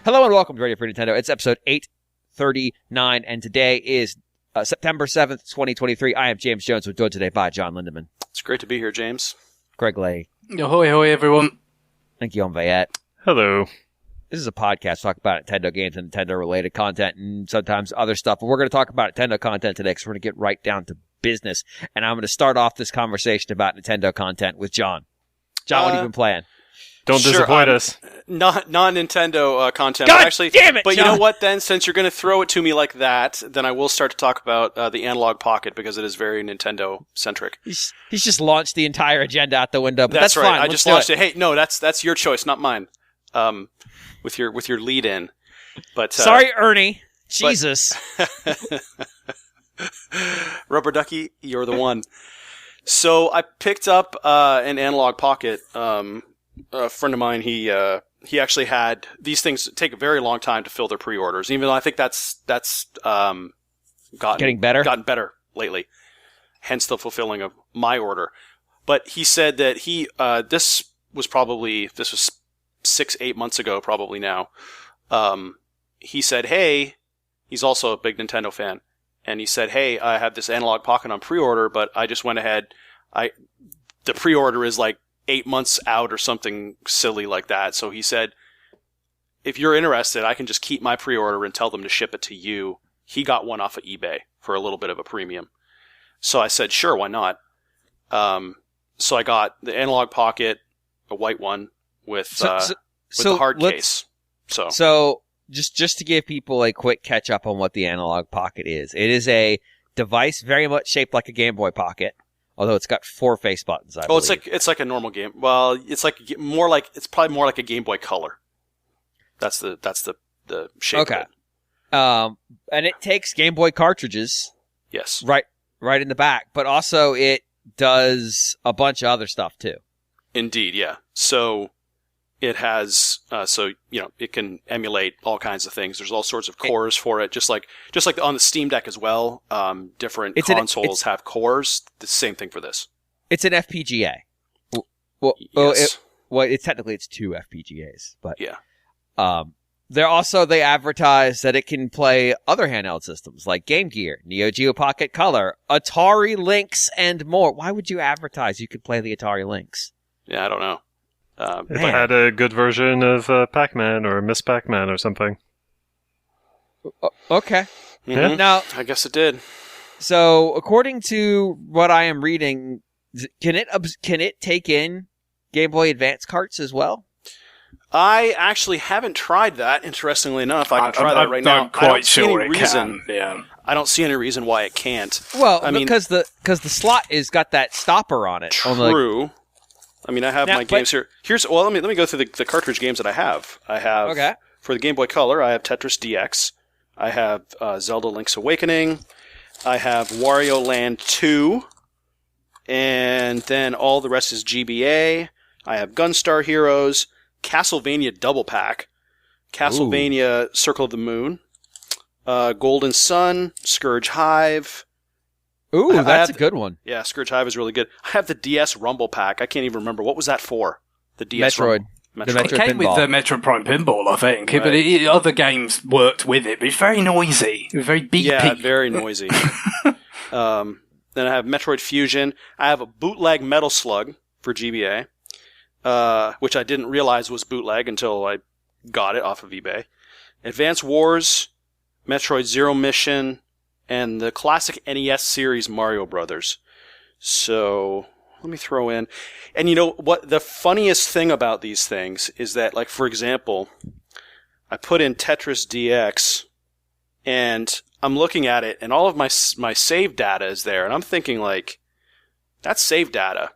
Hello and welcome to Radio Free Nintendo. It's episode 839, and today is September 7th, 2023. I am James Jones, we're joined today by John Lindemann. It's great to be here, James. Greg Lay. Ahoy, ahoy, everyone. And Guillaume Vayette. Hello. This is a podcast talk about Nintendo games and Nintendo-related content and sometimes other stuff, but we're going to talk about Nintendo content today because we're going to get right down to business. And I'm going to start off this conversation about Nintendo content with John. John, what have you been playing? Don't disappoint us. Not non-Nintendo content. God but actually, damn it, But John. You know what, then? Since you're going to throw it to me like that, then I will start to talk about the Analogue Pocket because it is very Nintendo-centric. He's just launched the entire agenda out the window, but that's right. fine. I just launched it. Hey, no, that's your choice, not mine. With your lead-in. But sorry, Ernie. Jesus. Rubber Ducky, you're the one. So I picked up an Analogue Pocket. A friend of mine, he actually had these things take a very long time to fill their pre-orders. Even though I think that's gotten better lately. Hence the fulfilling of my order. But he said that this was 6-8 months ago, probably now. He said, hey, he's also a big Nintendo fan. And he said, hey, I have this Analogue Pocket on pre-order, but I just went ahead. The pre-order is like 8 months out or something silly like that. So he said, if you're interested, I can just keep my pre-order and tell them to ship it to you. He got one off of eBay for a little bit of a premium. So I said, sure, why not? So I got the Analogue Pocket, a white one, with the hard case. So just to give people a quick catch up on what the Analogue Pocket is. It is a device very much shaped like a Game Boy Pocket, although it's got 4 face buttons. I believe. It's like a normal game. Well, it's probably more like a Game Boy Color. That's the shape. Okay. Of it. And it takes Game Boy cartridges. Yes. Right in the back, but also it does a bunch of other stuff too. Indeed, yeah. So it has, it can emulate all kinds of things. There's all sorts of cores for it, just like on the Steam Deck as well. Different consoles have cores. The same thing for this. It's an FPGA. Yes. It's 2 FPGAs, but yeah. They advertise that it can play other handheld systems like Game Gear, Neo Geo Pocket Color, Atari Lynx, and more. Why would you advertise you could play the Atari Lynx? Yeah, I don't know. If I had a good version of Pac-Man or Miss Pac-Man or something. Okay. Mm-hmm. Yeah. Now, I guess it did. So, according to what I am reading, can it take in Game Boy Advance carts as well? I actually haven't tried that. Interestingly enough, I can try that right now. I'm quite sure it can. Yeah. I don't see any reason why it can't. Well, because the slot is got that stopper on it. True. I mean, I have my games here. Let me go through the cartridge games that I have. I have for the Game Boy Color, I have Tetris DX. I have Zelda Link's Awakening. I have Wario Land 2. And then all the rest is GBA. I have Gunstar Heroes, Castlevania Double Pack, Castlevania Circle of the Moon, Golden Sun, Scourge Hive. Ooh, that's a good one. Yeah, Scourge Hive is really good. I have the DS Rumble Pack. I can't even remember. What was that for? The DS Metroid. Metroid. It came with the Metroid Prime Pinball, I think. Right. But other games worked with it, but it's very noisy. It's very beepy. Yeah, very noisy. Then I have Metroid Fusion. I have a bootleg Metal Slug for GBA, which I didn't realize was bootleg until I got it off of eBay. Advance Wars, Metroid Zero Mission, and the classic NES series Mario Brothers. So let me throw in. And you know what? The funniest thing about these things is that, like, for example, I put in Tetris DX, and I'm looking at it, and all of my save data is there, and I'm thinking, like, that's save data.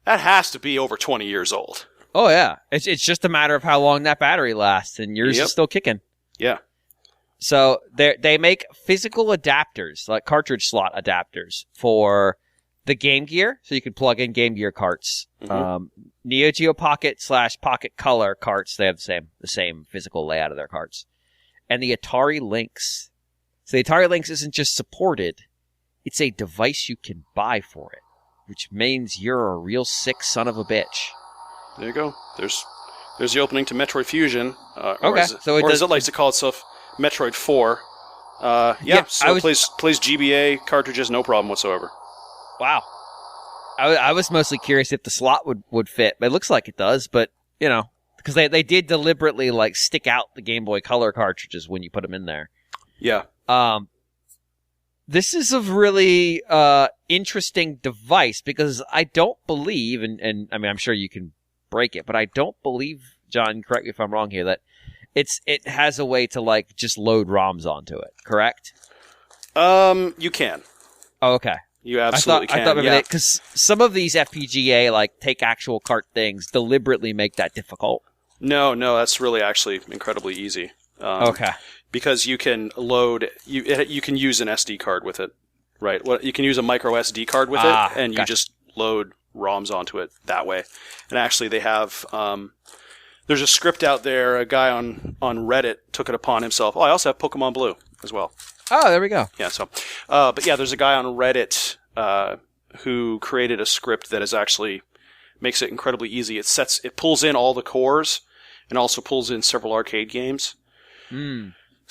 That has to be over 20 years old. Oh, yeah. It's just a matter of how long that battery lasts, and yours is still kicking. Yeah. So they make physical adapters, like cartridge slot adapters, for the Game Gear, so you can plug in Game Gear carts. Mm-hmm. Neo Geo Pocket / Pocket Color carts, they have the same physical layout of their carts. And the Atari Lynx. So the Atari Lynx isn't just supported, it's a device you can buy for it, which means you're a real sick son of a bitch. There you go. There's There's the opening to Metroid Fusion. Okay, Or as it likes to call itself, Metroid 4. So it plays GBA cartridges, no problem whatsoever. Wow. I was mostly curious if the slot would fit, but it looks like it does. But because they did deliberately like stick out the Game Boy Color cartridges when you put them in there. Yeah. This is a really interesting device because I don't believe, and I mean I'm sure you can break it, but I don't believe, John, correct me if I'm wrong here, that it has a way to like just load ROMs onto it. Correct? You can. Oh, okay. You absolutely can. I thought maybe because some of these FPGA like take actual cart things deliberately make that difficult. No, that's really actually incredibly easy. Okay. Because you can load, you can use an SD card with it, right? Well, you can use a micro SD card with it, and you just load ROMs onto it that way. And actually, they have there's a script out there. A guy on Reddit took it upon himself. Oh, I also have Pokemon Blue as well. Oh, there we go. Yeah. So, but yeah, there's a guy on Reddit who created a script that is actually makes it incredibly easy. It pulls in all the cores and also pulls in several arcade games.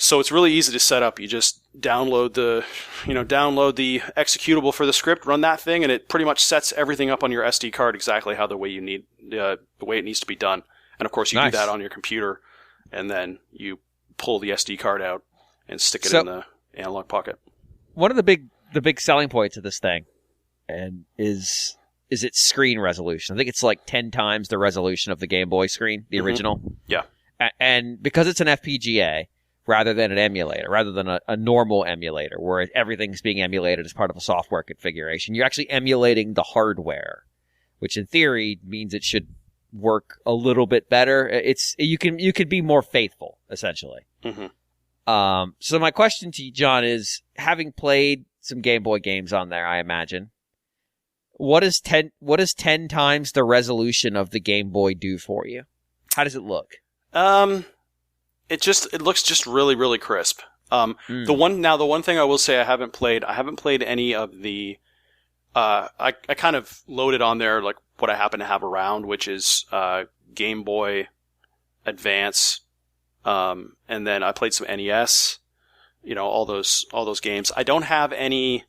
So it's really easy to set up. You just download the executable for the script, run that thing, and it pretty much sets everything up on your SD card exactly how the way it needs to be done. And of course, you do that on your computer, and then you pull the SD card out and stick it in the analog pocket. One of the big selling points of this thing, and is its screen resolution. I think it's like 10 times the resolution of the Game Boy screen, the original. Yeah. And because it's an FPGA rather than an emulator, rather than a normal emulator where everything's being emulated as part of a software configuration, you're actually emulating the hardware, which in theory means it should work a little bit better. You could be more faithful, essentially. So my question to you, John, is having played some Game Boy games on there, I imagine, what does 10 times the resolution of the Game Boy do for you? How does it look? It looks just really, really crisp. The one thing I will say I haven't played any of the, I kind of loaded on there like what I happen to have around, which is, Game Boy Advance, and then I played some NES, all those games. I don't have any,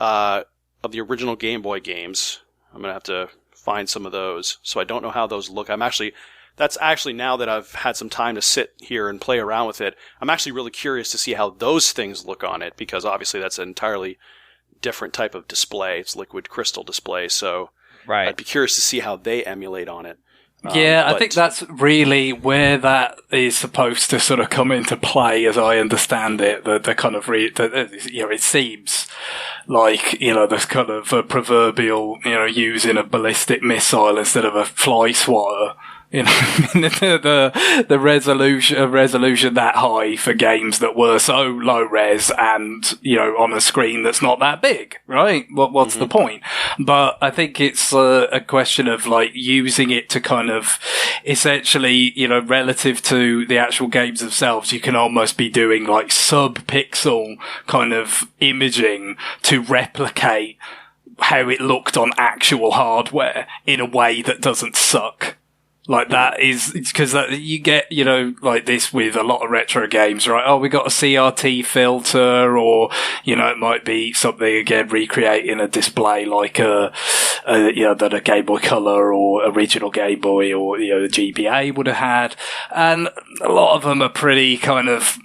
of the original Game Boy games. I'm gonna have to find some of those, so I don't know how those look. That's actually now that I've had some time to sit here and play around with it, I'm actually really curious to see how those things look on it, because obviously that's an entirely different type of display. It's liquid crystal display, so I'd be curious to see how they emulate on it. I think that's really where that is supposed to sort of come into play, as I understand it. The kind of it seems like this kind of a proverbial using a ballistic missile instead of a fly swatter. The resolution that high for games that were so low res and, on a screen that's not that big, right? What's the point? But I think it's a question of like using it to kind of essentially, relative to the actual games themselves, you can almost be doing like sub-pixel kind of imaging to replicate how it looked on actual hardware in a way that doesn't suck. Like that is because you get, like this with a lot of retro games, right? Oh, we got a CRT filter, or, it might be something again, recreating a display like that a Game Boy Color or original Game Boy or, the GBA would have had. And a lot of them are pretty kind of,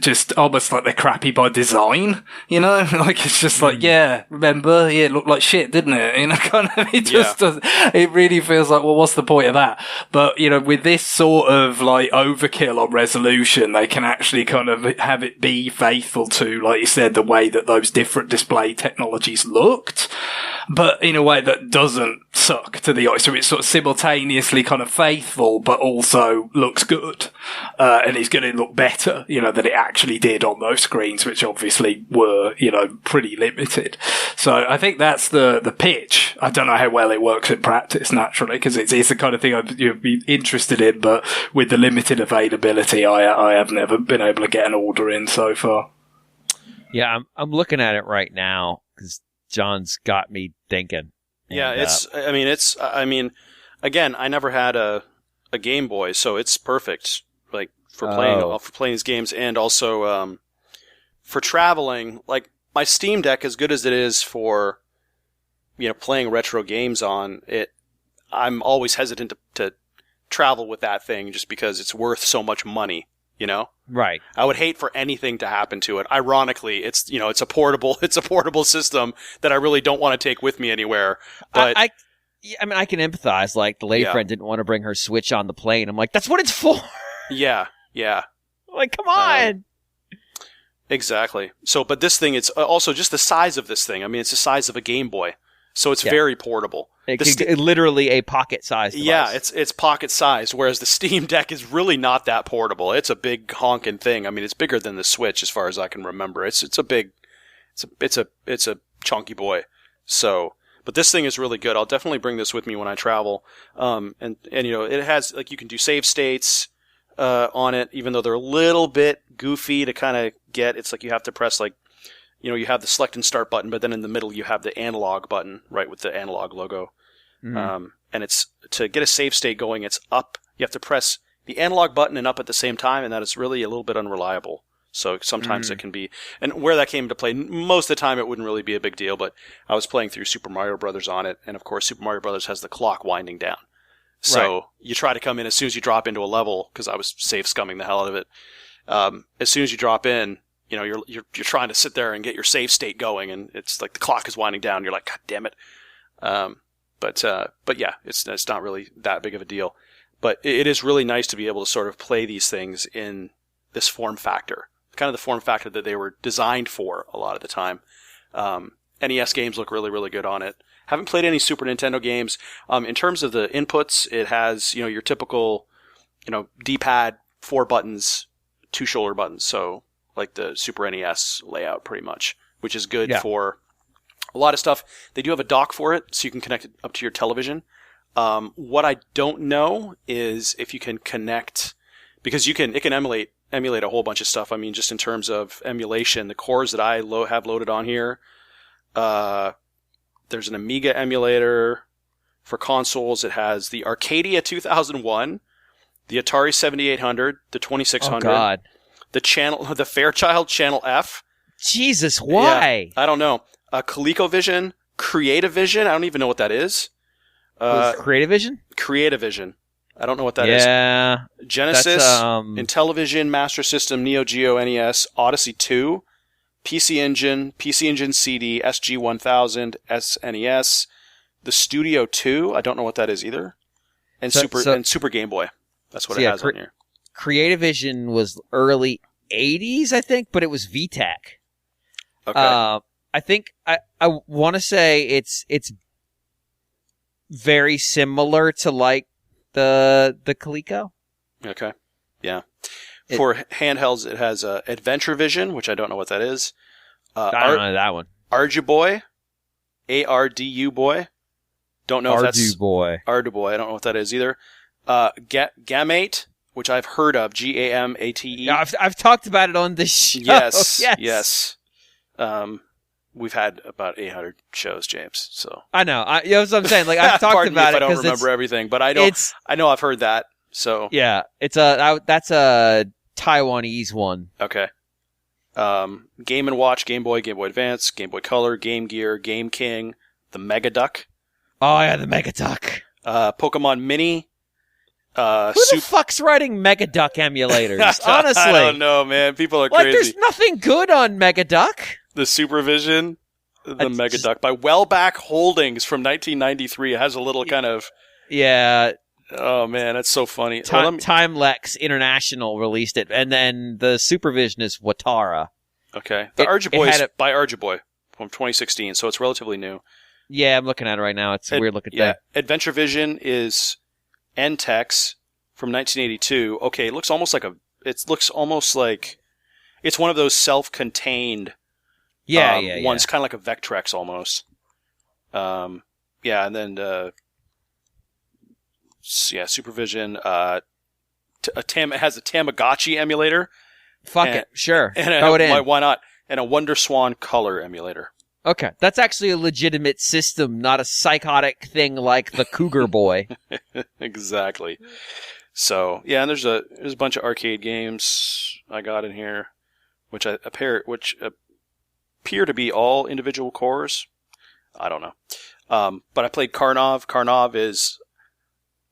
just almost like they're crappy by design, like it's just like, remember? Yeah, it looked like shit, didn't it? Kind of, it just does, it really feels like, well, what's the point of that? But, with this sort of like overkill on resolution, they can actually kind of have it be faithful to, like you said, the way that those different display technologies looked, but in a way that doesn't suck to the eye. So it's sort of simultaneously kind of faithful, but also looks good. And it's going to look better, than it actually did on those screens, which obviously were, pretty limited. So I think that's the pitch. I don't know how well it works in practice, naturally, because it's the kind of thing you'd be interested in, but with the limited availability, I have never been able to get an order in so far. Yeah, I'm looking at it right now because John's got me thinking. Yeah, again, I never had a a Game Boy, so it's perfect, like for playing these games, and also for traveling. Like my Steam Deck, as good as it is for playing retro games on it, I'm always hesitant to travel with that thing just because it's worth so much money. Right. I would hate for anything to happen to it. Ironically, it's a portable system that I really don't want to take with me anywhere. But I mean, I can empathize. Like the lady friend didn't want to bring her Switch on the plane. I'm like, that's what it's for. Yeah. Like, come on. Exactly. So, but this thing, it's also just the size of this thing. I mean, it's the size of a Game Boy, so it's very portable. It's literally a pocket-sized device. Yeah, it's pocket-sized, whereas the Steam Deck is really not that portable. It's a big honking thing. I mean, it's bigger than the Switch as far as I can remember. It's a chunky boy. So, but this thing is really good. I'll definitely bring this with me when I travel. And it has, like, you can do save states on it, even though they're a little bit goofy to kind of get. It's like you have to press, like, you have the select and start button, but then in the middle you have the analog button, right, with the Analogue logo. Mm-hmm. And it's to get a save state going, it's up. You have to press the analog button and up at the same time, and that is really a little bit unreliable. So sometimes it can be, and where that came into play, most of the time it wouldn't really be a big deal, but I was playing through Super Mario Brothers on it, and of course Super Mario Brothers has the clock winding down. So you try to come in as soon as you drop into a level, because I was save scumming the hell out of it. As soon as you drop in, you're trying to sit there and get your save state going, and it's like the clock is winding down. You're like, God damn it. But yeah, it's not really that big of a deal. But it is really nice to be able to sort of play these things in this form factor, kind of the form factor that they were designed for a lot of the time. NES games look really, really good on it. Haven't played any Super Nintendo games. In terms of the inputs, it has, your typical, D-pad, 4 buttons, 2 shoulder buttons. So like the Super NES layout pretty much, which is good for a lot of stuff. They do have a dock for it, so you can connect it up to your television. What I don't know is if you can connect, because it can emulate a whole bunch of stuff. I mean, just in terms of emulation, the cores that I have loaded on here, there's an Amiga emulator for consoles. It has the Arcadia 2001, the Atari 7800, the 2600. Oh God. The Fairchild Channel F. Jesus, why? Yeah, I don't know. ColecoVision, Creativision. I don't even know what that is. Creativision? Creativision. I don't know what that is. Yeah. Genesis, Intellivision, Master System, Neo Geo, NES, Odyssey 2, PC Engine CD, SG-1000, SNES, the Studio 2. I don't know what that is either. And Super Game Boy. That's what it has on here. Creativision was early 80s, I think, but it was VTech. Okay. I think I want to say it's very similar to like the Coleco. Okay. Yeah. For handhelds, it has Adventure Vision, which I don't know what that is. I don't know that one. Arduboy, ARDU boy. Don't know if that's Arduboy. Arduboy. I don't know what that is either. Gamate, which I've heard of, Gamate. Yeah, I've talked about it on this show. Yes. We've had about 800 shows, James. So I know. That's what I'm saying. Like I've talked Pardon about me it. I don't remember everything, but I know I've heard that. So yeah, that's a Taiwanese one. Okay. Game & Watch, Game Boy, Game Boy Advance, Game Boy Color, Game Gear, Game King, the Mega Duck. Oh yeah, the Mega Duck. Pokemon Mini. Who the fuck's writing Mega Duck emulators? Honestly, I don't know, man. People are like, crazy. There's nothing good on Mega Duck. The Supervision, the Mega Duck by Wellback Holdings from 1993. It has a little kind of Oh man, that's so funny. Timelex International released it, and then the Supervision is Watara. Okay, the Arduboy is by Arduboy from 2016, so it's relatively new. Yeah, I'm looking at it right now. It's a weird looking thing. Adventure Vision is Entex from 1982. Okay, it looks almost like it's one of those self-contained ones, kind of like a Vectrex almost. And then Supervision. It has a Tamagotchi emulator. Sure. And why not? And a WonderSwan Color emulator. Okay, that's actually a legitimate system, not a psychotic thing like the Cougar Boy. Exactly. So yeah, and there's a bunch of arcade games I got in here, which appear to be all individual cores. I don't know. But I played Karnov. Karnov is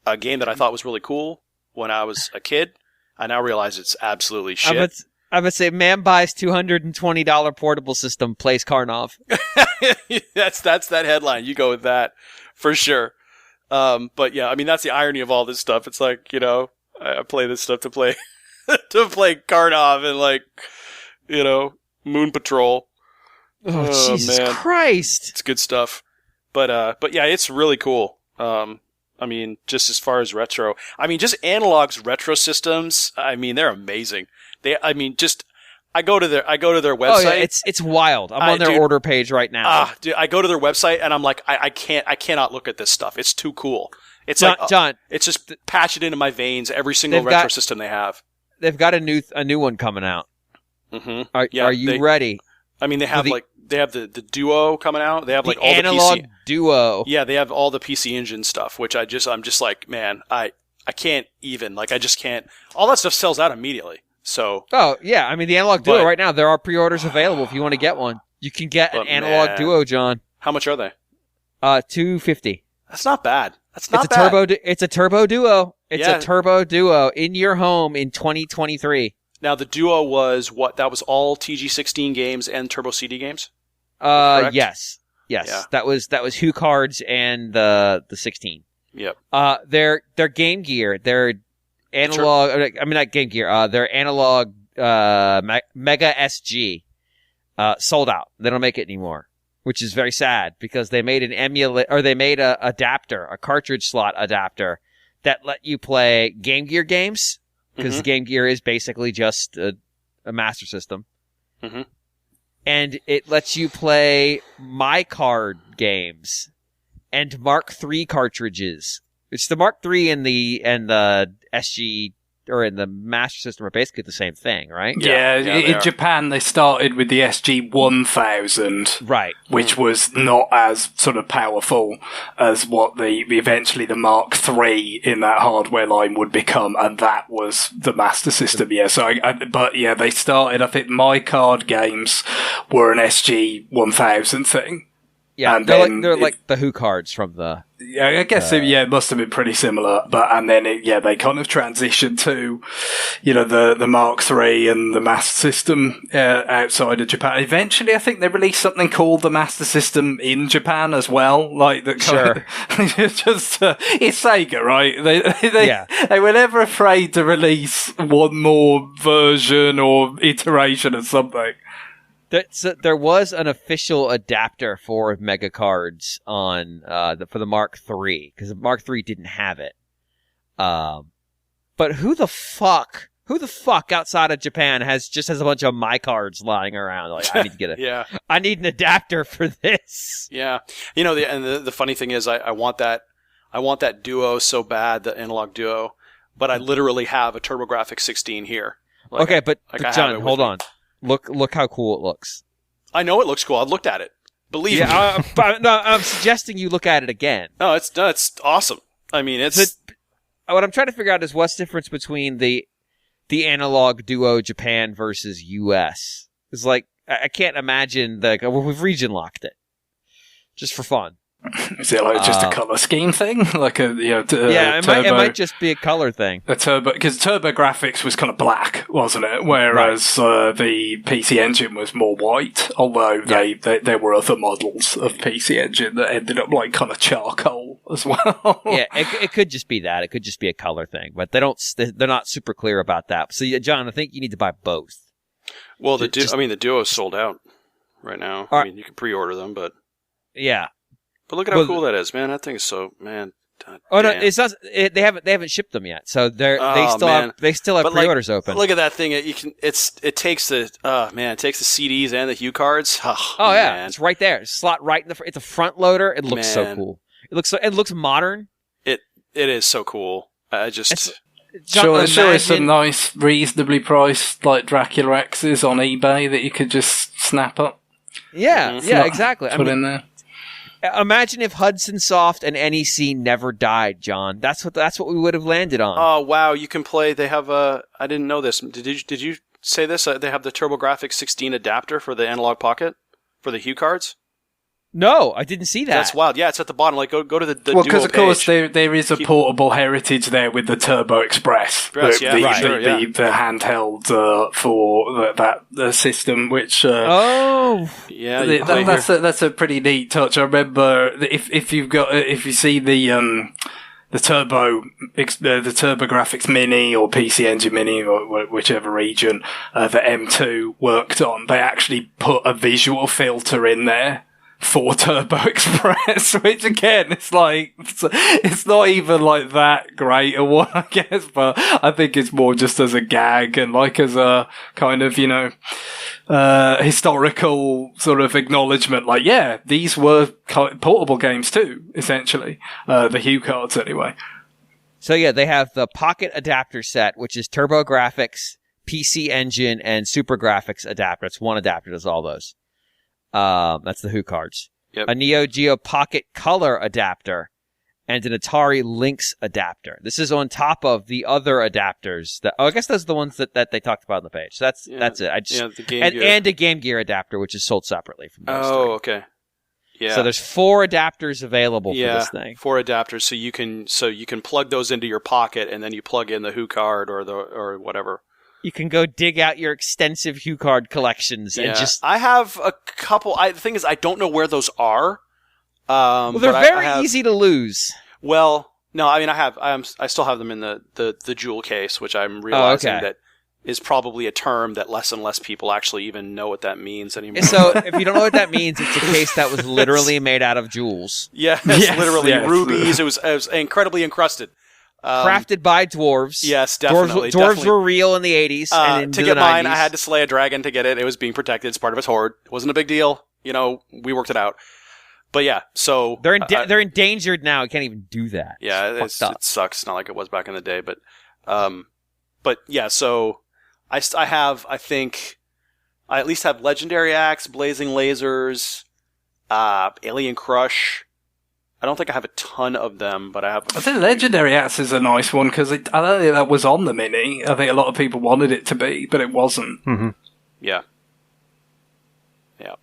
a game that I thought was really cool when I was a kid. I now realize it's absolutely shit. I would say man buys $220 portable system, plays Karnov. That's that headline. You go with that for sure. But yeah, I mean, that's the irony of all this stuff. It's like, you know, I play this stuff to play Karnov and, like, you know, Moon Patrol. Oh, Jesus man. Christ. It's good stuff. But yeah, it's really cool. I mean, just as far as retro, I mean, just Analogue's retro systems, I mean, they're amazing. I go to their website. Oh yeah, it's wild. I'm on their order page right now. Dude, I go to their website and I'm like, I cannot look at this stuff. It's too cool. It's John, it's just patch it into my veins. Every single retro system they have. They've got a new one coming out. Mm-hmm. Are you ready? I mean, they have the Duo coming out. They have like all Analogue the PC Duo. Yeah, they have all the PC Engine stuff, which I'm just like, man, I can't even, like, I just can't. All that stuff sells out immediately. So. Oh yeah, I mean the Analogue Duo right now. There are pre-orders available if you want to get one. You can get an Analogue Duo, John. How much are they? $250. That's not bad. That's not bad. It's a Turbo Duo. It's a Turbo Duo in your home in 2023. Now, the Duo was what? That was all TG16 games and Turbo CD games? Yes. Yeah. That was Who Cards and the 16. Yep. Their Game Gear, their Analog, not Game Gear, their Analog Mega SG sold out. They don't make it anymore, which is very sad because they made they made a cartridge slot adapter that let you play Game Gear games. Because the Game Gear is basically just a Master System. Mm-hmm. And it lets you play My Card games and Mark III cartridges. It's the Mark III and the SG or in the Master System are basically the same thing, right? Yeah, in Japan they started with the SG-1000, right, which was not as sort of powerful as what eventually the Mark III in that hardware line would become, and that was the Master System. Yeah, so but yeah, they started. I think My Card games were an SG-1000 thing. Yeah, and they're like the Who cards from the. Yeah, I guess it must have been pretty similar. And then they kind of transitioned to, you know, the Mark III and the Master System outside of Japan. Eventually, I think they released something called the Master System in Japan as well. Like that. Sure. It's Sega, right? They were never afraid to release one more version or iteration of something. There was an official adapter for Mega Cards on for the Mark III because the Mark III didn't have it. But who the fuck outside of Japan has a bunch of My Cards lying around? Like, I need to get I need an adapter for this. Yeah, you know, the funny thing is, I want that Duo so bad, the Analog Duo, but I literally have a TurboGrafx 16 here. Like, okay, but John, hold on. Look how cool it looks. I know it looks cool. I've looked at it. Believe me. I'm suggesting you look at it again. No, it's awesome. I mean, what I'm trying to figure out is what's the difference between the Analog Duo Japan versus US. It's like I can't imagine we've region locked it just for fun. Is it like just a color scheme thing? Like it might just be a color thing. Because TurboGrafx was kind of black, wasn't it? Whereas the PC Engine was more white. Although there were other models of PC Engine that ended up like kind of charcoal as well. Yeah, it could just be that. It could just be a color thing, but they're not super clear about that. So, John, I think you need to buy both. Well, the Duo is sold out right now. I mean, you can pre-order them, but yeah. But look at how cool that is, man. That thing is so, man. Oh no, it's not. They haven't shipped them yet, so they still have pre-orders open. Look at that thing. It takes the CDs and the Hue cards. Oh yeah, man. It's right there. Slot right in the. It's a front loader. It looks so cool. It looks modern. It is so cool. Sure, there's some nice, reasonably priced like Dracula X's on eBay that you could just snap up. Yeah, exactly. Put in there. Imagine if Hudson Soft and NEC never died, John. That's what we would have landed on. Oh wow, you can play. They have a. I didn't know this. Did you say this? They have the TurboGrafx 16 adapter for the Analog Pocket for the Hue cards. No, I didn't see that. That's wild. Yeah, it's at the bottom. Like, go to the well, because of course there is a portable heritage there with the Turbo Express, the handheld for that system. Which that's a pretty neat touch. I remember if you see the TurboGrafx Mini or PC Engine Mini or whichever region the M2 worked on, they actually put a visual filter in there for Turbo Express, which again, it's not even like that great or what, I guess, but I think it's more just as a gag and like as a kind of, historical sort of acknowledgement, like, yeah, these were portable games too, essentially. The Hue cards anyway. So yeah, they have the Pocket adapter set, which is TurboGrafx, PC Engine, and Super Graphics adapter. It's one adapter, does all those. That's the Who cards. Yep. A Neo Geo Pocket Color adapter and an Atari Lynx adapter. This is on top of the other adapters. I guess those are the ones that they talked about on the page. So that's it. And a Game Gear adapter, which is sold separately from those three. Okay. Yeah. So there's 4 adapters available for this thing. 4 adapters. So you can plug those into your Pocket, and then you plug in the Who card or whatever. You can go dig out your extensive Hue card collections and just... I have a couple... the thing is, I don't know where those are. Well, they're very easy to lose. Well, no, I mean, I still have them in the jewel case, which I'm realizing that is probably a term that less and less people actually even know what that means anymore. So, if you don't know what that means, it's a case that was literally made out of jewels. Yeah, literally rubies. It was incredibly encrusted. Crafted by dwarves. Yes, definitely. Dwarves were real in the 80s. And into to get the mine, 90s. I had to slay a dragon to get it. It was being protected. It's part of its horde. It wasn't a big deal. We worked it out. But yeah, so... They're endangered now. I can't even do that. Yeah, it sucks. It's not like it was back in the day. But yeah, so I at least have Legendary Axe, Blazing Lasers, Alien Crush... I don't think I have a ton of them, but I have... I think Legendary Axe is a nice one, because I don't think that was on the Mini. I think a lot of people wanted it to be, but it wasn't. Mm-hmm. Yeah. I'm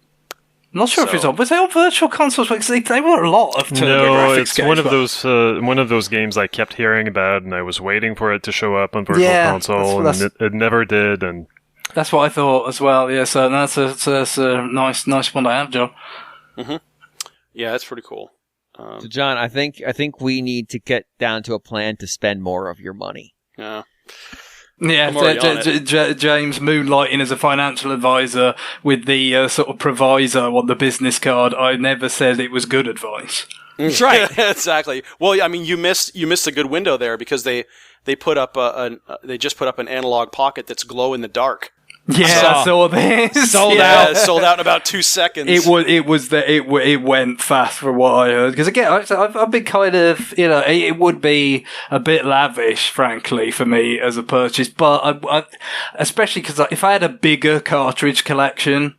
not sure if it's on. Was it on Virtual Consoles? Because they were a lot of TurboGrafx games. No, it's one of those games I kept hearing about, and I was waiting for it to show up on Virtual Console, and it never did, and... That's what I thought as well, yeah, so that's a nice one to have, John. Mm-hmm. Yeah, that's pretty cool. So, John, I think we need to get down to a plan to spend more of your money. Yeah. Yeah, James moonlighting as a financial advisor with the sort of proviso on the business card. I never said it was good advice. That's right. Exactly. Well, I mean, you missed a good window there because they put up they just put up an Analog Pocket that's glow in the dark. Yeah, I saw this. Sold out in about 2 seconds. It went fast for what I heard. Because again, I've been kind of, it would be a bit lavish, frankly, for me as a purchase. But I especially because if I had a bigger cartridge collection,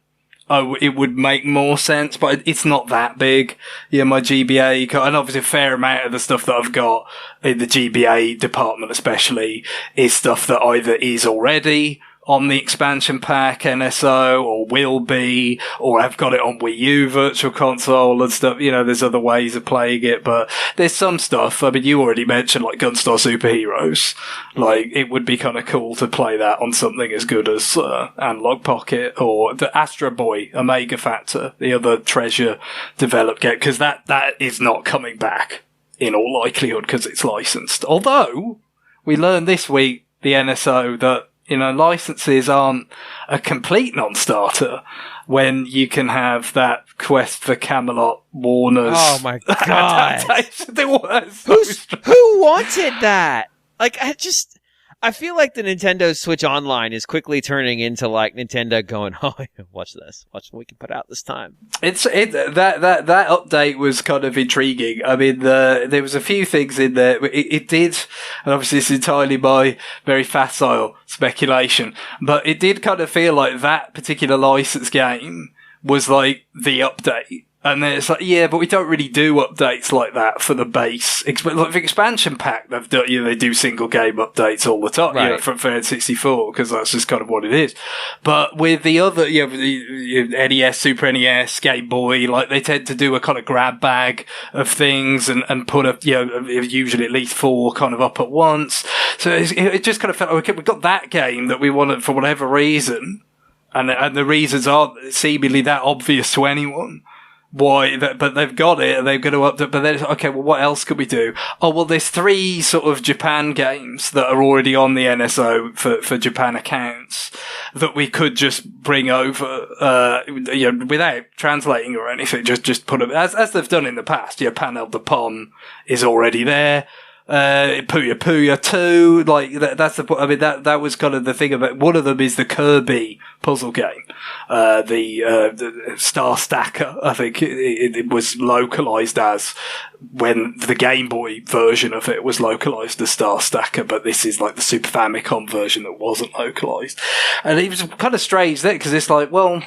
it would make more sense. But it's not that big. Yeah, my GBA, and obviously a fair amount of the stuff that I've got in the GBA department, especially, is stuff that either is already on the expansion pack NSO, or will be, or I've got it on Wii U Virtual Console and stuff. There's other ways of playing it, but there's some stuff. I mean, you already mentioned like Gunstar Superheroes. Like, it would be kind of cool to play that on something as good as Analog Pocket or the Astro Boy Omega Factor, the other Treasure developed game, because that is not coming back in all likelihood because it's licensed. Although we learned this week, the NSO, that licenses aren't a complete non-starter when you can have that Quest for Camelot Warner's. Oh my god! Who wanted that? Like, I feel like the Nintendo Switch Online is quickly turning into like Nintendo going, "Oh, watch this! Watch what we can put out this time." That update was kind of intriguing. I mean, there was a few things in there. It did, and obviously it's entirely my very facile speculation, but it did kind of feel like that particular license game was like the update. And then it's like, yeah, but we don't really do updates like that for the base. Like the expansion pack, they've done, they do single game updates all the time, right. for N64, because that's just kind of what it is. But with the other, the NES, Super NES, Game Boy, like they tend to do a kind of grab bag of things and put usually at least 4 kind of up at once. So it just kind of felt, okay, we've got that game that we wanted for whatever reason, and the reasons aren't seemingly that obvious to anyone. Why? But they've got it, and they're going to update. But then, okay, well, what else could we do? Oh, well, there's 3 sort of Japan games that are already on the NSO for Japan accounts that we could just bring over, without translating or anything. Just put them as they've done in the past. Panel de Pon is already there. Puyo Puyo 2, that's that was kind of the thing about, one of them is the Kirby puzzle game, the Star Stacker, I think it was localized as, when the Game Boy version of it was localized as Star Stacker, but this is like the Super Famicom version that wasn't localized. And it was kind of strange there, because it's like, well,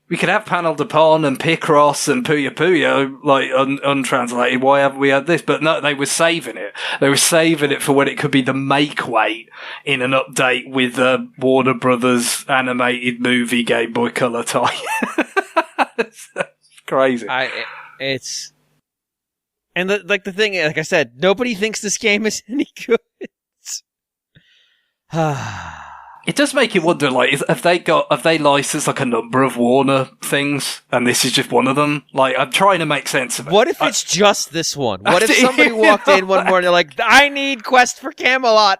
we could have Panel de Pon and Picross and Puyo Puyo, untranslated. Why haven't we had this? But no, they were saving it. They were saving it for when it could be the make weight in an update with Warner Brothers animated movie Game Boy Color tie. It's crazy. The thing, like I said, nobody thinks this game is any good. It does make you wonder, have they licensed a number of Warner things, and this is just one of them? I'm trying to make sense of it. What if it's just this one? What if somebody walked in one morning, they're like, I need Quest for Camelot?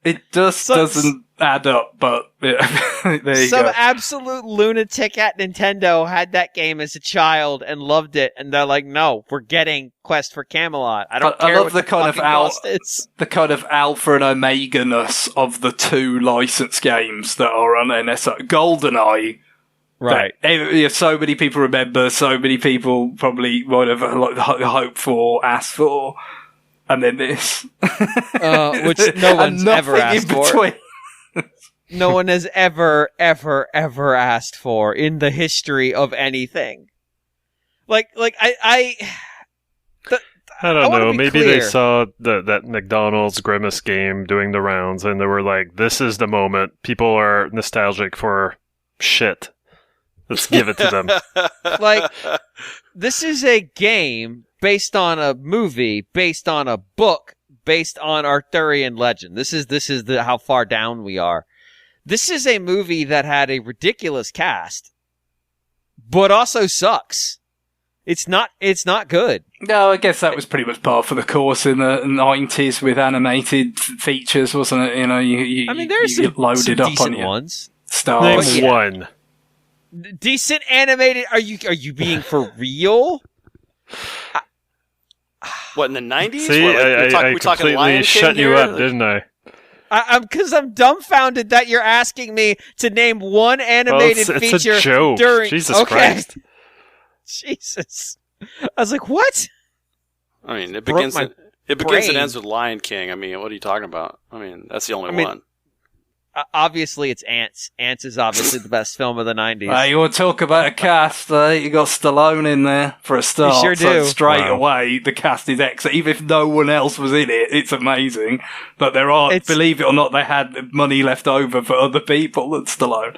It just doesn't add up, but there you go. Some absolute lunatic at Nintendo had that game as a child and loved it, and they're like, no, we're getting Quest for Camelot. I don't care what the kind of cost is. The kind of alpha and omega-ness of the 2 licensed games that are on NSO. GoldenEye. Right. So many people remember, so many people probably would have hoped for, asked for. And then this. Which no one's ever asked for. No one has ever asked for in the history of anything. I don't know. Maybe they saw that McDonald's Grimace game doing the rounds, and they were like, this is the moment. People are nostalgic for shit. Let's give it to them. This is a game based on a movie, based on a book, based on Arthurian legend. This is how far down we are. This is a movie that had a ridiculous cast, but also sucks. It's not good. No, I guess that was pretty much par for the course in the 90s with animated features, wasn't it? There's some loaded up decent on ones. Stars. Name one. Decent animated? Are you being for real? What, in the 90s? See, I completely shut you up, didn't I? Because I'm dumbfounded that you're asking me to name one animated feature. It's a joke. Jesus Christ. Jesus. I was like, what? I mean, it begins and ends with Lion King. I mean, what are you talking about? I mean, that's the only one. Obviously, it's Ants. Ants is obviously the best film of the 90s. You want to talk about a cast, you got Stallone in there for a start. You sure do. So straight away, the cast is excellent. Even if no one else was in it, it's amazing. But believe it or not, they had money left over for other people than Stallone.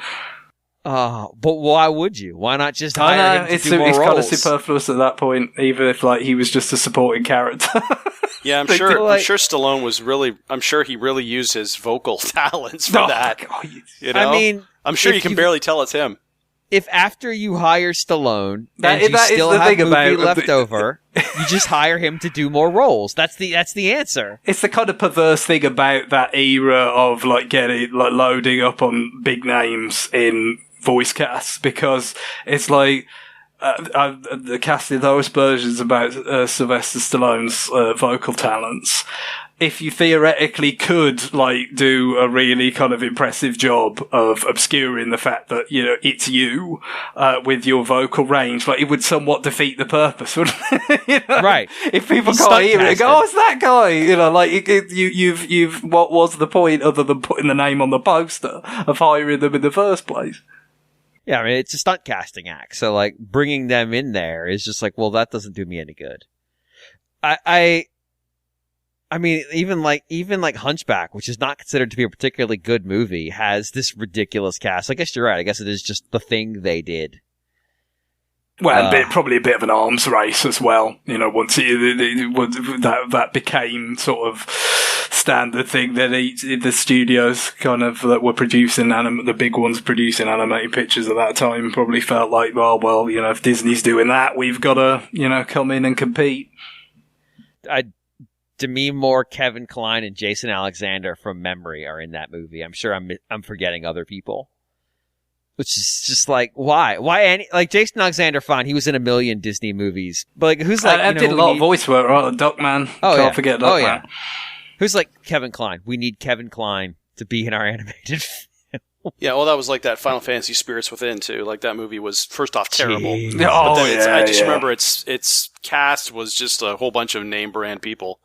But why would you? Why not just hire him to do more roles? It's kind of superfluous at that point, even if he was just a supporting character. Yeah, I'm sure Stallone was I'm sure he really used his vocal talents for that. God, I mean, I'm sure you can barely tell it's him. If after you hire Stallone and you still have movie left over, you just hire him to do more roles. That's the answer. It's the kind of perverse thing about that era of getting loading up on big names in voice casts, because it's the casting those versions about Sylvester Stallone's vocal talents. If you theoretically could do a really kind of impressive job of obscuring the fact that it's you with your vocal range, it would somewhat defeat the purpose, wouldn't it? Right. If people can't hear it, go, "Oh, it's that guy." You've what was the point other than putting the name on the poster of hiring them in the first place? Yeah, I mean, it's a stunt casting act. So, like, bringing them in there is just like, well, that doesn't do me any good. I mean, even like Hunchback, which is not considered to be a particularly good movie, has this ridiculous cast. I guess you're right. I guess it is just the thing they did. Well, probably a bit of an arms race as well. You know, once that became sort of standard thing that the studios kind of that were producing the big ones producing animated pictures at that time probably felt like, well, you know, if Disney's doing that, we've got to, you know, come in and compete. Demi Moore, Kevin Kline, and Jason Alexander from memory are in that movie. I'm sure I'm forgetting other people. Which is just like, why? Why any, like, Jason Alexander, fine, he was in a million Disney movies. But, like, who's like, I did a lot of voice work, right? Duckman. Can't forget Duckman. Yeah. Who's like Kevin Kline? We need Kevin Kline to be in our animated film. Yeah, well, that was like that Final Fantasy Spirits Within, too. Like, that movie was, first off, terrible. Jeez. I just remember its cast was just a whole bunch of name brand people.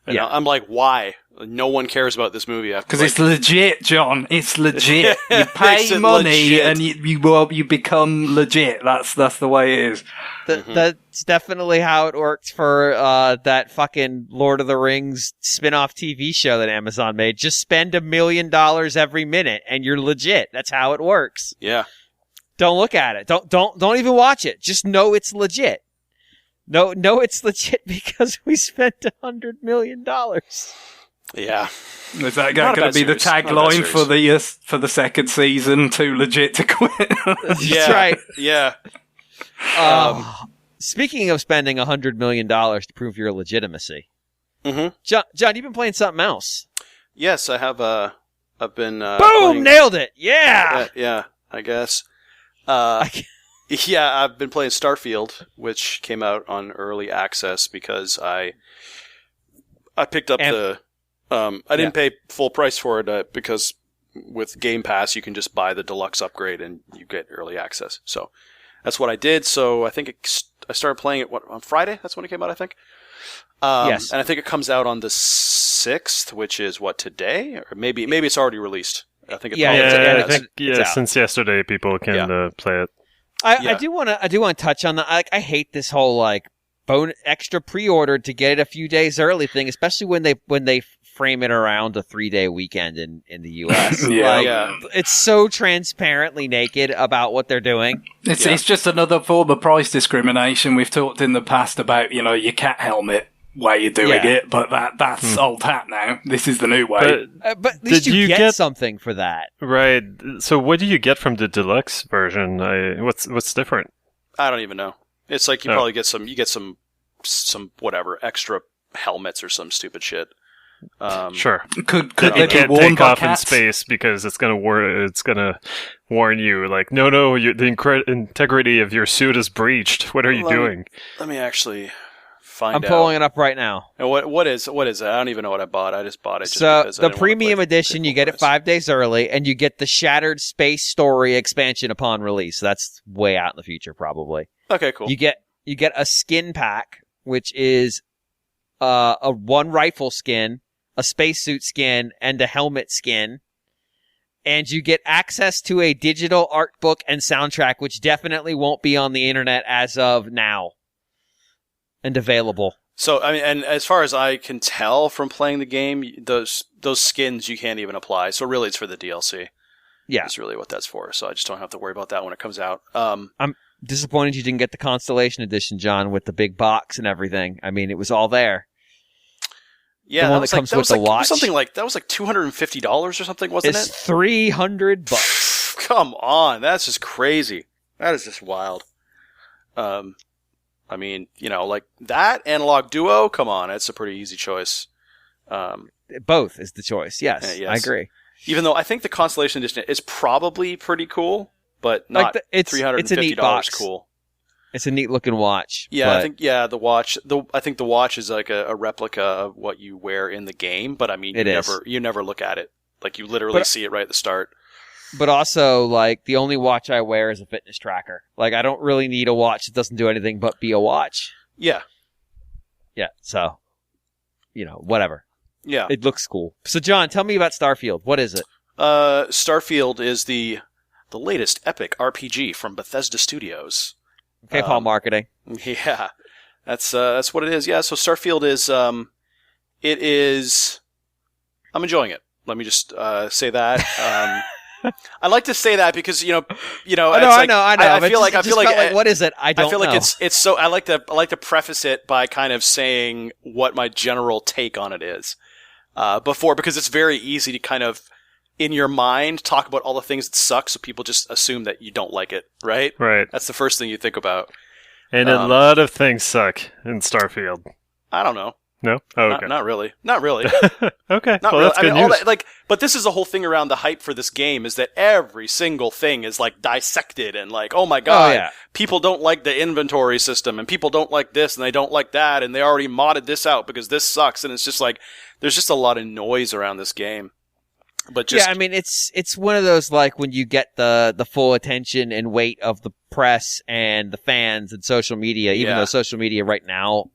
And I'm like, why? No one cares about this movie after. Because it's legit, John. It's legit. You pay money legit. And you become legit. That's the way it is. That's definitely how it works for that fucking Lord of the Rings spin-off TV show that Amazon made. Just spend $1 million every minute and you're legit. That's how it works. Yeah. Don't look at it. Don't even watch it. Just know it's legit. No, it's legit because we spent $100 million. Yeah. Is that going to be the tagline for the second season? Too legit to quit. That's right. Yeah. Speaking of spending $100 million to prove your legitimacy, John, you've been playing something else. Yes, I have. I've been. Boom! Nailed it. Yeah. Yeah. I guess. Yeah, I've been playing Starfield, which came out on early access because I picked up I didn't pay full price for it because with Game Pass you can just buy the deluxe upgrade and you get early access. So that's what I did. So I think I started playing it on Friday. That's when it came out, I think. Yes, and I think it comes out on the 6th, which is today, or maybe it's already released. I think I think since yesterday people can play it. I do want to touch on that. I hate this whole like extra pre-order to get it a few days early thing, especially when they frame it around a 3-day weekend in the US. It's so transparently naked about what they're doing. It's just another form of price discrimination. We've talked in the past about, you know, your cat helmet way you're doing it, but that's old hat now. This is the new way. But at least you get something for that. Right. So what do you get from the deluxe version? What's different? I don't even know. It's like you probably get some whatever extra helmets or some stupid shit. Sure. Could they be can't worn take by off cats? in space because it's gonna warn you like no the integrity of your suit is breached. What are you doing? Let me actually find out. I'm pulling it up right now. And what is it? I don't even know what I bought. I just bought it. So the premium edition, you get it 5 days early, and you get the Shattered Space Story expansion upon release. That's way out in the future, probably. Okay, cool. You get a skin pack, which is a one rifle skin, a spacesuit skin, and a helmet skin. And you get access to a digital art book and soundtrack, which definitely won't be on the internet as of now. And available. So, I mean, and as far as I can tell from playing the game, those skins you can't even apply. So really it's for the DLC. Yeah. That's really what that's for. So I just don't have to worry about that when it comes out. I'm disappointed you didn't get the Constellation Edition, John, with the big box and everything. I mean, it was all there. Yeah, the one that comes with the watch. Something like that was like $250 or something, wasn't it? It's $300. Come on, that's just crazy. That is just wild. I mean, you know, like that Analogue Duo. Come on, it's a pretty easy choice. Both is the choice. Yes, yes. I agree. Even though I think the Constellation Edition is probably pretty cool, but not $350 cool. It's a neat looking watch. Yeah, I think the watch. I think the watch is like a replica of what you wear in the game, but I mean, you never look at it. Like you literally see it right at the start. But also, like, the only watch I wear is a fitness tracker. Like, I don't really need a watch that doesn't do anything but be a watch. Yeah. Yeah, so, you know, whatever. Yeah. It looks cool. So, John, tell me about Starfield. What is it? Starfield is the the latest epic RPG from Bethesda Studios. Okay, Paul, marketing. Yeah, that's what it is. Yeah, so Starfield is I'm enjoying it. Let me just say that. I like to say that because I know. I feel like what is it? I feel like it's so. I like to preface it by kind of saying what my general take on it is because it's very easy to kind of in your mind talk about all the things that suck, so people just assume that you don't like it, right? Right. That's the first thing you think about. And a lot of things suck in Starfield. I don't know. No? Oh, okay. Not really. Not really. Okay. Not well, really. that's good news. But this is the whole thing around the hype for this game is that every single thing is like dissected and like, oh my god, people don't like the inventory system and people don't like this and they don't like that and they already modded this out because this sucks, and it's just like there's just a lot of noise around this game. But just I mean it's one of those like when you get the full attention and weight of the press and the fans and social media, even though social media right now.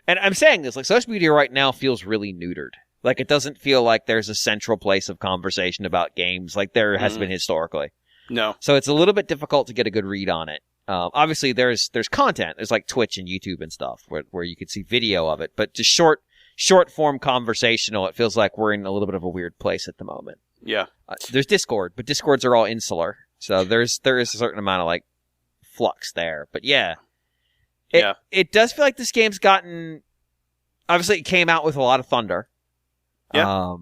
And I'm saying this, like, social media right now feels really neutered. Like, it doesn't feel like there's a central place of conversation about games like there has been historically. No. So it's a little bit difficult to get a good read on it. Obviously, there's content. There's, like, Twitch and YouTube and stuff where you can see video of it. But just short-form conversational, it feels like we're in a little bit of a weird place at the moment. Yeah. There's Discord, but Discords are all insular. So there is a certain amount of, like, flux there. But yeah. It does feel like this game's gotten. Obviously, it came out with a lot of thunder. Yeah.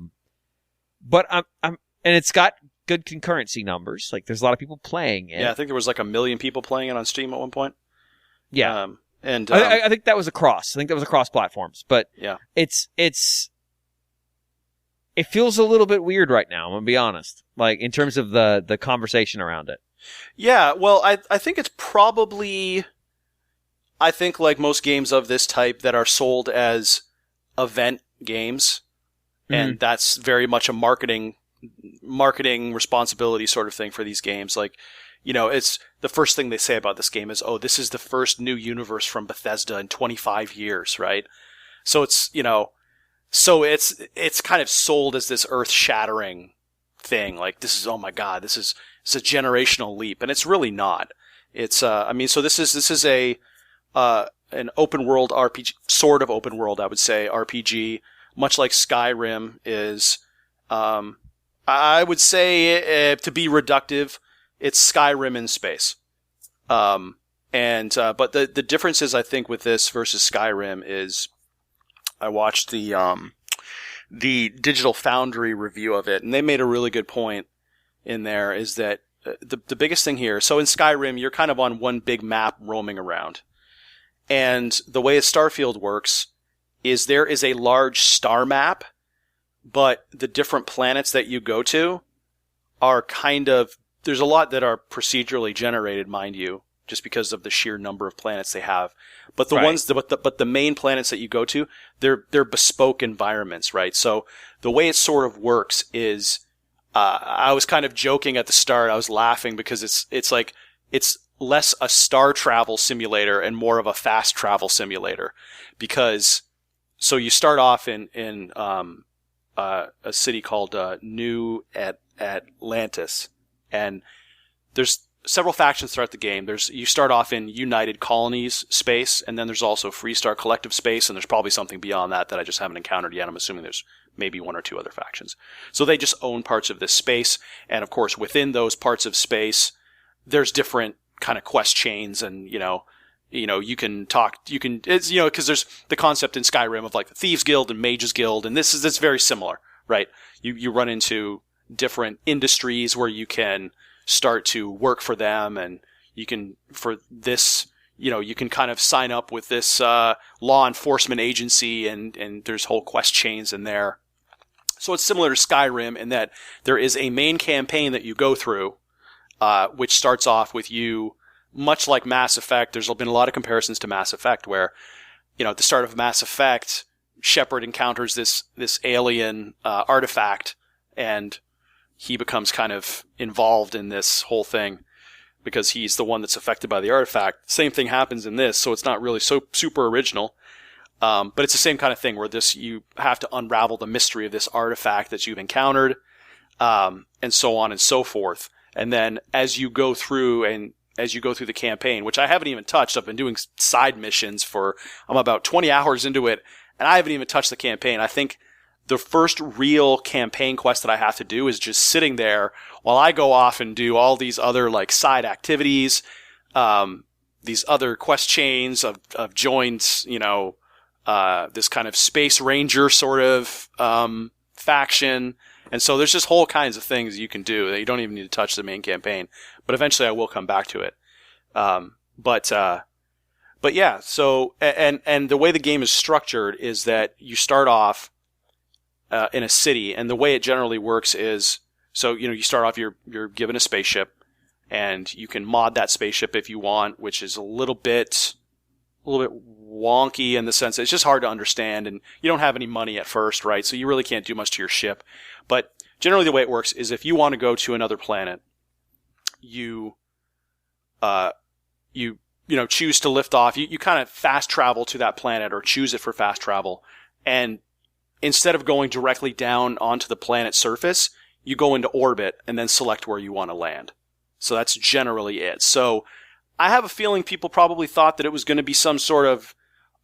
But and it's got good concurrency numbers. Like, there's a lot of people playing it. Yeah, I think there was like 1 million people playing it on Steam at one point. Yeah. I think that was across. I think that was across platforms. But yeah, it feels a little bit weird right now. I'm gonna be honest. Like, in terms of the conversation around it. Yeah. Well, I think it's probably. I think like most games of this type that are sold as event games, and that's very much a marketing responsibility sort of thing for these games. Like, it's the first thing they say about this game is, oh, this is the first new universe from Bethesda in 25 years, right? So it's, it's kind of sold as this earth-shattering thing. Like, this is, oh my god, it's a generational leap, and it's really not. It's, so this is an open world RPG, sort of open world, I would say, RPG, much like Skyrim is. I would say, to be reductive, it's Skyrim in space. But the differences I think with this versus Skyrim is, I watched the Digital Foundry review of it, and they made a really good point in there. Is that the biggest thing here? So in Skyrim, you're kind of on one big map roaming around. And the way Starfield works is there is a large star map, but the different planets that you go to are kind of, there's a lot that are procedurally generated, mind you, just because of the sheer number of planets they have. But the main planets that you go to, they're bespoke environments, right? So the way it sort of works is, I was kind of joking at the start. I was laughing because it's like, it's less a star travel simulator and more of a fast travel simulator, because so you start off in a city called New Atlantis, and there's several factions throughout the game. You start off in United Colonies space, and then there's also Freestar Collective space, and there's probably something beyond that I just haven't encountered yet. I'm assuming there's maybe 1 or 2 other factions. So they just own parts of this space, and of course within those parts of space there's different kind of quest chains, and you can because there's the concept in Skyrim of like the Thieves Guild and Mages Guild, and it's very similar, right? You run into different industries where you can start to work for them, and you can you can kind of sign up with this law enforcement agency, and there's whole quest chains in there. So it's similar to Skyrim in that there is a main campaign that you go through, which starts off with you, much like Mass Effect. There's been a lot of comparisons to Mass Effect where, at the start of Mass Effect, Shepard encounters this alien artifact, and he becomes kind of involved in this whole thing because he's the one that's affected by the artifact. Same thing happens in this, so it's not really so super original. But it's the same kind of thing where you have to unravel the mystery of this artifact that you've encountered, and so on and so forth. And then as you go through the campaign, which I haven't even touched, I've been doing side missions I'm about 20 hours into it, and I haven't even touched the campaign. I think the first real campaign quest that I have to do is just sitting there while I go off and do all these other like side activities, these other quest chains of joined, this kind of space ranger sort of faction. And so there's just whole kinds of things you can do that you don't even need to touch the main campaign. But eventually I will come back to it. But yeah, so, and the way the game is structured is that you start off in a city, and the way it generally works is, so, you start off, you're given a spaceship, and you can mod that spaceship if you want, which is a little bit wonky in the sense that it's just hard to understand, and you don't have any money at first, right? So you really can't do much to your ship. But generally the way it works is if you want to go to another planet, you choose to lift off. You kind of fast travel to that planet, or choose it for fast travel. And instead of going directly down onto the planet's surface, you go into orbit and then select where you want to land. So that's generally it. So I have a feeling people probably thought that it was going to be some sort of,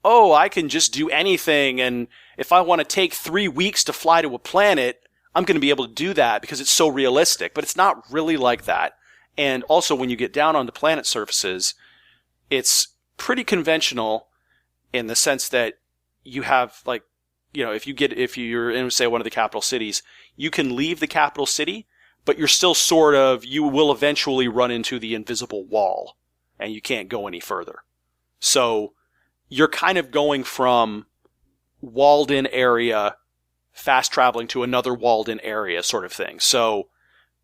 oh, I can just do anything, and if I want to take 3 weeks to fly to a planet, I'm going to be able to do that because it's so realistic. But it's not really like that. And also, when you get down onto planet surfaces, it's pretty conventional in the sense that you have, like, if you're in, say, one of the capital cities, you can leave the capital city, but you're still you will eventually run into the invisible wall, and you can't go any further. So you're kind of going from walled-in area, fast traveling to another walled-in area sort of thing. So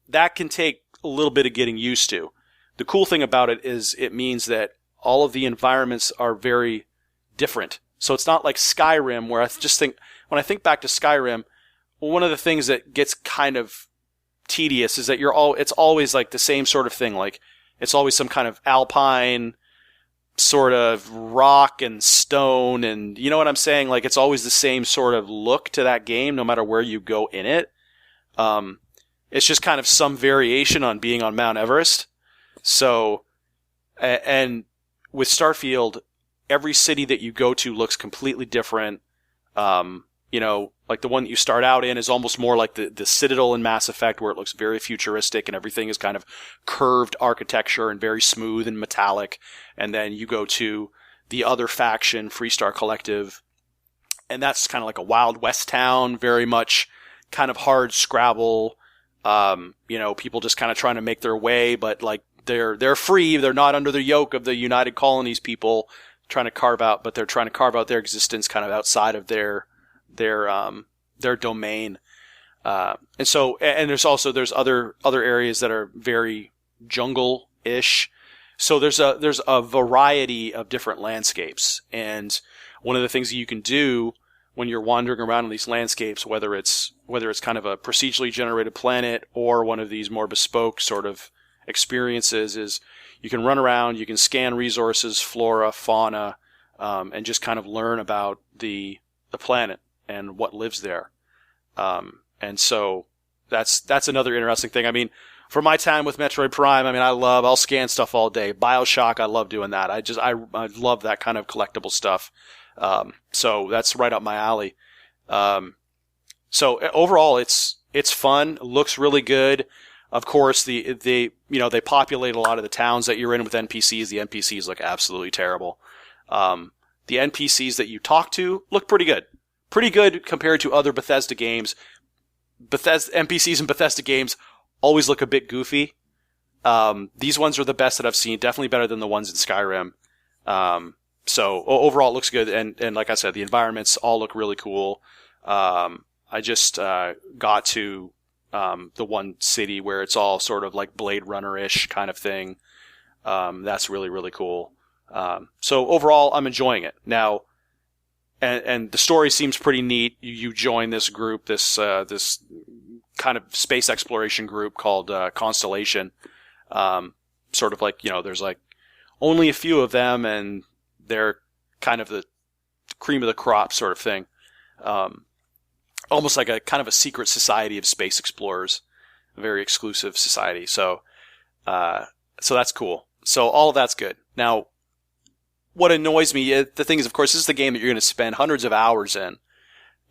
that can take a little bit of getting used to. The cool thing about it is it means that all of the environments are very different. So it's not like Skyrim, where when I think back to Skyrim, one of the things that gets kind of tedious is that it's always like the same sort of thing. Like, it's always some kind of alpine sort of rock and stone, and you know what I'm saying? Like, it's always the same sort of look to that game, no matter where you go in it. It's just kind of some variation on being on Mount Everest. So, and with Starfield, every city that you go to looks completely different. Like the one that you start out in is almost more like the Citadel in Mass Effect, where it looks very futuristic and everything is kind of curved architecture and very smooth and metallic. And then you go to the other faction, Freestar Collective, and that's kind of like a Wild West town, very much kind of hard scrabble. People just kind of trying to make their way, but like they're free. They're not under the yoke of the United Colonies people trying to carve out their existence kind of outside of their domain. And there's other areas that are very jungle-ish. So there's a variety of different landscapes. And one of the things that you can do when you're wandering around in these landscapes, whether it's kind of a procedurally generated planet or one of these more bespoke sort of experiences, is you can run around, you can scan resources, flora, fauna, and just kind of learn about the planet and what lives there. And so that's another interesting thing. I mean, for my time with Metroid Prime, I mean, I'll scan stuff all day. BioShock, I love doing that. I love that kind of collectible stuff. So that's right up my alley. So overall, it's fun. It looks really good. Of course, they populate a lot of the towns that you're in with NPCs. The NPCs look absolutely terrible. The NPCs that you talk to look pretty good. Pretty good compared to other Bethesda games. NPCs in Bethesda games always look a bit goofy. These ones are the best that I've seen. Definitely better than the ones in Skyrim. So overall, it looks good. And like I said, the environments all look really cool. I just got to the one city where it's all sort of like Blade Runner-ish kind of thing. That's really, really cool. So overall, I'm enjoying it. Now, and the story seems pretty neat. You join this group, this kind of space exploration group called Constellation. Sort of like, there's like only a few of them, and they're kind of the cream of the crop sort of thing. Almost like a kind of a secret society of space explorers, a very exclusive society. So So that's cool. So all of that's good. Now, what annoys me, the thing is, of course, this is the game that you're going to spend hundreds of hours in.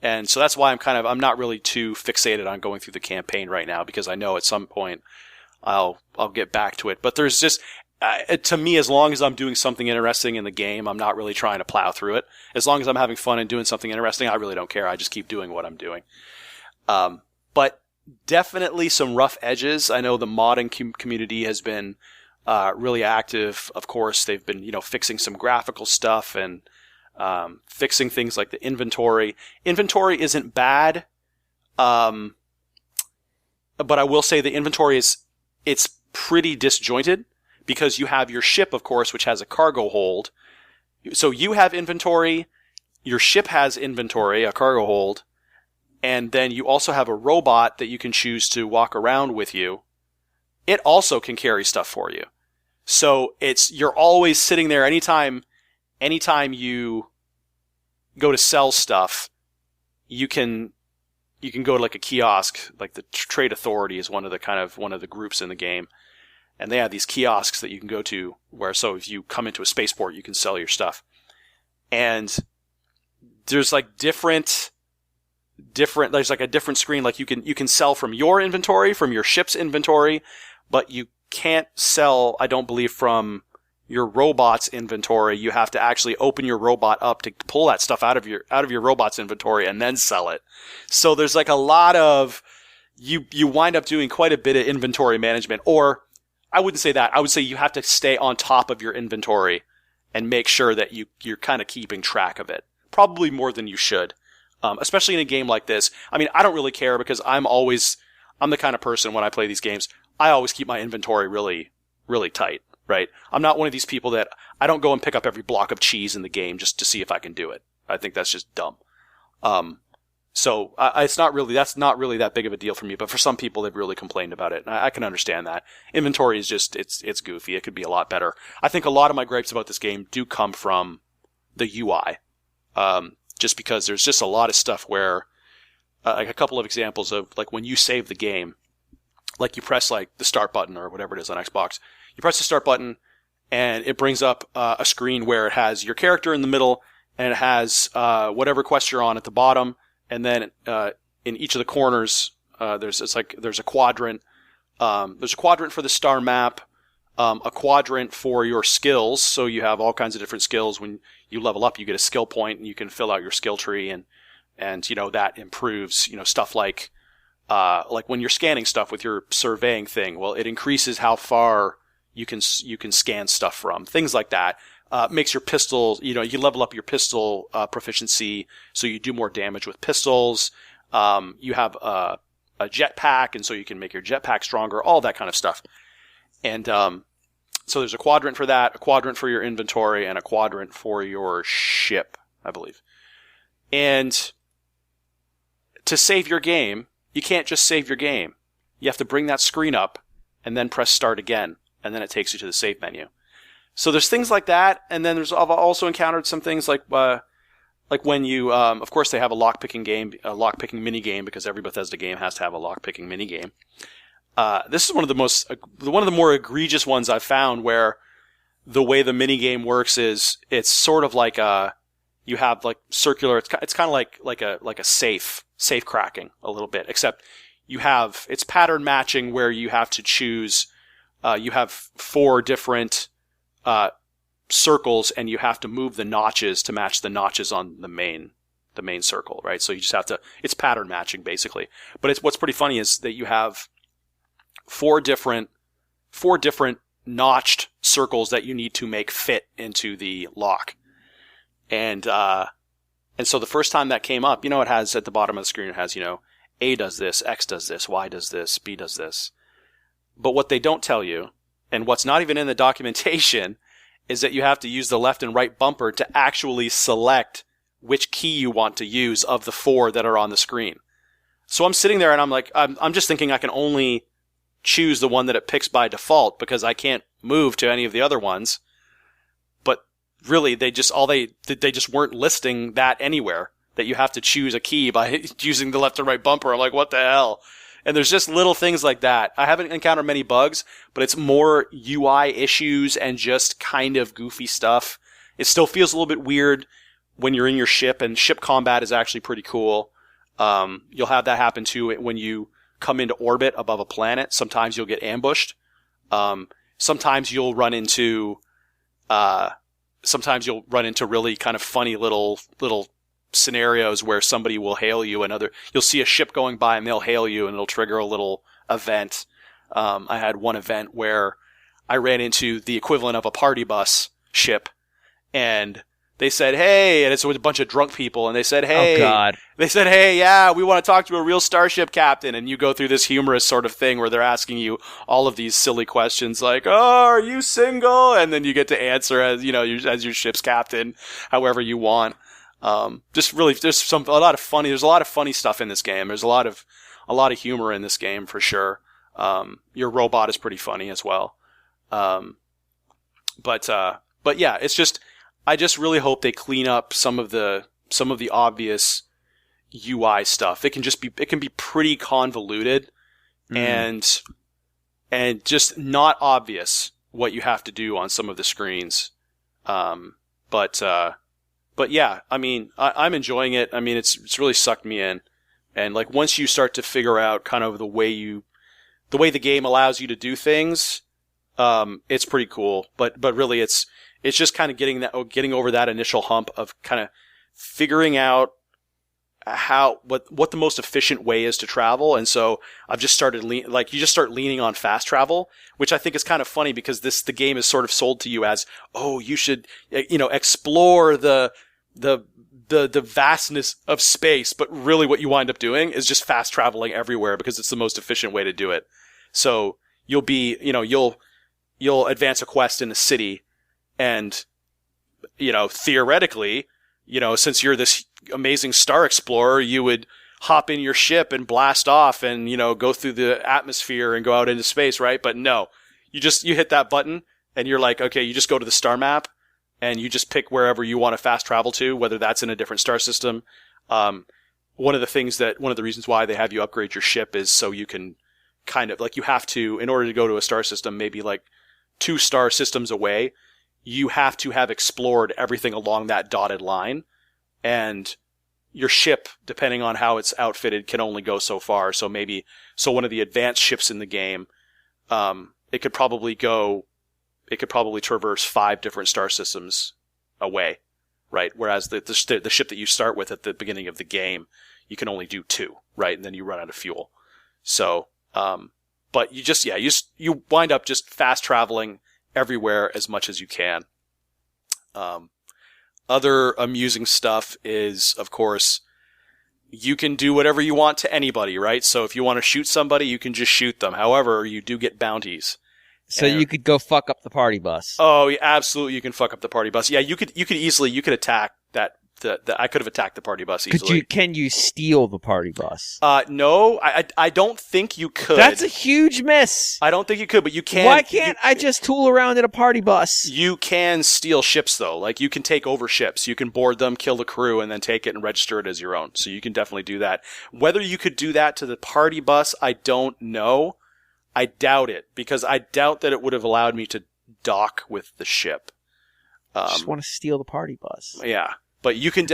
And so that's why I'm not really too fixated on going through the campaign right now, because I know at some point I'll get back to it. But there's just, to me, as long as I'm doing something interesting in the game, I'm not really trying to plow through it. As long as I'm having fun and doing something interesting, I really don't care. I just keep doing what I'm doing. But definitely some rough edges. I know the modding community has been really active. Of course, they've been, fixing some graphical stuff and fixing things like the inventory. Inventory isn't bad, but I will say the inventory it's pretty disjointed, because you have your ship, of course, which has a cargo hold. So you have inventory, your ship has inventory, a cargo hold, and then you also have a robot that you can choose to walk around with you. It also can carry stuff for you. So you're always sitting there anytime you go to sell stuff, you can go to like a kiosk, like the Trade Authority is one of the groups in the game. And they have these kiosks that you can go to so if you come into a spaceport, you can sell your stuff. And there's like there's like a different screen. Like you can sell from your inventory, from your ship's inventory, but you can't sell, I don't believe, from your robot's inventory. You have to actually open your robot up to pull that stuff out of your robot's inventory and then sell it. So there's like a lot of, you wind up doing quite a bit of inventory management. Or I wouldn't say that. I would say you have to stay on top of your inventory and make sure that you're kind of keeping track of it. Probably more than you should. Especially in a game like this. I mean, I don't really care, because I'm the kind of person when I play these games, I always keep my inventory really, really tight, right? I'm not one of these people that I don't go and pick up every block of cheese in the game just to see if I can do it. I think that's just dumb. So that's not really that big of a deal for me, but for some people they've really complained about it, and I can understand that. Inventory is just, it's goofy. It could be a lot better. I think a lot of my gripes about this game do come from the UI. Just because there's just a lot of stuff where, like a couple of examples of, like, when you save the game, like you press like the start button or whatever it is on Xbox, you press the start button and it brings up a screen where it has your character in the middle and it has whatever quest you're on at the bottom. And then in each of the corners, there's a quadrant. There's a quadrant for the star map, a quadrant for your skills. So you have all kinds of different skills. When you level up, you get a skill point, and you can fill out your skill tree, and that improves stuff like when you're scanning stuff with your surveying thing. Well, it increases how far you can scan stuff from, things like that. Makes your pistol, you level up your pistol proficiency, so you do more damage with pistols. You have a jetpack, and so you can make your jetpack stronger, all that kind of stuff. And so there's a quadrant for that, a quadrant for your inventory, and a quadrant for your ship, I believe. And to save your game, you can't just save your game. You have to bring that screen up, and then press start again, and then it takes you to the save menu. So there's things like that, and then I've also encountered some things like when you, of course, they have a lockpicking mini game, because every Bethesda game has to have a lockpicking mini game. This is one of the more egregious ones I've found, where the way the mini game works is it's sort of like you have like circular. It's kind of like a safe cracking a little bit, except it's pattern matching, where you have to choose. You have 4 different circles, and you have to move the notches to match the notches on the main circle, right? So you just have to, it's pattern matching basically. But what's pretty funny is that you have 4 different notched circles that you need to make fit into the lock. And so the first time that came up, it has at the bottom of the screen, it has, A does this, X does this, Y does this, B does this. But what they don't tell you, and what's not even in the documentation, is that you have to use the left and right bumper to actually select which key you want to use of the 4 that are on the screen. So I'm sitting there and I'm like, I'm just thinking I can only choose the one that it picks by default, because I can't move to any of the other ones. But really, they just weren't listing that anywhere, that you have to choose a key by using the left and right bumper. I'm like, what the hell? And there's just little things like that. I haven't encountered many bugs, but it's more UI issues and just kind of goofy stuff. It still feels a little bit weird when you're in your ship, and ship combat is actually pretty cool. You'll have that happen too when you come into orbit above a planet. Sometimes you'll get ambushed. Sometimes you'll run into really kind of funny little scenarios where somebody will hail you, and you'll see a ship going by and they'll hail you, and it'll trigger a little event. I had one event where I ran into the equivalent of a party bus ship, and they said, hey, and it's with a bunch of drunk people, and they said, hey, oh God. They said, hey, yeah, we want to talk to a real starship captain, and you go through this humorous sort of thing where they're asking you all of these silly questions like, oh, are you single? And then you get to answer as your ship's captain, however you want. There's a lot of funny stuff in this game. There's a lot of humor in this game for sure. Your robot is pretty funny as well. But yeah, it's just, I just really hope they clean up some of the obvious UI stuff. It can be pretty convoluted and just not obvious what you have to do on some of the screens. But yeah, I mean, I'm enjoying it. I mean, it's really sucked me in. And like once you start to figure out kind of the way the game allows you to do things, it's pretty cool. But really it's just kind of getting over that initial hump of kind of figuring out what the most efficient way is to travel. And so I've just started you just start leaning on fast travel, which I think is kind of funny because the game is sort of sold to you as, oh, you should, explore the vastness of space. But really what you wind up doing is just fast traveling everywhere because it's the most efficient way to do it. So you'll advance a quest in a city, and, theoretically, since you're this amazing star explorer, you would hop in your ship and blast off and, go through the atmosphere and go out into space, right? But no, you hit that button and you're like, okay, you just go to the star map and you just pick wherever you want to fast travel to, whether that's in a different star system. One of the reasons why they have you upgrade your ship is so you can kind of, like, you have to, in order to go to a star system, maybe like 2 star systems away, you have to have explored everything along that dotted line, and your ship, depending on how it's outfitted, can only go so far. So one of the advanced ships in the game, it could probably traverse 5 different star systems away, right? Whereas the ship that you start with at the beginning of the game, you can only do 2, right? And then you run out of fuel. So, but you wind up just fast traveling everywhere as much as you can. Other amusing stuff is, of course, you can do whatever you want to anybody, right? So if you want to shoot somebody, you can just shoot them. However, you do get bounties. So you could go fuck up the party bus. Oh, yeah, absolutely, you can fuck up the party bus. Yeah, you could attack that. I could have attacked the party bus easily. Can you steal the party bus? No, I don't think you could. That's a huge miss. I don't think you could, but you can. Why can't I just tool around in a party bus? You can steal ships, though. Like, you can take over ships. You can board them, kill the crew, and then take it and register it as your own. So you can definitely do that. Whether you could do that to the party bus, I don't know. I doubt it, because I doubt that it would have allowed me to dock with the ship. I just want to steal the party bus. Yeah. But you can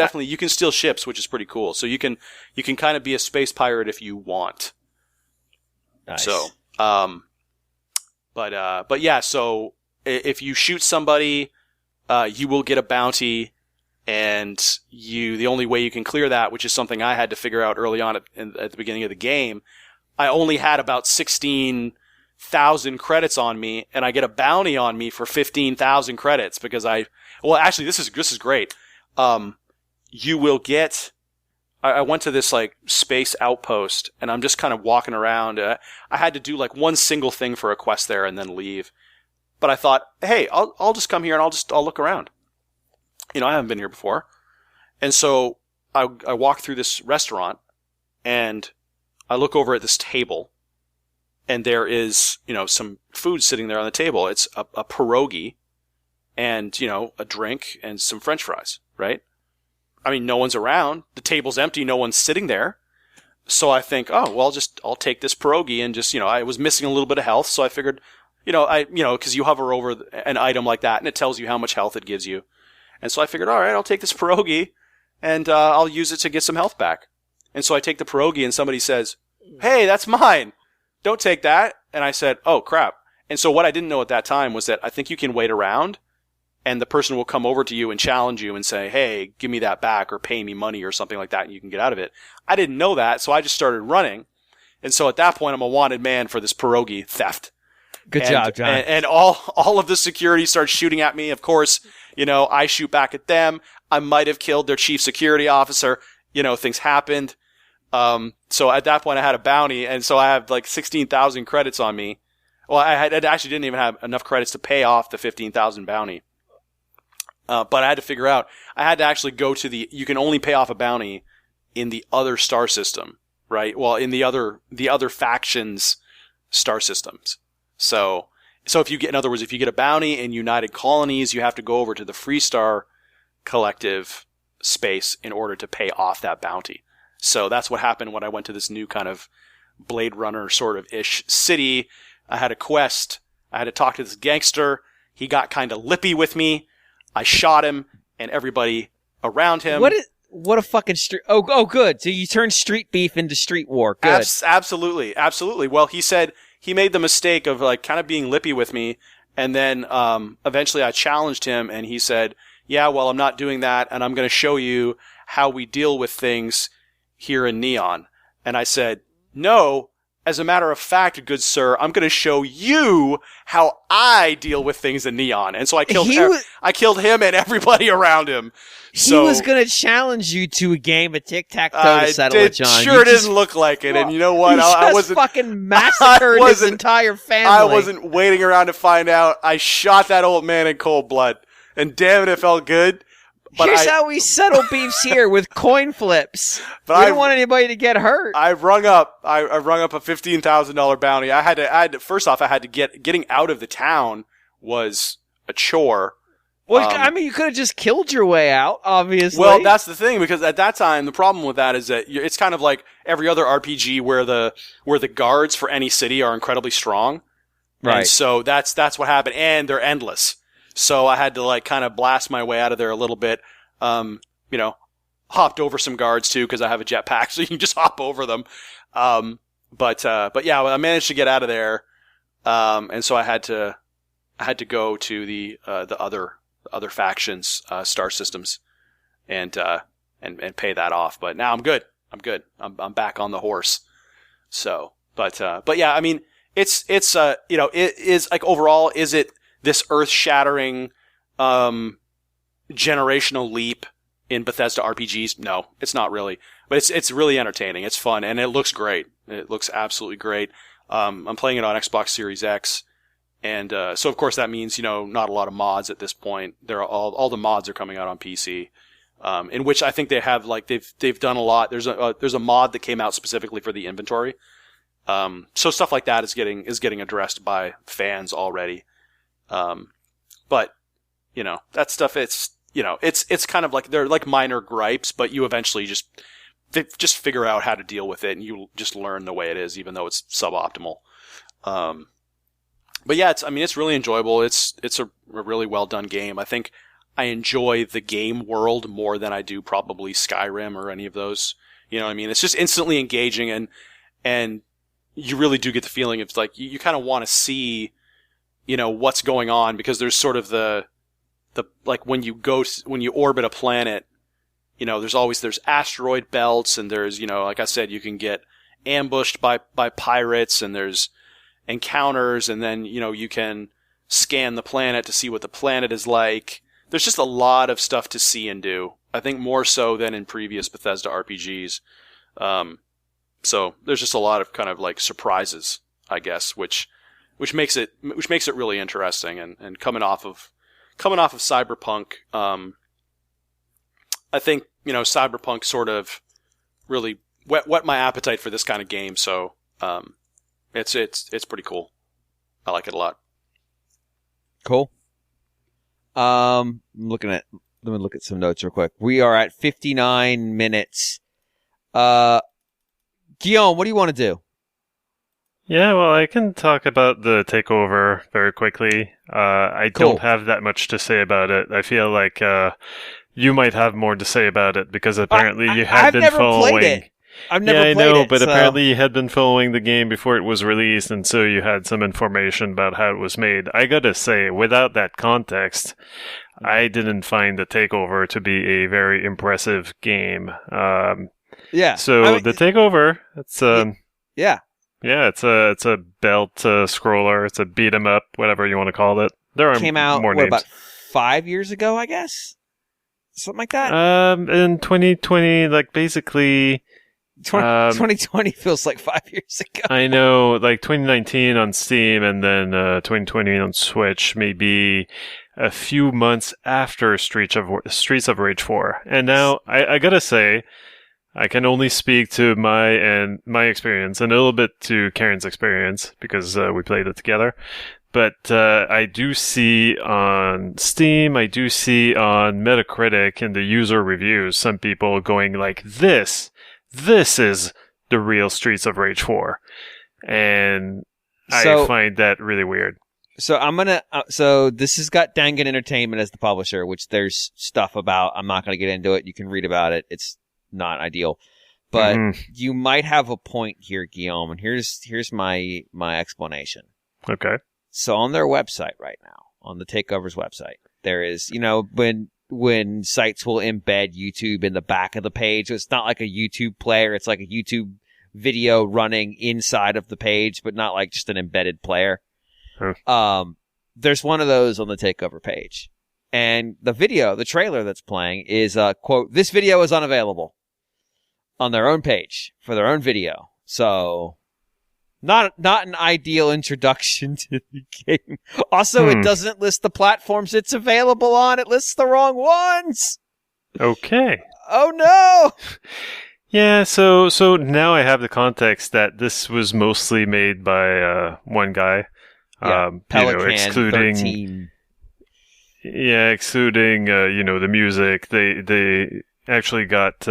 steal ships, which is pretty cool. So you can kind of be a space pirate if you want. Nice. So, but yeah, so if you shoot somebody, you will get a bounty, and the only way you can clear that, which is something I had to figure out early on at the beginning of the game, I only had about 16,000 credits on me, and I get a bounty on me for 15,000 credits because actually this is great. You will get, I went to this like space outpost, and I'm just kind of walking around. I had to do like one single thing for a quest there and then leave. But I thought, hey, I'll just come here and I'll look around. I haven't been here before. And so I walk through this restaurant, and I look over at this table, and there is, some food sitting there on the table. It's a pierogi and, a drink and some French fries, right? I mean, no one's around. The table's empty. No one's sitting there. So I think, oh, well, I'll take this pierogi and just, I was missing a little bit of health. So I figured, because you hover over an item like that and it tells you how much health it gives you. And so I figured, all right, I'll take this pierogi and I'll use it to get some health back. And so I take the pierogi and somebody says, hey, that's mine. Don't take that. And I said, oh, crap. And so what I didn't know at that time was that I think you can wait around and the person will come over to you and challenge you and say, hey, give me that back or pay me money or something like that and you can get out of it. I didn't know that, so I just started running. And so at that point, I'm a wanted man for this pierogi theft. Good job, John. And all of the security starts shooting at me. Of course, I shoot back at them. I might have killed their chief security officer. Things happened. So at that point, I had a bounty, and so I have like 16,000 credits on me. Well, I actually didn't even have enough credits to pay off the 15,000 bounty. But I had to figure out, I had to actually go to you can only pay off a bounty in the other star system, right? Well, in the other factions star systems. So if you get a bounty in United Colonies, you have to go over to the Freestar Collective space in order to pay off that bounty. So that's what happened when I went to this new kind of Blade Runner sort of ish city. I had a quest. I had to talk to this gangster. He got kind of lippy with me. I shot him and everybody around him. What a fucking street. Oh, good. So you turned street beef into street war. Good. Absolutely. Absolutely. Well, he said he made the mistake of like kind of being lippy with me. And then, eventually I challenged him and he said, yeah, well, I'm not doing that. And I'm going to show you how we deal with things here in Neon. And I said, no, as a matter of fact, good sir, I'm going to show you how I deal with things in Neon. And so I killed him and everybody around him. He was going to challenge you to a game of tic-tac-toe to settle it, John. Sure didn't look like it. And you know what? I wasn't fucking massacred his entire family. I wasn't waiting around to find out. I shot that old man in cold blood. And damn it, it felt good. But here's how we settle beefs here with coin flips. But we don't want anybody to get hurt. I rung up a $15,000 bounty. I had to first off, getting out of the town was a chore. Well, you could have just killed your way out, obviously. Well, that's the thing, because at that time, the problem with that is that it's kind of like every other RPG where the guards for any city are incredibly strong. Right. And so that's what happened, and they're endless. So I had to like kind of blast my way out of there a little bit. Hopped over some guards too because I have a jetpack, so you can just hop over them. But yeah, I managed to get out of there. And so I had to go to the other factions, star systems, and pay that off. But now I'm good. I'm back on the horse. So, but yeah, I mean, it is like overall, is it this earth-shattering generational leap in Bethesda RPGs? No, it's not really. But it's really entertaining. It's fun, and it looks great. It looks absolutely great. I'm playing it on Xbox Series X, and so of course that means not a lot of mods at this point. All the mods are coming out on PC, in which I think they have they've done a lot. There's a mod that came out specifically for the inventory. So stuff like that is getting addressed by fans already. But that stuff, it's kind of like, they're like minor gripes, but you eventually just figure out how to deal with it and you just learn the way it is, even though it's suboptimal. But yeah, it's really enjoyable. It's a really well done game. I think I enjoy the game world more than I do probably Skyrim or any of those. You know what I mean? It's just instantly engaging and you really do get the feeling of like, you kind of want to see what's going on, because there's sort of the like when you orbit a planet, there's asteroid belts, and there's, like I said, you can get ambushed by pirates, and there's encounters, and then, you can scan the planet to see what the planet is like. There's just a lot of stuff to see and do. I think more so than in previous Bethesda RPGs. So there's just a lot of kind of like surprises, I guess, which makes it really interesting, and coming off of Cyberpunk, I think Cyberpunk sort of really whet my appetite for this kind of game. So it's pretty cool. I like it a lot. Cool. Let me look at some notes real quick. We are at 59 minutes. Guillaume, what do you want to do? Yeah, well, I can talk about the Takeover very quickly. I Cool. don't have that much to say about it. I feel like you might have more to say about it because apparently you had I've been never following. played it. I've never I played know, it, but so- apparently you had been following the game before it was released, and so you had some information about how it was made. I gotta say, without that context, I didn't find the Takeover to be a very impressive game. Yeah. So I mean, the Takeover, it's yeah. yeah, it's a belt scroller. It's a beat 'em up, whatever you want to call it. There are Came out, more what, names. about 5 years ago, I guess? Something like that? In 2020, like basically, 2020 feels like 5 years ago. I know, like 2019 on Steam, and then 2020 on Switch, maybe a few months after Streets of Rage 4. And now I gotta say, I can only speak to my experience and a little bit to Karen's experience because we played it together. But I do see on Steam, I do see on Metacritic in the user reviews, some people going like, this is the real Streets of Rage 4. And I find that really weird. So I'm gonna. So this has got Dangan Entertainment as the publisher, which there's stuff about. I'm not gonna get into it. You can read about it. It's not ideal, but you might have a point here, Guillaume. And here's my explanation. Okay. So on their website right now, on the Takeover's website, there is, when sites will embed YouTube in the back of the page. It's not like a YouTube player. It's like a YouTube video running inside of the page, but not like just an embedded player. There's one of those on the Takeover page. And the trailer that's playing is, quote, "This video is unavailable," on their own page for their own video. So not an ideal introduction to the game. Also, it doesn't list the platforms it's available on. It lists the wrong ones. Okay. Oh no. Yeah, so now I have the context that this was mostly made by one guy. Yeah, Pelican excluding 13. Yeah, excluding the music. They actually got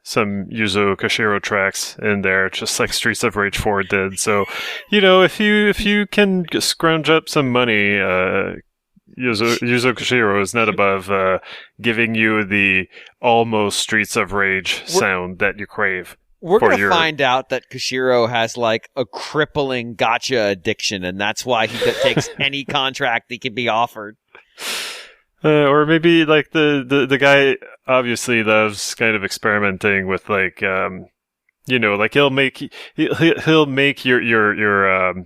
some Yuzo Koshiro tracks in there, just like Streets of Rage 4 did. So, if you can scrounge up some money, Yuzo Koshiro is not above giving you the almost Streets of Rage sound that you crave. We're going to find out that Koshiro has like a crippling gacha addiction, and that's why he takes any contract he can be offered. Or maybe like the guy obviously loves kind of experimenting with like like he'll make your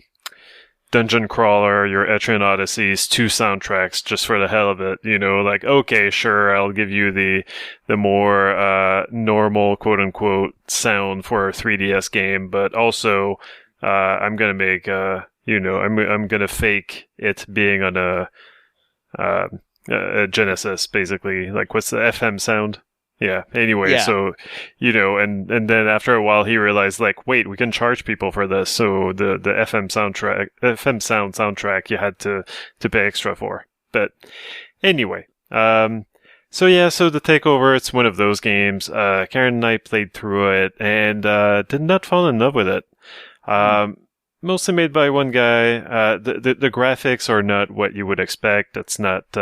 Dungeon Crawler, your Etrian Odysseys 2 soundtracks just for the hell of it. Like, okay, sure, I'll give you the more normal quote unquote sound for a 3DS game, but also I'm gonna make I'm gonna fake it being on a Genesis, basically. Like, what's the FM sound? Yeah. Anyway, yeah. So, and then after a while he realized, like, wait, we can charge people for this. So the FM sound soundtrack you had to pay extra for. But anyway, so the Takeover, it's one of those games. Karen and I played through it and did not fall in love with it. Mostly made by one guy. The graphics are not what you would expect. It's not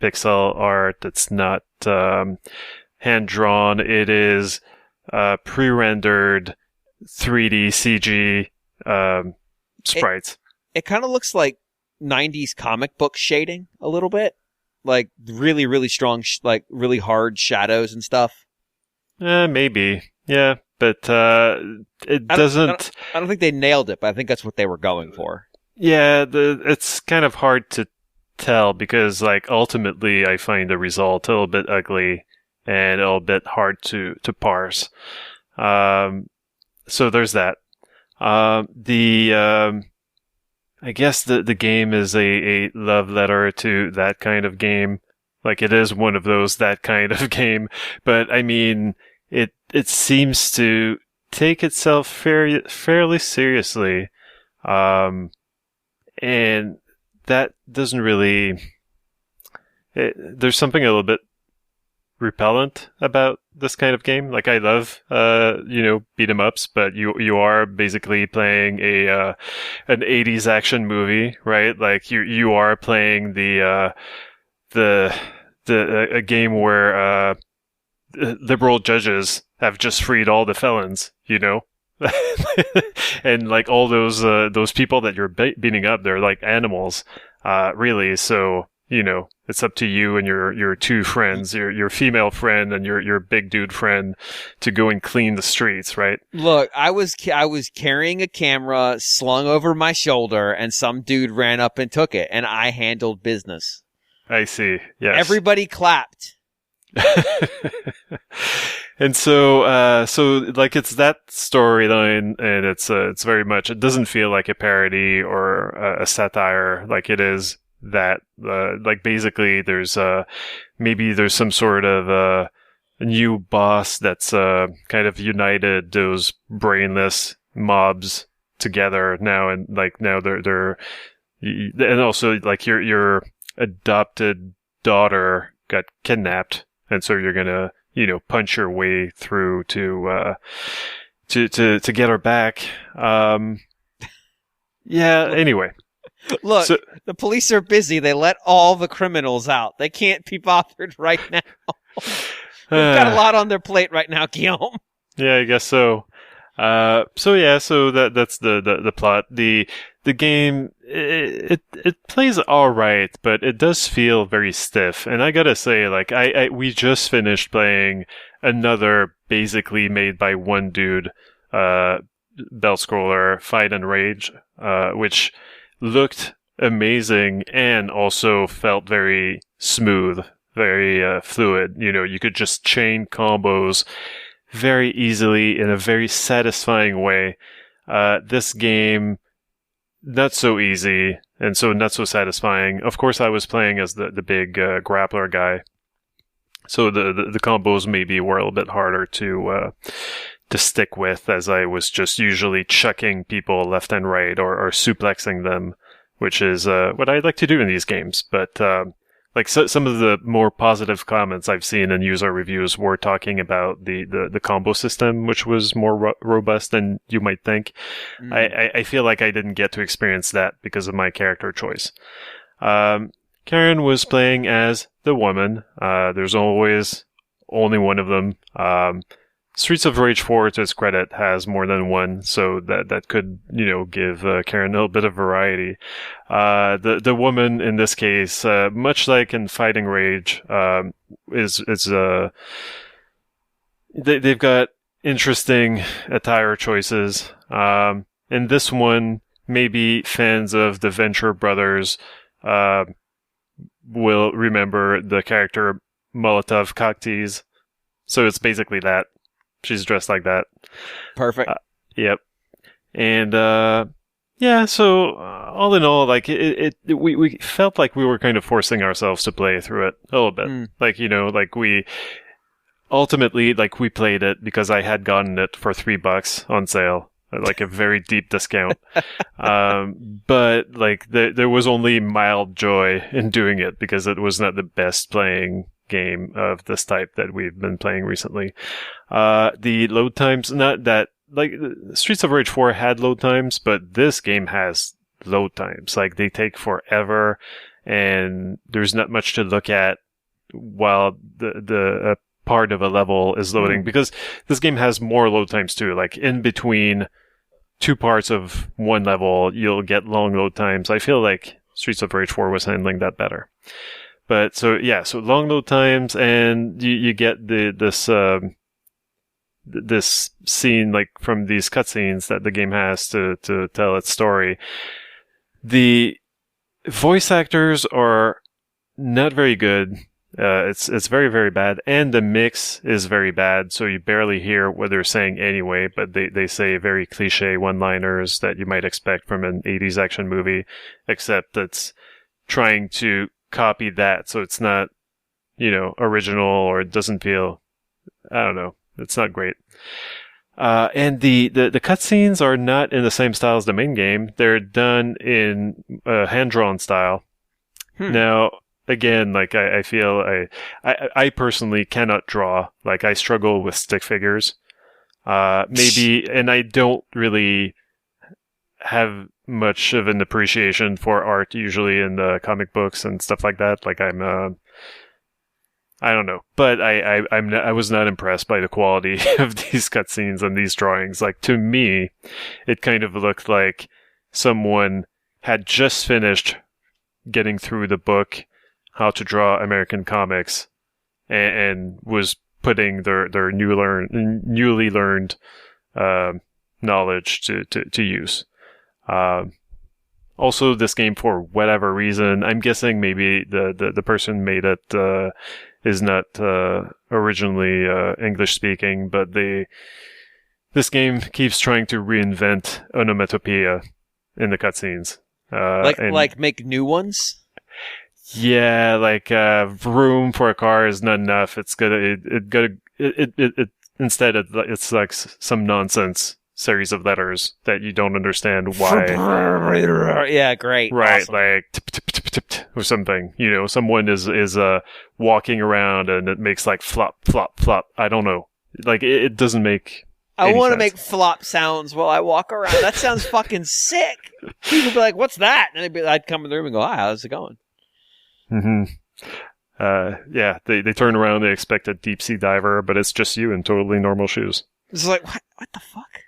pixel art. It's not hand-drawn. It is pre-rendered 3D CG sprites. It kind of looks like 90s comic book shading a little bit. Like really, really strong, like really hard shadows and stuff. Maybe. Yeah. But it doesn't... I don't think they nailed it, but I think that's what they were going for. Yeah, it's kind of hard to tell because, like, ultimately I find the result a little bit ugly and a little bit hard to parse. So there's that. I guess the game is a love letter to that kind of game. Like, it is one of those that kind of game. But, I mean... It seems to take itself fairly seriously, and that doesn't really. There's something a little bit repellent about this kind of game. Like, I love, beat 'em ups, but you are basically playing an 80s action movie, right? Like, you are playing a game where liberal judges have just freed all the felons, and like all those people that you're beating up, they're like animals, really. So it's up to you and your two friends, your female friend and your big dude friend, to go and clean the streets, right? Look, I was carrying a camera slung over my shoulder, and some dude ran up and took it, and I handled business. I see. Yes. Everybody clapped. And so like, it's that storyline, and it's very much, it doesn't feel like a parody or a satire. Like, it is that, like, basically there's maybe there's some sort of a new boss that's kind of united those brainless mobs together now, and like now they're and also, like, your adopted daughter got kidnapped, and so you're gonna punch your way through to get her back. Anyway. Look, the police are busy. They let all the criminals out. They can't be bothered right now. They've got a lot on their plate right now, Guillaume. Yeah, I guess so. So that's the plot. The game, it plays all right, but it does feel very stiff. And I gotta say, like, we just finished playing another basically made by one dude, belt scroller, Fight and Rage, which looked amazing and also felt very smooth, very fluid. You could just chain combos very easily in a very satisfying way. This game, not so easy, and so not so satisfying. Of course, I was playing as the big grappler guy, so the combos maybe were a little bit harder to stick with, as I was just usually chucking people left and right or suplexing them, which is what I like to do in these games. But some of the more positive comments I've seen in user reviews were talking about the combo system, which was more robust than you might think. I feel like I didn't get to experience that because of my character choice. Karen was playing as the woman. There's always only one of them. Streets of Rage 4, to its credit, has more than one, so that could, give Karen a little bit of variety. The woman in this case, much like in Fighting Rage, they've got interesting attire choices. In this one, maybe fans of the Venture Brothers will remember the character Molotov Cocktease. So it's basically that. She's dressed like that. Perfect. Yep. And so all in all, like, we felt like we were kind of forcing ourselves to play through it a little bit. Like, like we ultimately, like, we played it because I had gotten it for $3 on sale, like a very deep discount. But like there was only mild joy in doing it because it was not the best playing game of this type that we've been playing recently. The load times, not that, like, Streets of Rage 4 had load times, but this game has load times. Like, they take forever, and there's not much to look at while the part of a level is loading, because this game has more load times too. Like, in between two parts of one level, you'll get long load times. I feel like Streets of Rage 4 was handling that better. But so long load times, and you get this scene, like, from these cutscenes that the game has to tell its story. The voice actors are not very good. It's very, very bad, and the mix is very bad, so you barely hear what they're saying anyway, but they say very cliche one-liners that you might expect from an 80s action movie, except it's trying to copy that, so it's not, original, or it doesn't feel, I don't know, it's not great. And the cutscenes are not in the same style as the main game. They're done in hand-drawn style. Now, again, like I feel I personally cannot draw. Like I struggle with stick figures. Maybe, and I don't really have much of an appreciation for art usually in the comic books and stuff like that. Like I don't know, but I was not impressed by the quality of these cutscenes and these drawings. Like to me, it kind of looked like someone had just finished getting through the book How to Draw American Comics and was putting their newly learned knowledge to use. Also, this game, for whatever reason, I'm guessing maybe the person made it is not originally English speaking, but this game keeps trying to reinvent onomatopoeia in the cutscenes. Like make new ones? Yeah, like room for a car is not enough. It's instead it's like some nonsense series of letters that you don't understand why. Yeah, great. Right, awesome. like tip, tip, tip, tip, tip, or something. You know, someone is walking around and it makes like flop, flop, flop. I don't know. Like it doesn't make. I want to sense. make flop sounds while I walk around. That sounds fucking sick. People would be like, "What's that?" And I'd come in the room and go, "Hi, how's it going?" Mm-hmm. Yeah, they turn around, they expect a deep sea diver, but it's just you in totally normal shoes. It's like, what the fuck?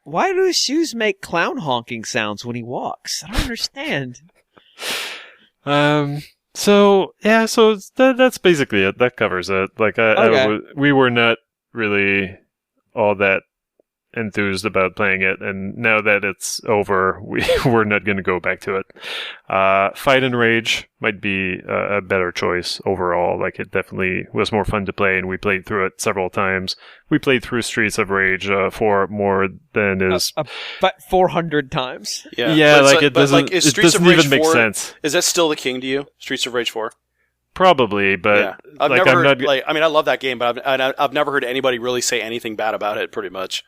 Why do his shoes make clown honking sounds when he walks? I don't understand. So that's basically it. That covers it. Like, we were not really all that enthused about playing it, and now that it's over, we're not going to go back to it. Fight and Rage might be a better choice overall. Like, it definitely was more fun to play, and we played through it several times. We played through Streets of Rage for more than is but 400 times. Yeah, like it doesn't. Is it Streets of doesn't Rage even make 4, sense. Is that still the king to you? Streets of Rage 4. Probably, but yeah. I've never heard, I love that game, but I've never heard anybody really say anything bad about it. Pretty much.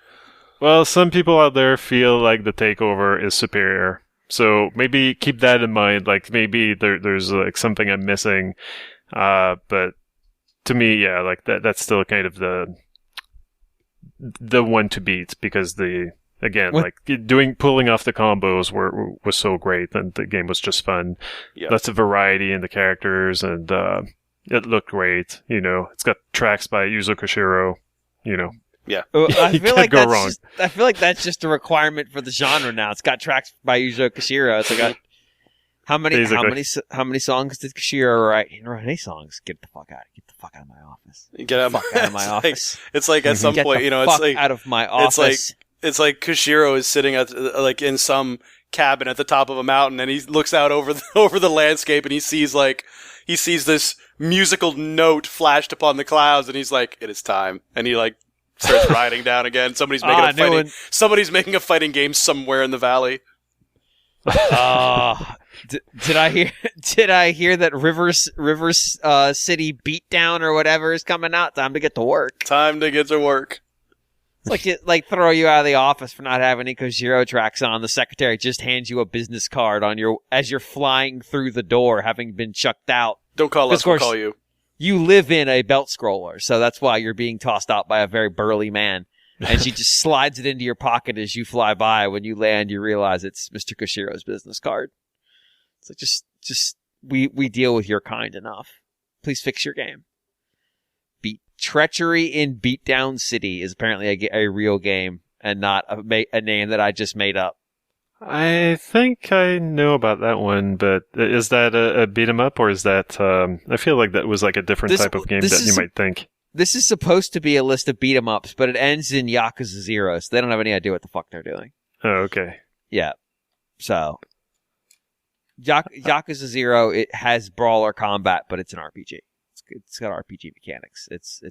Well, some people out there feel like the Takeover is superior, so maybe keep that in mind. Like maybe there's like something I'm missing, but to me, yeah, like that's still kind of the one to beat, because pulling off the combos was so great, and the game was just fun. Yeah. Lots of variety in the characters, and it looked great. You know, it's got tracks by Yuzo Koshiro. You know. Yeah, I feel like go wrong. I feel like that's just a requirement for the genre now. It's got tracks by Yuzo Koshiro. It's like how many songs did Koshiro write? He didn't write any songs. Get the fuck out of my office. Get out of my office. It's like at some point, it's like out of my office. It's like Koshiro is sitting at in some cabin at the top of a mountain, and he looks out over the landscape, and he sees this musical note flashed upon the clouds, and he's like, "It is time," and he starts riding down again. Somebody's making a fighting game somewhere in the valley. Did I hear that Rivers City Beatdown or whatever is coming out? Time to get to work. It's like throw you out of the office for not having any Koshiro tracks on. The secretary just hands you a business card as you're flying through the door, having been chucked out. Don't call us, we'll call you. You live in a belt scroller, so that's why you're being tossed out by a very burly man. And she just slides it into your pocket as you fly by. When you land, you realize it's Mr. Koshiro's business card. So just we deal with your kind enough. Please fix your game. Treachery in Beatdown City is apparently a real game and not a name that I just made up. I think I know about that one, but is that a beat 'em up, or is that? I feel like that was like a different type of game that you might think. This is supposed to be a list of beat 'em ups, but it ends in Yakuza 0, so they don't have any idea what the fuck they're doing. Oh, okay. Yeah. So Yakuza 0, it has brawler combat, but it's an RPG. It's got RPG mechanics. It's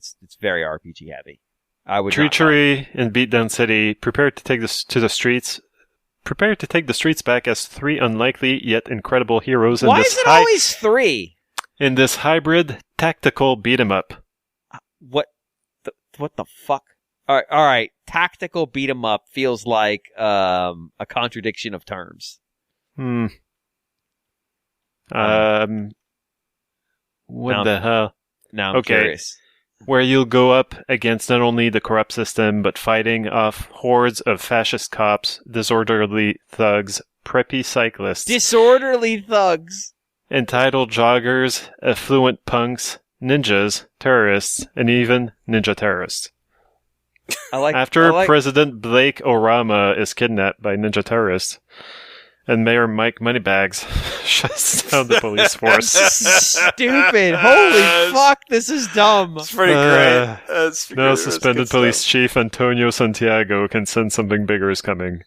very RPG heavy. Treachery in Beatdown City. Prepare to take the streets back as 3 unlikely yet incredible heroes. Why is it always 3? In this hybrid tactical beat 'em up. What the fuck? All right. Tactical beat 'em up feels like a contradiction of terms. What the hell? Now I'm curious. Where you'll go up against not only the corrupt system, but fighting off hordes of fascist cops, disorderly thugs, preppy cyclists, Disorderly thugs, entitled joggers, affluent punks, ninjas, terrorists, and even ninja terrorists. After President Blake Orama is kidnapped by ninja terrorists, and Mayor Mike Moneybags shuts down the police force. Stupid. Holy fuck, this is dumb. It's pretty great. Now suspended police chief Antonio Santiago can sense something bigger is coming.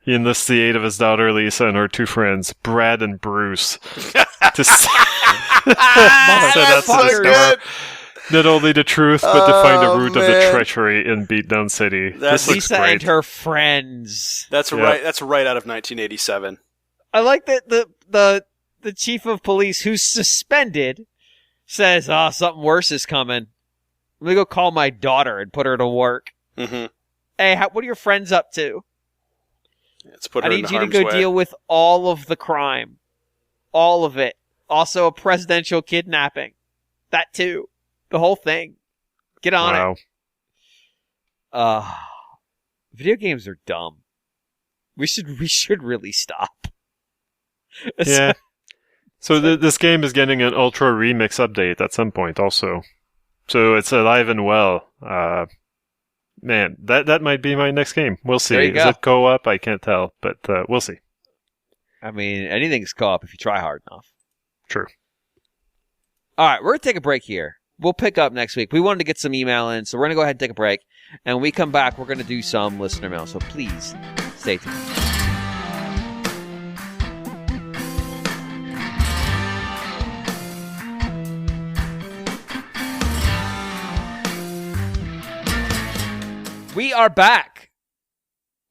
He enlists the aid of his daughter Lisa and her two friends, Brad and Bruce, to set out to discover not only the truth, but to find the root of the treachery in Beatdown City. That's Lisa and her friends. That's right. That's right out of 1987. I like that the chief of police, who's suspended, says, something worse is coming. Let me go call my daughter and put her to work. Mm-hmm. Hey, what are your friends up to? Let's put her I need you to go deal with all of the crime. All of it. Also a presidential kidnapping. That too. The whole thing. Get on it. Video games are dumb. We should really stop. Yeah. So this game is getting an Ultra Remix update at some point also. So it's alive and well. Man, that might be my next game. We'll see. Is it co-op? I can't tell, but we'll see. I mean, anything's co-op if you try hard enough. True. All right, we're going to take a break here. We'll pick up next week. We wanted to get some email in, so we're going to go ahead and take a break. And when we come back, we're going to do some listener mail. So please, stay tuned. We are back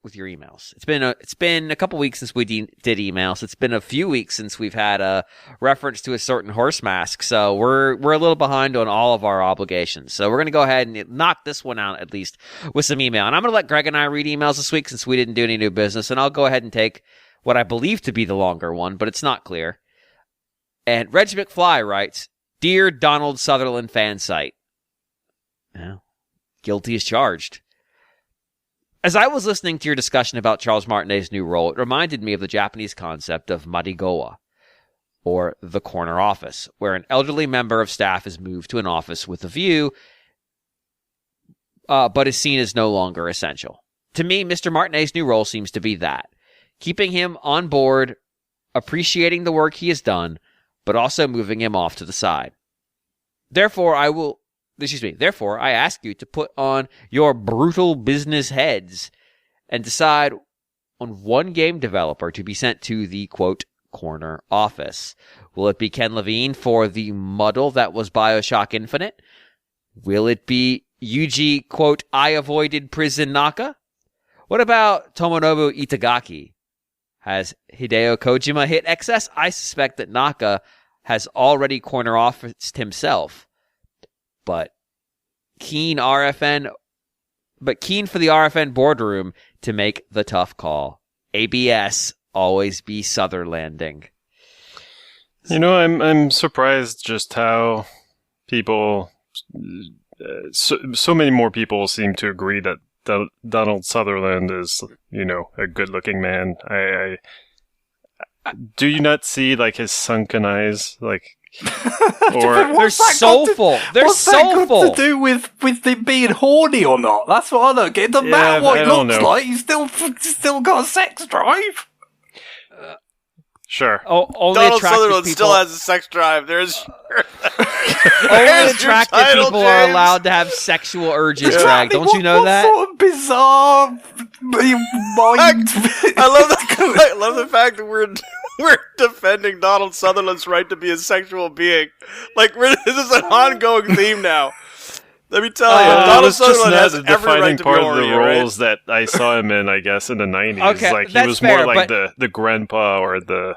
with your emails. It's been a couple weeks since we did emails. It's been a few weeks since we've had a reference to a certain horse mask. So we're a little behind on all of our obligations. So we're going to go ahead and knock this one out at least with some email. And I'm going to let Greg and I read emails this week since we didn't do any new business. And I'll go ahead and take what I believe to be the longer one, but it's not clear. And Reg McFly writes, "Dear Donald Sutherland fan site." Well, guilty as charged. As I was listening to your discussion about Charles Martinet's new role, it reminded me of the Japanese concept of marigowa, or the corner office, where an elderly member of staff is moved to an office with a view, but is seen as no longer essential. To me, Mr. Martinet's new role seems to be that, keeping him on board, appreciating the work he has done, but also moving him off to the side. Therefore, I ask you to put on your brutal business heads and decide on one game developer to be sent to the, quote, corner office. Will it be Ken Levine for the muddle that was BioShock Infinite? Will it be Yuji, quote, I avoided prison Naka? What about Tomonobu Itagaki? Has Hideo Kojima hit excess? I suspect that Naka has already corner officed himself. But keen for the RFN boardroom to make the tough call. ABS, always be Sutherlanding. You know, I'm surprised just how people, so many more people seem to agree that Donald Sutherland is, you know, a good-looking man. Do you not see like his sunken eyes, like? Or they're soulful. What's that got to do with him being horny or not? That's what I don't get. It doesn't matter what he looks like. He's still got a sex drive. Sure. Donald Sutherland still has a sex drive. There's only attractive people are allowed to have sexual urges, Greg. Don't you know that? What sort of bizarre mind? I love the fact that we're defending Donald Sutherland's right to be a sexual being. Like, this is an ongoing theme now. Let me tell you, Donald Sutherland has every right to be horny, part of the roles that I saw him in, I guess, in the 90s. Okay, like, he was fair, more like the grandpa or the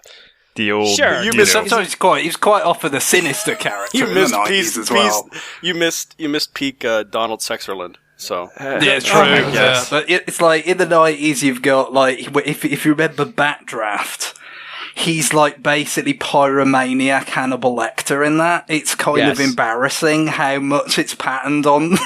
old... Sure. Sometimes he's quite often the sinister character. You missed as well. You missed peak Donald Sexerland. So yeah, it's true. Yeah. But it's like in the 90s, you've got like if you remember Backdraft. he's like basically Pyromaniac Hannibal Lecter in that. It's kind of embarrassing how much it's patterned on.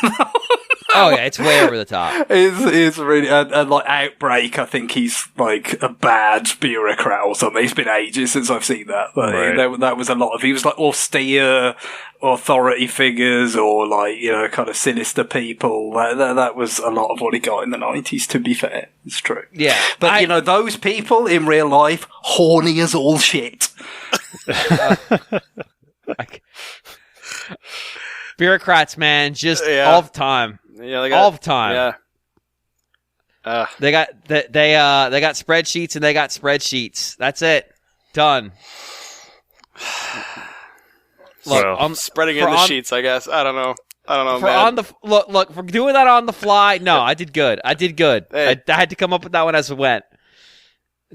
Oh yeah, it's way over the top. It's really like Outbreak. I think he's like a bad bureaucrat or something. It's been ages since I've seen that. But that was a lot of. He was like austere authority figures, or like kind of sinister people. That was a lot of what he got in the 90s. To be fair, it's true. Yeah, but those people in real life, horny as all shit. Bureaucrats, man, just all the time. Yeah, they got, all the time. Yeah. They got spreadsheets and they got spreadsheets. That's it. Done. Look, I'm spreading in the sheets, I guess. I don't know, man. Look, for doing that on the fly, no, I did good. Hey. I had to come up with that one as it went.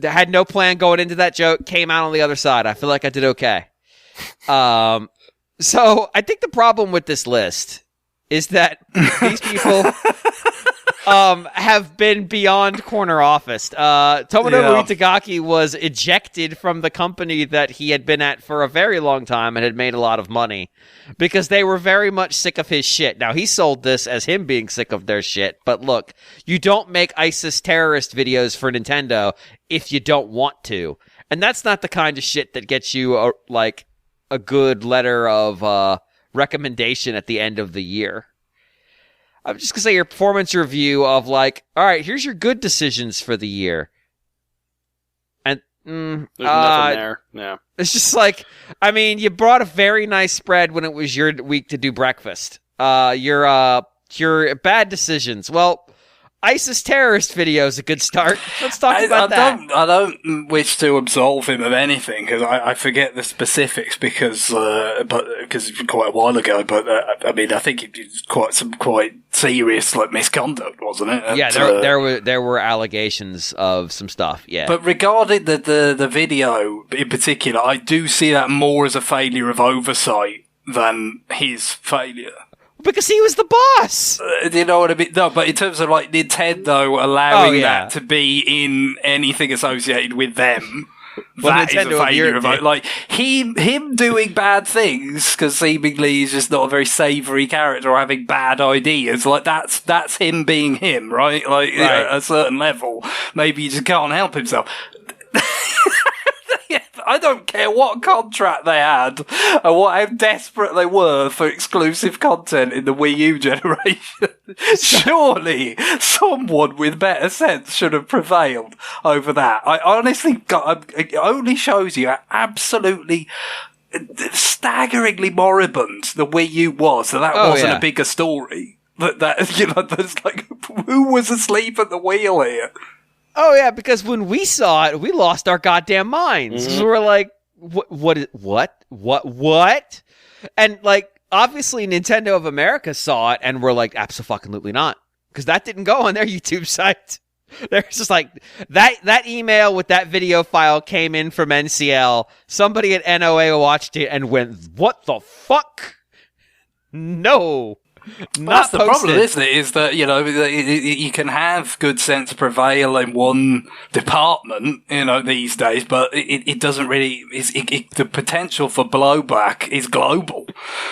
I had no plan going into that joke. Came out on the other side. I feel like I did okay. So I think the problem with this list is that these people have been beyond corner office. Tomonobu Itagaki was ejected from the company that he had been at for a very long time and had made a lot of money because they were very much sick of his shit. Now, he sold this as him being sick of their shit, but look, you don't make ISIS terrorist videos for Nintendo if you don't want to. And that's not the kind of shit that gets you a good letter of recommendation at the end of the year. I'm just going to say your performance review of all right, here's your good decisions for the year. And there's nothing there. Yeah. It's just you brought a very nice spread when it was your week to do breakfast. Your bad decisions. Well, ISIS terrorist video is a good start. Let's talk about that. I don't wish to absolve him of anything because I forget the specifics because quite a while ago. But I think it was quite serious misconduct, wasn't it? Yeah, there were allegations of some stuff. Yeah, but regarding the video in particular, I do see that more as a failure of oversight than his failure. Because he was the boss. You know what I mean? No, but in terms of Nintendo allowing that to be in anything associated with them, that Nintendo is a failure of him doing bad things because seemingly he's just not a very savoury character or having bad ideas. That's him being him, right? At a certain level, maybe he just can't help himself. I don't care what contract they had and how desperate they were for exclusive content in the Wii U generation. Surely someone with better sense should have prevailed over that. I honestly it only shows you how absolutely staggeringly moribund the Wii U was. So that wasn't a bigger story. There's who was asleep at the wheel here? Oh, yeah, because when we saw it, we lost our goddamn minds. Mm-hmm. We're like, what? And, obviously Nintendo of America saw it, and we're like, absolutely not. Because that didn't go on their YouTube site. They're just that email with that video file came in from NCL. Somebody at NOA watched it and went, what the fuck? No. That's the problem, isn't it? Is that, you can have good sense prevail in one department, these days, but it doesn't really, the potential for blowback is global.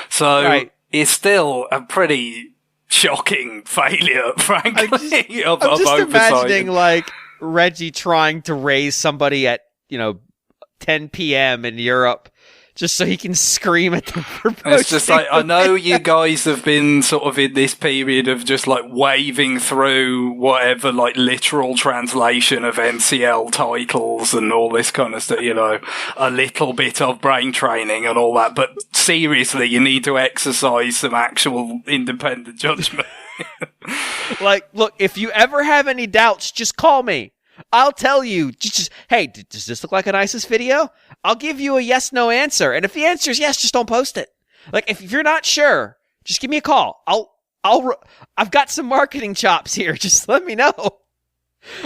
So it's still a pretty shocking failure, frankly, I'm just imagining, Reggie trying to raise somebody at, 10 p.m. in Europe just so he can scream at them for posting. It's just I know you guys have been sort of in this period of just waving through whatever literal translation of NCL titles and all this kind of stuff, a little bit of brain training and all that. But seriously, you need to exercise some actual independent judgment. Look, if you ever have any doubts, just call me. I'll tell you, hey, does this look like an ISIS video? I'll give you a yes/no answer. And if the answer is yes, just don't post it. If you're not sure, just give me a call. I've got some marketing chops here. Just let me know.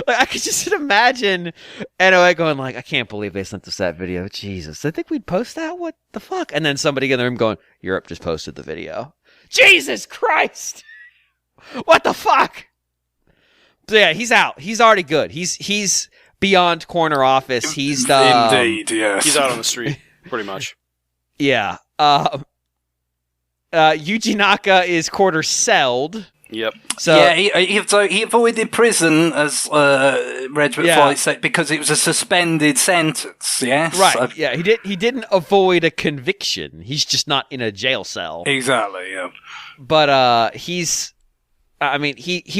I could just imagine NOA going I can't believe they sent us that video. Jesus, I think we'd post that? What the fuck? And then somebody in the room going, Europe just posted the video. Jesus Christ! What the fuck? So yeah, he's out. He's already good. He's beyond corner office. He's indeed, yes. He's out on the street, pretty much. Yeah. Yuji Naka is quarter-celled. Yep. So yeah, he avoided prison, as Regiment Flight said, because it was a suspended sentence. Yes, right. Yeah, he didn't avoid a conviction. He's just not in a jail cell. Exactly. Yeah. But he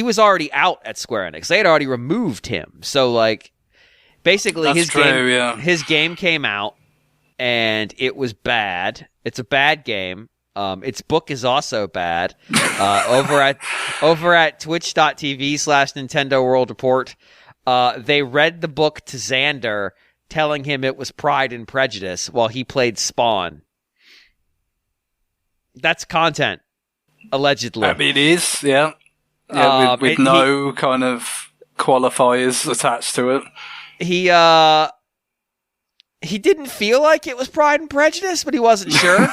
was already out at Square Enix. They had already removed him. So like, basically, his game came out, and it was bad. It's a bad game. Its book is also bad. Over at twitch.tv/Nintendo World Report, they read the book to Xander, telling him it was Pride and Prejudice while he played Spawn. That's content, allegedly. I mean, it is, yeah. With no kind of qualifiers attached to it. He didn't feel like it was Pride and Prejudice, but he wasn't sure.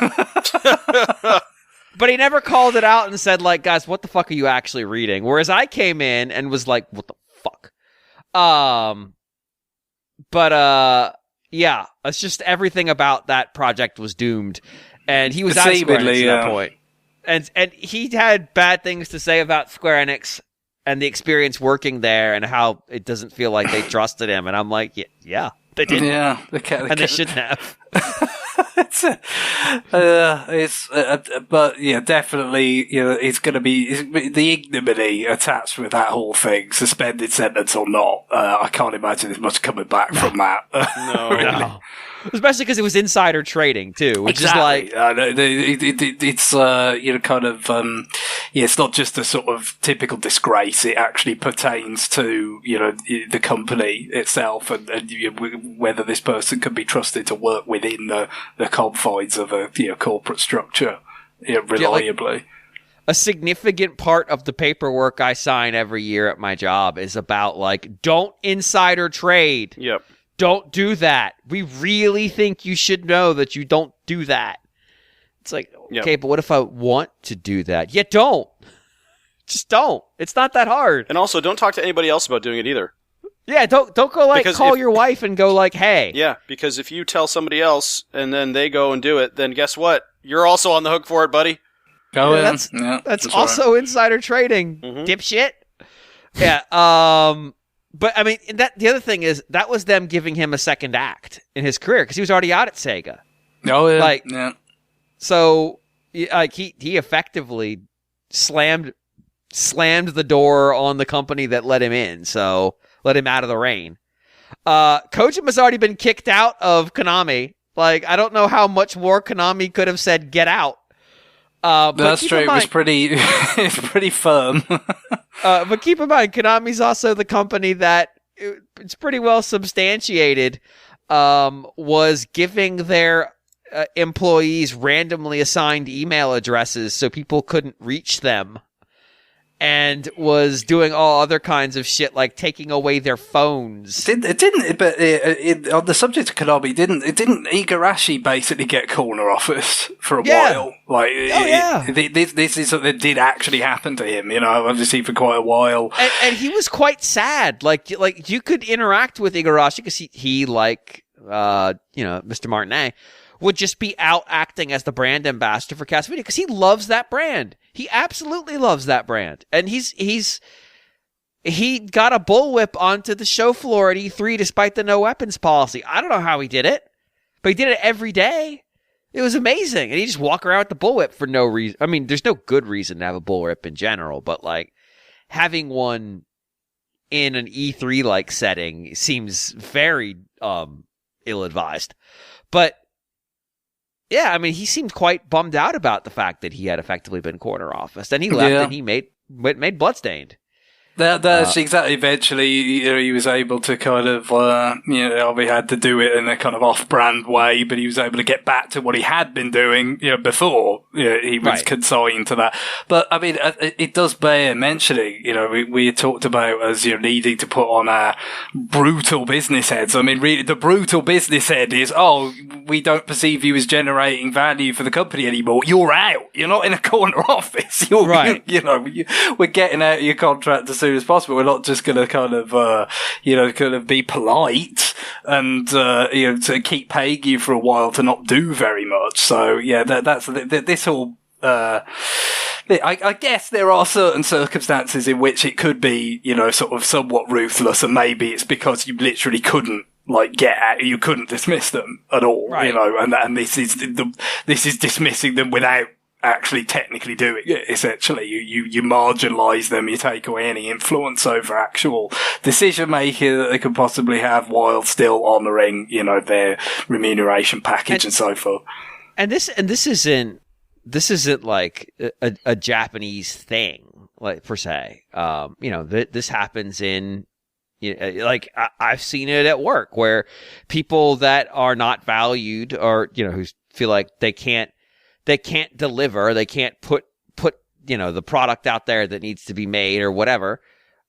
But he never called it out and said, like, guys, what the fuck are you actually reading? Whereas I came in and was like, what the fuck? Yeah, it's just everything about that project was doomed. And he was out of Square Enix at that point. And he had bad things to say about Square Enix and the experience working there and how it doesn't feel like they trusted him. And I'm like, yeah. They didn't. Yeah, they shouldn't have. But yeah, definitely, it's going to be the ignominy attached with that whole thing, suspended sentence or not. I can't imagine there's much coming back from that. No, really. No. Especially because it was insider trading too, which is like it's kind of it's not just a sort of typical disgrace. It actually pertains to the company itself and whether this person can be trusted to work within the confines of a corporate structure reliably. A significant part of the paperwork I sign every year at my job is about like, don't insider trade. Yep. Don't do that. We really think you should know that you don't do that. It's like, okay, but what if I want to do that? Yeah, don't. Just don't. It's not that hard. And also, don't talk to anybody else about doing it either. Yeah, don't go like call your wife and go like, hey. Yeah, because if you tell somebody else and then they go and do it, then guess what? You're also on the hook for it, buddy. Oh, yeah, that's also insider trading, dipshit. Yeah. But I mean, the other thing is that was them giving him a second act in his career because he was already out at Sega. Oh yeah, So like he effectively slammed the door on the company that let him in. So let him out of the rain. Kojima's already been kicked out of Konami. Like I don't know how much more Konami could have said get out. That's true. It was pretty firm. But keep in mind, Konami's also the company that it's pretty well substantiated. Was giving their employees randomly assigned email addresses so people couldn't reach them, and was doing all other kinds of shit like taking away their phones. On the subject of Konami, didn't Igarashi basically get corner office for a while? Like, this is something that did actually happen to him. Obviously for quite a while, and he was quite sad. Like you could interact with Igarashi because he like Mr. Martinet would just be out acting as the brand ambassador for Castlevania because he loves that brand. He absolutely loves that brand. And he got a bullwhip onto the show floor at E3 despite the no weapons policy. I don't know how he did it, but he did it every day. It was amazing. And he just walk around with the bullwhip for no reason. I mean, there's no good reason to have a bullwhip in general, but like having one in an E3 like setting seems very ill-advised. But yeah, I mean, he seemed quite bummed out about the fact that he had effectively been corner office. Then he left and he made Bloodstained. That's exactly. Eventually, he was able to kind of, he had to do it in a kind of off-brand way, but he was able to get back to what he had been doing, before he was consigned to that. But I mean, it does bear mentioning. We talked about as needing to put on our brutal business heads. I mean, really, the brutal business head is, we don't perceive you as generating value for the company anymore. You're out. You're not in a corner office. You're right. We're getting out of your contract to soon as possible. We're not just going to kind of be polite and, to keep paying you for a while to not do very much. So yeah, that's this whole, I guess there are certain circumstances in which it could be, sort of somewhat ruthless, and maybe it's because you literally couldn't you couldn't dismiss them at all, right. And this is dismissing them without actually technically doing it. Essentially, you marginalise them, you take away any influence over actual decision making that they could possibly have, while still honouring, their remuneration package and so forth. And this isn't like a Japanese thing, like, per se. This happens in, I've seen it at work, where people that are not valued, or who feel like they can't deliver, they can't put the product out there that needs to be made or whatever,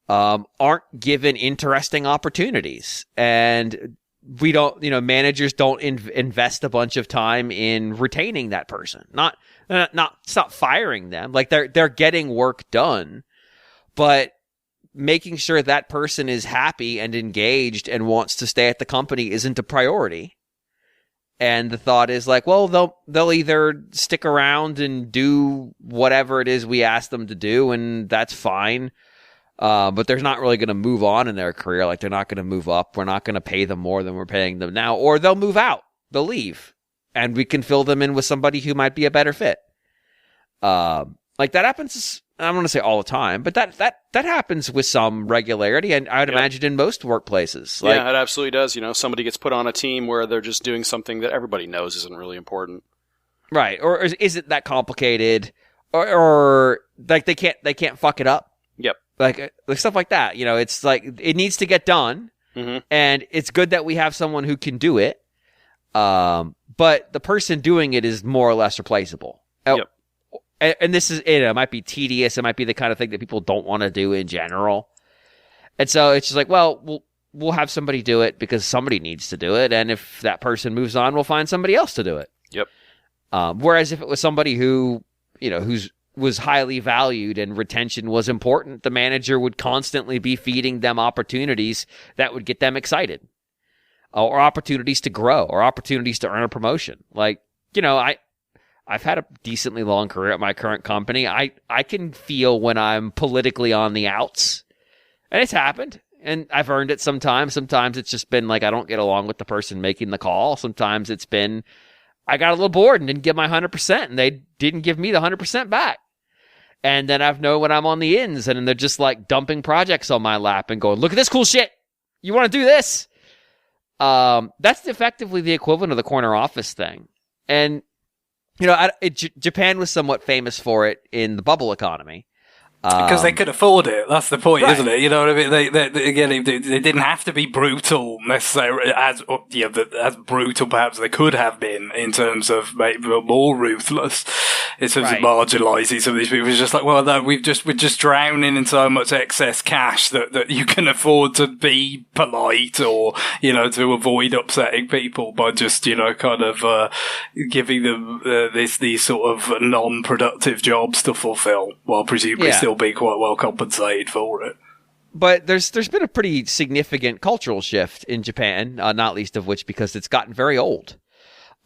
aren't given interesting opportunities. And we don't, managers don't invest a bunch of time in retaining that person. Not firing them. Like, they're getting work done, but making sure that person is happy and engaged and wants to stay at the company isn't a priority. And the thought is like, well, they'll either stick around and do whatever it is we ask them to do, and that's fine. But they're not really going to move on in their career. Like, they're not going to move up. We're not going to pay them more than we're paying them now. Or they'll move out. They'll leave. And we can fill them in with somebody who might be a better fit. Like, that happens, I don't want to say all the time, but that happens with some regularity, and I would imagine in most workplaces. Like, yeah, it absolutely does. Somebody gets put on a team where they're just doing something that everybody knows isn't really important. Right. Or is it that complicated? Or like, they can't fuck it up. Yep. Like stuff like that. It's like, it needs to get done, and it's good that we have someone who can do it. But the person doing it is more or less replaceable. Yep. And this is, it might be tedious. It might be the kind of thing that people don't want to do in general. And so it's just like, well, we'll have somebody do it because somebody needs to do it. And if that person moves on, we'll find somebody else to do it. Yep. Whereas if it was somebody who, was highly valued and retention was important, the manager would constantly be feeding them opportunities that would get them excited, or opportunities to grow, or opportunities to earn a promotion. Like, I've had a decently long career at my current company. I can feel when I'm politically on the outs, and it's happened, and I've earned it sometimes. Sometimes it's just been like, I don't get along with the person making the call. Sometimes it's been, I got a little bored and didn't give my 100%, and they didn't give me the 100% back. And then I've known when I'm on the ins, and they're just like dumping projects on my lap and going, look at this cool shit. You want to do this? That's effectively the equivalent of the corner office thing. And Japan was somewhat famous for it in the bubble economy. Because they could afford it. That's the point, right. Isn't it? You know what I mean? They didn't have to be brutal necessarily, as brutal perhaps they could have been in terms of maybe more ruthless in terms of marginalising some of these people. It's just like, well, no, we're just drowning in so much excess cash that you can afford to be polite, or to avoid upsetting people by just giving them these sort of non-productive jobs to fulfil, while presumably still be quite well compensated for it. But there's been a pretty significant cultural shift in Japan, not least of which because it's gotten very old.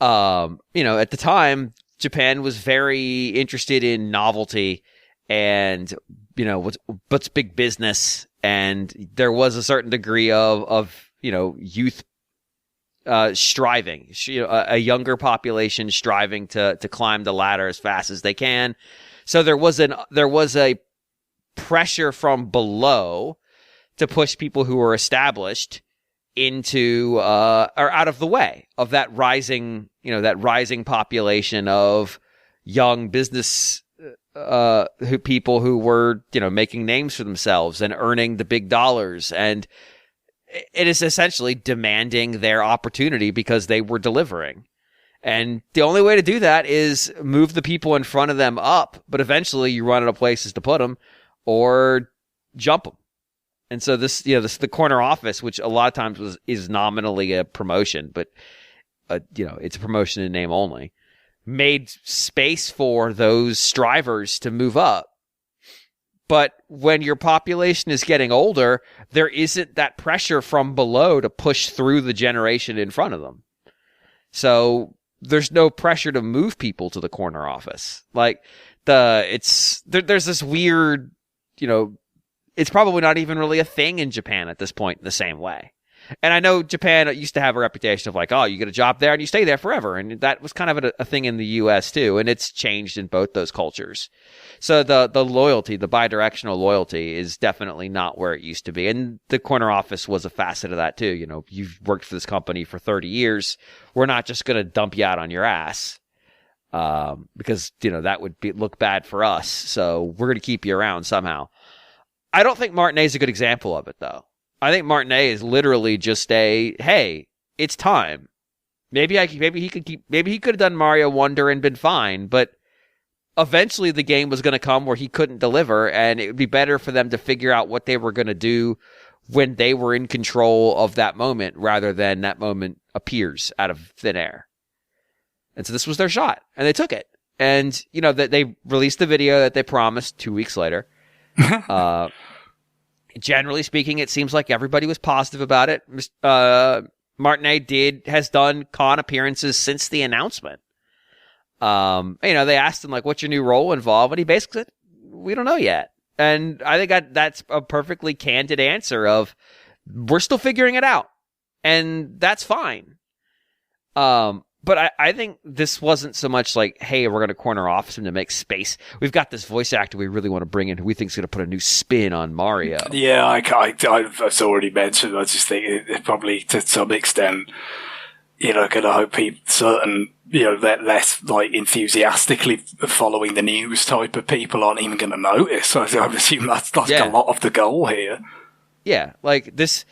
At the time, Japan was very interested in novelty and, what's big business. And there was a certain degree of youth striving, a younger population striving to climb the ladder as fast as they can. So there was a pressure from below to push people who were established into or out of the way of that rising population of young business people who were making names for themselves and earning the big dollars, and it is essentially demanding their opportunity because they were delivering. And the only way to do that is move the people in front of them up, but eventually you run out of places to put them, or jump them. And so the corner office, which a lot of times is nominally a promotion, but it's a promotion in name only, made space for those strivers to move up. But when your population is getting older, there isn't that pressure from below to push through the generation in front of them. So there's no pressure to move people to the corner office. Like there's this weird, it's probably not even really a thing in Japan at this point in the same way. And I know Japan used to have a reputation of like, oh, you get a job there and you stay there forever. And that was kind of a thing in the U.S. too. And it's changed in both those cultures. So the loyalty, the bidirectional loyalty is definitely not where it used to be. And the corner office was a facet of that too. You've worked for this company for 30 years. We're not just going to dump you out on your ass. Because, that would look bad for us. So we're going to keep you around somehow. I don't think Martinet's a good example of it though. I think Martinet is literally just hey, it's time. Maybe he could have done Mario Wonder and been fine, but eventually the game was going to come where he couldn't deliver, and it would be better for them to figure out what they were going to do when they were in control of that moment, rather than that moment appears out of thin air. And so this was their shot, and they took it. And that they released the video that they promised 2 weeks later. Generally speaking, it seems like everybody was positive about it. Martinet has done con appearances since the announcement. They asked him, like, what's your new role involved? And he basically said, we don't know yet. And I think that's a perfectly candid answer of, we're still figuring it out. And that's fine. But I think this wasn't so much like, hey, we're going to corner office him to make space. We've got this voice actor we really want to bring in who we think is going to put a new spin on Mario. Yeah, I've already mentioned. I just think it probably, to some extent, going to hope certain, less like enthusiastically following the news type of people aren't even going to notice. I assume that's a lot of the goal here. Yeah, like this,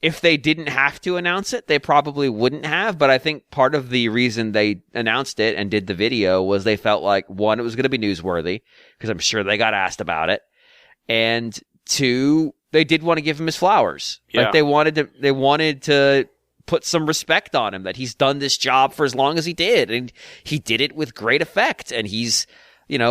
if they didn't have to announce it, they probably wouldn't have. But I think part of the reason they announced it and did the video was they felt like, one, it was going to be newsworthy, because I'm sure they got asked about it. And two, they did want to give him his flowers. Yeah. Like they wanted to put some respect on him, that he's done this job for as long as he did. And he did it with great effect. And he's,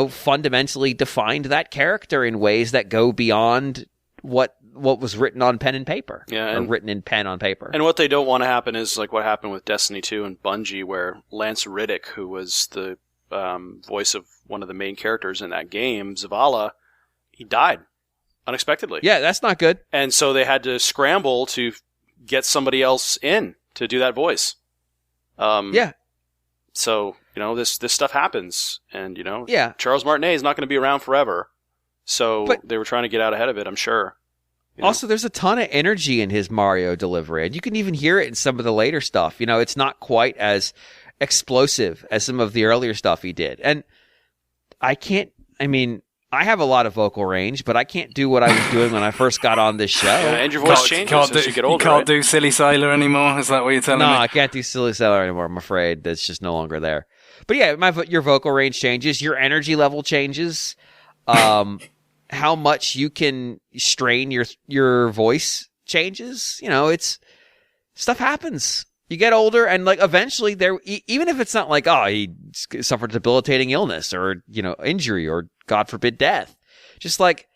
fundamentally defined that character in ways that go beyond what was written on pen and paper. Yeah, or written in pen on paper. And what they don't want to happen is like what happened with Destiny 2 and Bungie, where Lance Riddick, who was the voice of one of the main characters in that game, Zavala, he died unexpectedly. Yeah, that's not good. And so they had to scramble to get somebody else in to do that voice. Yeah. So, this stuff happens. And, yeah. Charles Martinet is not going to be around forever. So they were trying to get out ahead of it, I'm sure. Also, there's a ton of energy in his Mario delivery, and you can even hear it in some of the later stuff. It's not quite as explosive as some of the earlier stuff he did. And I have a lot of vocal range, but I can't do what I was doing when I first got on this show. Yeah, and your voice changes as you get older. You can't do Silly Sailor anymore? Is that what you're telling me? No, I can't do Silly Sailor anymore, I'm afraid. That's just no longer there. But yeah, your vocal range changes, your energy level changes. How much you can strain your voice changes. It's stuff happens. You get older, and like eventually even if it's not like, oh, he suffered a debilitating illness or, injury or God forbid death. Just like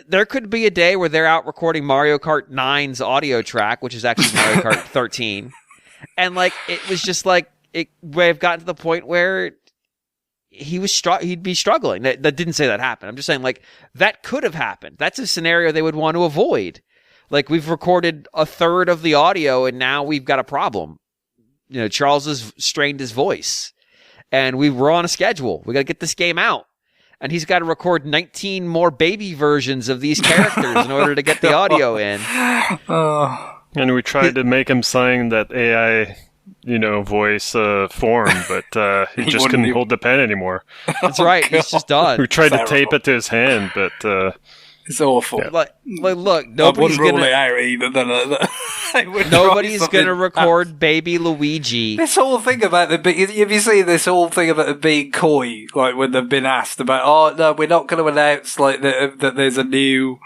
there could be a day where they're out recording Mario Kart 9's audio track, which is actually Mario Kart 13. And like, it was just like, it may have gotten to the point where he'd be struggling. That didn't say that happened. I'm just saying, like, that could have happened. That's a scenario they would want to avoid. Like, we've recorded a third of the audio, and now we've got a problem. Charles has strained his voice, and we're on a schedule. We got to get this game out, and he's got to record 19 more baby versions of these characters in order to get the audio in. And we tried to make him sign that AI voice form, but he just couldn't hold the pen anymore. That's right. He's just done. We tried to tape it to his hand, but it's awful. Yeah. Like, look, nobody's rule it out either. Nobody's gonna record baby Luigi. This whole thing about have you seen this whole thing about them being coy? Like when they've been asked about, oh no, we're not going to announce like that there's a new.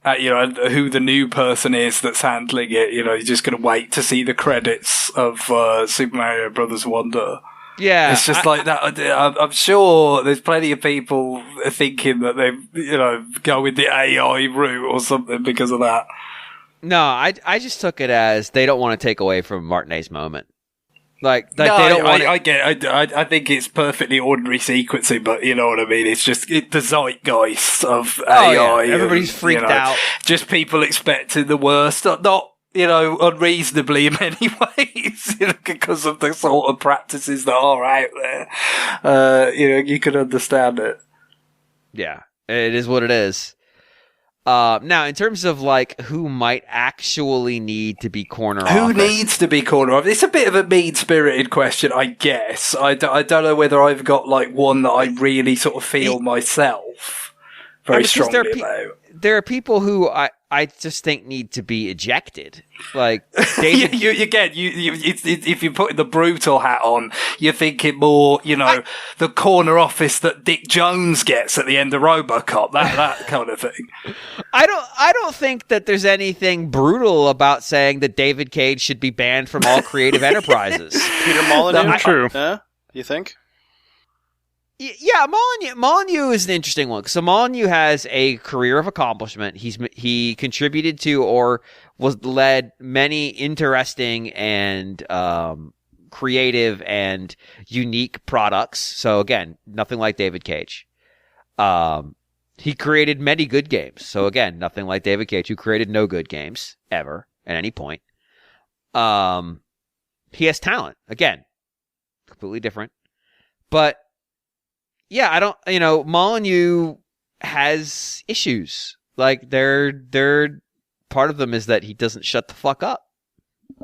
Who the new person is that's handling it. You're just going to wait to see the credits of Super Mario Brothers Wonder. Yeah. It's just like that. I'm sure there's plenty of people thinking that they, go with the AI route or something because of that. No, I just took it as they don't want to take away from Martinet's moment. Like no, they don't want. I get. I think it's perfectly ordinary sequencing, but you know what I mean. It's just the zeitgeist of AI. Yeah. Everybody's freaked out. Just people expecting the worst, not unreasonably in many ways, because of the sort of practices that are out there. You could understand it. Yeah, it is what it is. Now, in terms of like who might actually need to be corner office. Who needs to be corner office? It's a bit of a mean-spirited question, I guess. I don't know whether I've got like one that I really sort of feel myself very strongly about. There are people who I just think need to be ejected. Like David, if you're putting the brutal hat on, you're thinking more, the corner office that Dick Jones gets at the end of RoboCop, that kind of thing. I don't think that there's anything brutal about saying that David Cage should be banned from all creative enterprises. Peter Molyneux, true. You think? Yeah, Molyneux is an interesting one. So Molyneux has a career of accomplishment. He contributed to or led many interesting and creative and unique products. So again, nothing like David Cage. He created many good games. So again, nothing like David Cage, who created no good games ever at any point. He has talent. Again, completely different. But yeah, I don't, Molyneux has issues. Like, they're part of them is that he doesn't shut the fuck up.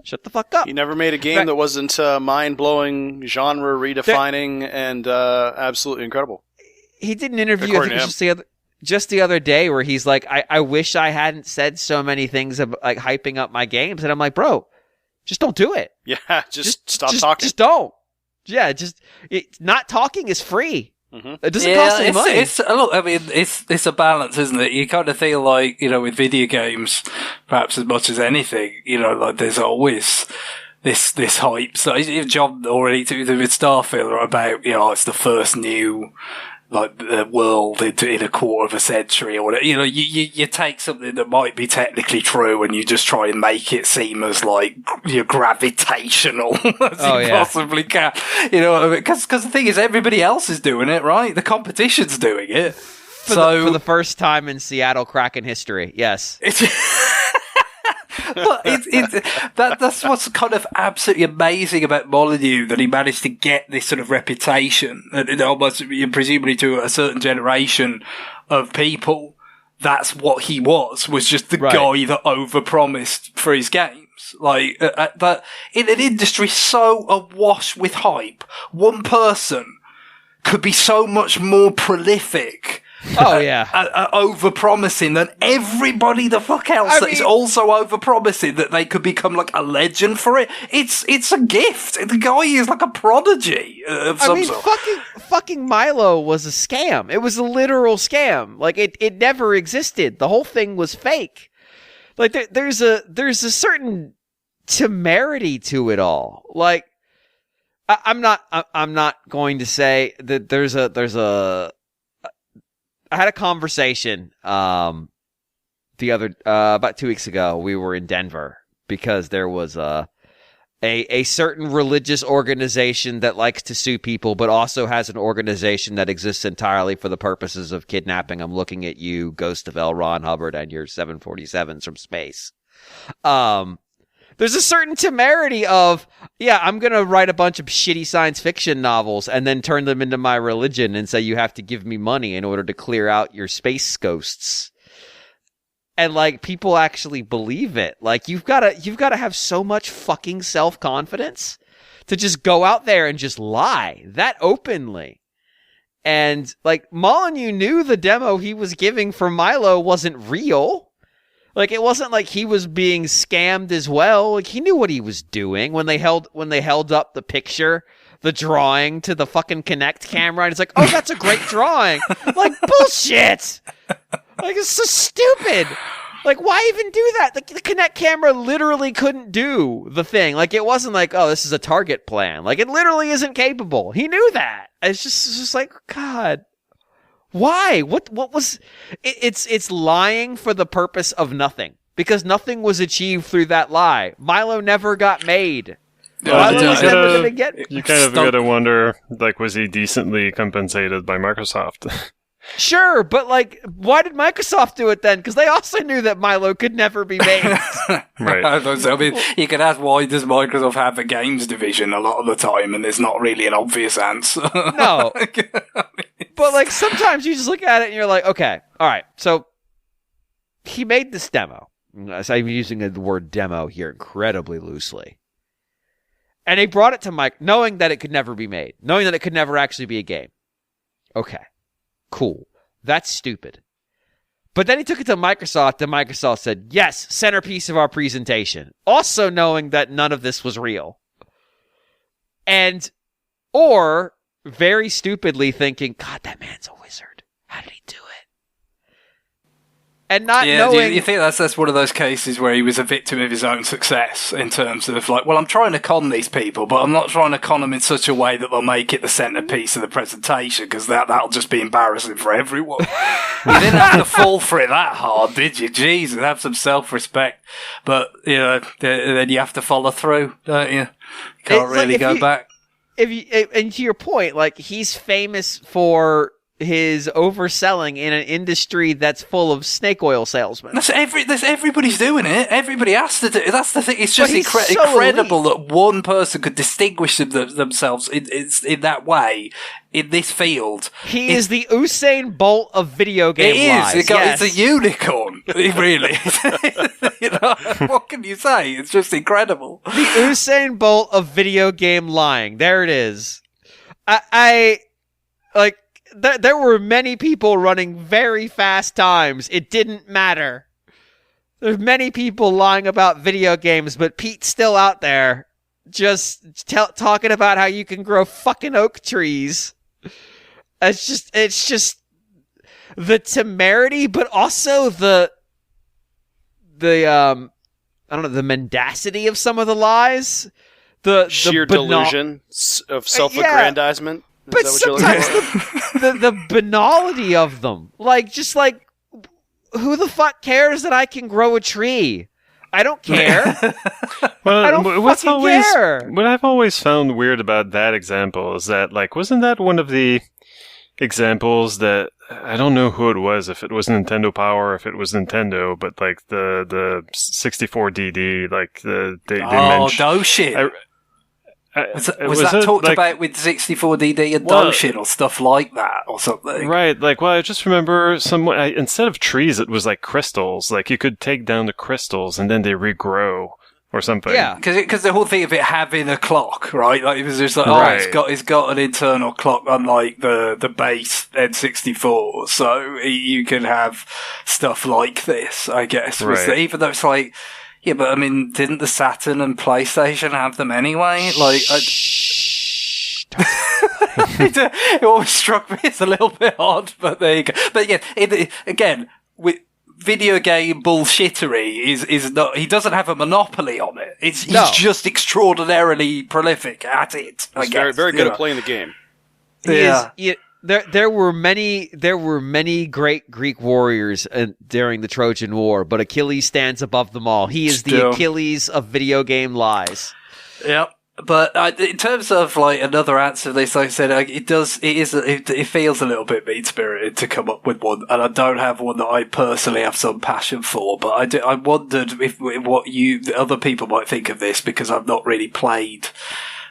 Shut the fuck up. He never made a game that wasn't mind-blowing, genre-redefining, and absolutely incredible. He did an interview, I think just the other day, where he's like, I wish I hadn't said so many things about, like, hyping up my games. And I'm like, bro, just don't do it. Yeah, just stop talking. Just don't. Yeah, not talking is free. Mm-hmm. It doesn't cost any money. Look, I mean, it's a balance, isn't it? You kind of feel like, with video games, perhaps as much as anything, like there's always this hype. So John already took it with Starfield about, it's the first new world in a quarter of a century or whatever. You take something that might be technically true and you just try and make it seem as gravitational as you possibly can. You know what I mean? Because the thing is, everybody else is doing it, right? The competition's doing it. For the first time in Seattle Kraken history, yes. But that's what's kind of absolutely amazing about Molyneux, that he managed to get this sort of reputation, and almost presumably to a certain generation of people. That's what he was just the guy that overpromised for his games. But in an industry so awash with hype, one person could be so much more prolific. Over-promising than everybody the fuck else that is also over-promising that they could become like a legend for it. It's a gift. The guy is like a prodigy of some sort. Fucking Milo was a scam. It was a literal scam. Like it never existed. The whole thing was fake. Like there's a certain temerity to it all. Like I'm not going to say that there's a I had a conversation the other about 2 weeks ago. We were in Denver because there was a certain religious organization that likes to sue people, but also has an organization that exists entirely for the purposes of kidnapping. I'm looking at you, Ghost of L. Ron Hubbard, and your 747s from space. There's a certain temerity of, I'm going to write a bunch of shitty science fiction novels and then turn them into my religion and say you have to give me money in order to clear out your space ghosts. And people actually believe it. You've got to have so much fucking self-confidence to just go out there and just lie that openly. And Molyneux knew the demo he was giving for Milo wasn't real. It wasn't like he was being scammed as well. He knew what he was doing when they held up the picture, the drawing to the fucking Kinect camera, and it's like, oh, that's a great drawing. Bullshit. It's so stupid. Like, why even do that? The Kinect camera literally couldn't do the thing. Like, it wasn't like, oh, this is a target plan. Like, it literally isn't capable. He knew that. It's just like, God, why? What was? It's lying for the purpose of nothing, because nothing was achieved through that lie. Milo never got made. Milo was never going to get. You kind of got to wonder, like, was he decently compensated by Microsoft? Sure, but like, why did Microsoft do it then? Because they also knew that Milo could never be made. Right. I mean, you could ask, why does Microsoft have a games division a lot of the time, and there's not really an obvious answer. No. But like, sometimes you just look at it and you're like, okay, all right, so he made this demo. So I'm using the word demo here incredibly loosely. And he brought it to Mike, knowing that it could never be made, knowing that it could never actually be a game. Okay. Cool. That's stupid. But then he took it to Microsoft, and Microsoft said, yes, centerpiece of our presentation. Also knowing that none of this was real. Or very stupidly thinking, God, that man's a wizard. How did he do it? And not knowing... Do you think that's one of those cases where he was a victim of his own success in terms of like, well, I'm trying to con these people, but I'm not trying to con them in such a way that they'll make it the centerpiece of the presentation, because that'll just be embarrassing for everyone. You didn't have to fall for it that hard, did you? Jesus, have some self-respect. But, you know, then you have to follow through, don't you? You can't really go back. And to your point, like, he's famous for his overselling in an industry that's full of snake oil salesmen. Everybody's doing it. Everybody has to do it. That's the thing. It's just so incredible that one person could distinguish themselves in that way in this field. He is the Usain Bolt of video game lies. It's a unicorn. It really is. You know, what can you say? It's just incredible. The Usain Bolt of video game lying. There it is. I like... There were many people running very fast times. It didn't matter. There's many people lying about video games, but Pete's still out there just talking about how you can grow fucking oak trees. It's just the temerity, but also the I don't know, the mendacity of some of the lies. The sheer delusion of self-aggrandizement. But sometimes the banality of them. Like, just like, who the fuck cares that I can grow a tree? I don't care. Well, I don't fucking care. What I've always found weird about that example is that, like, wasn't that one of the examples that, I don't know who it was, if it was Nintendo Power, if it was Nintendo, but like the 64DD, like they mentioned. Oh, no shit. Was that talked like, about with 64DD and Doshin or stuff like that or something? Right, like, well, I just remember instead of trees, it was like crystals. Like, you could take down the crystals and then they regrow or something. Yeah, because the whole thing of it having a clock, right? Like, it was just like, right. It's got an internal clock, unlike the base N64. So you can have stuff like this, I guess. Right. Even though it's like, yeah, but I mean, didn't the Saturn and PlayStation have them anyway? Like, it always struck me as a little bit odd, but there you go. But yeah, again, with video game bullshittery is not. He doesn't have a monopoly on it. He's just extraordinarily prolific at it. He's very, very good at playing the game. There were many great Greek warriors during the Trojan War, but Achilles stands above them all. He is the Achilles of video game lies. Yep. But in terms of like another answer to this, like I said, it feels a little bit mean-spirited to come up with one, and I don't have one that I personally have some passion for. But I wondered if what other people might think of this, because I've not really played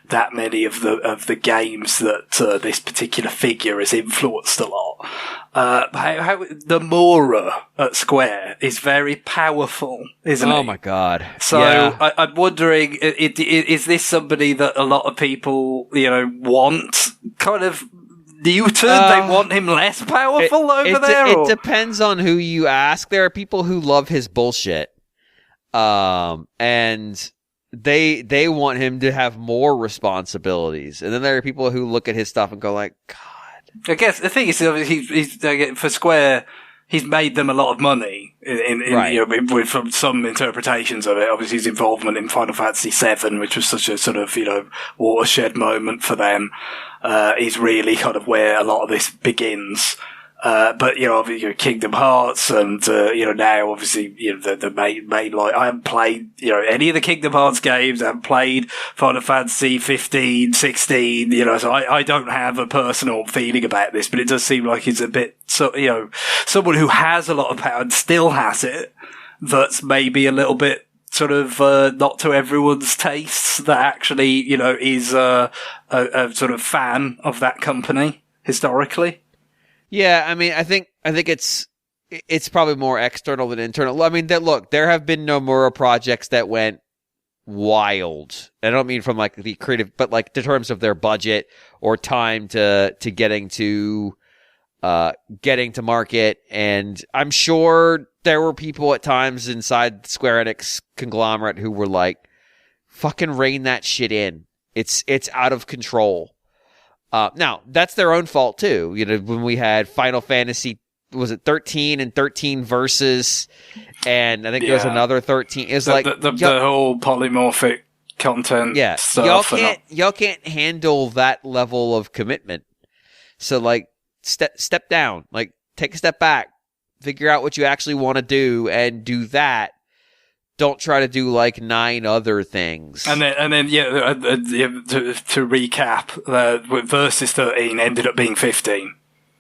that many of the games that this particular figure has influenced a lot. How the Mora at Square is very powerful, isn't it? Oh my god! So yeah. I'm wondering, is this somebody that a lot of people, want kind of neutered? They want him less powerful over there? It depends on who you ask. There are people who love his bullshit, and they want him to have more responsibilities, and then there are people who look at his stuff and go like, God. I guess the thing is, he's for Square. he's made them a lot of money in Right. you know, with from some interpretations of it. Obviously, his involvement in Final Fantasy VII, which was such a sort of, you know, watershed moment for them, is really kind of where a lot of this begins. But, you know, obviously, Kingdom Hearts and, you know, now obviously, you know, the main, like, I haven't played, you know, any of the Kingdom Hearts games. I haven't played Final Fantasy 15, 16, you know, so I don't have a personal feeling about this, but it does seem like it's a bit, so, you know, someone who has a lot of power and still has it, that's maybe a little bit sort of, not to everyone's tastes, that actually, you know, is, a sort of fan of that company, historically. Yeah, I mean, I think it's probably more external than internal. I mean, there have been Nomura projects that went wild. I don't mean from like the creative, but like in terms of their budget or time to getting to market. And I'm sure there were people at times inside the Square Enix conglomerate who were like, "Fucking rein that shit in. It's out of control." Now, that's their own fault, too. You know, when we had Final Fantasy, was it 13 and 13 Versus, and I think there was another 13. It's like the whole polymorphic content stuff. Y'all can't handle that level of commitment. So, like, step down. Like, take a step back. Figure out what you actually want to do, and do that. Don't try to do like 9 other things. And then, to recap, Versus 13 ended up being 15.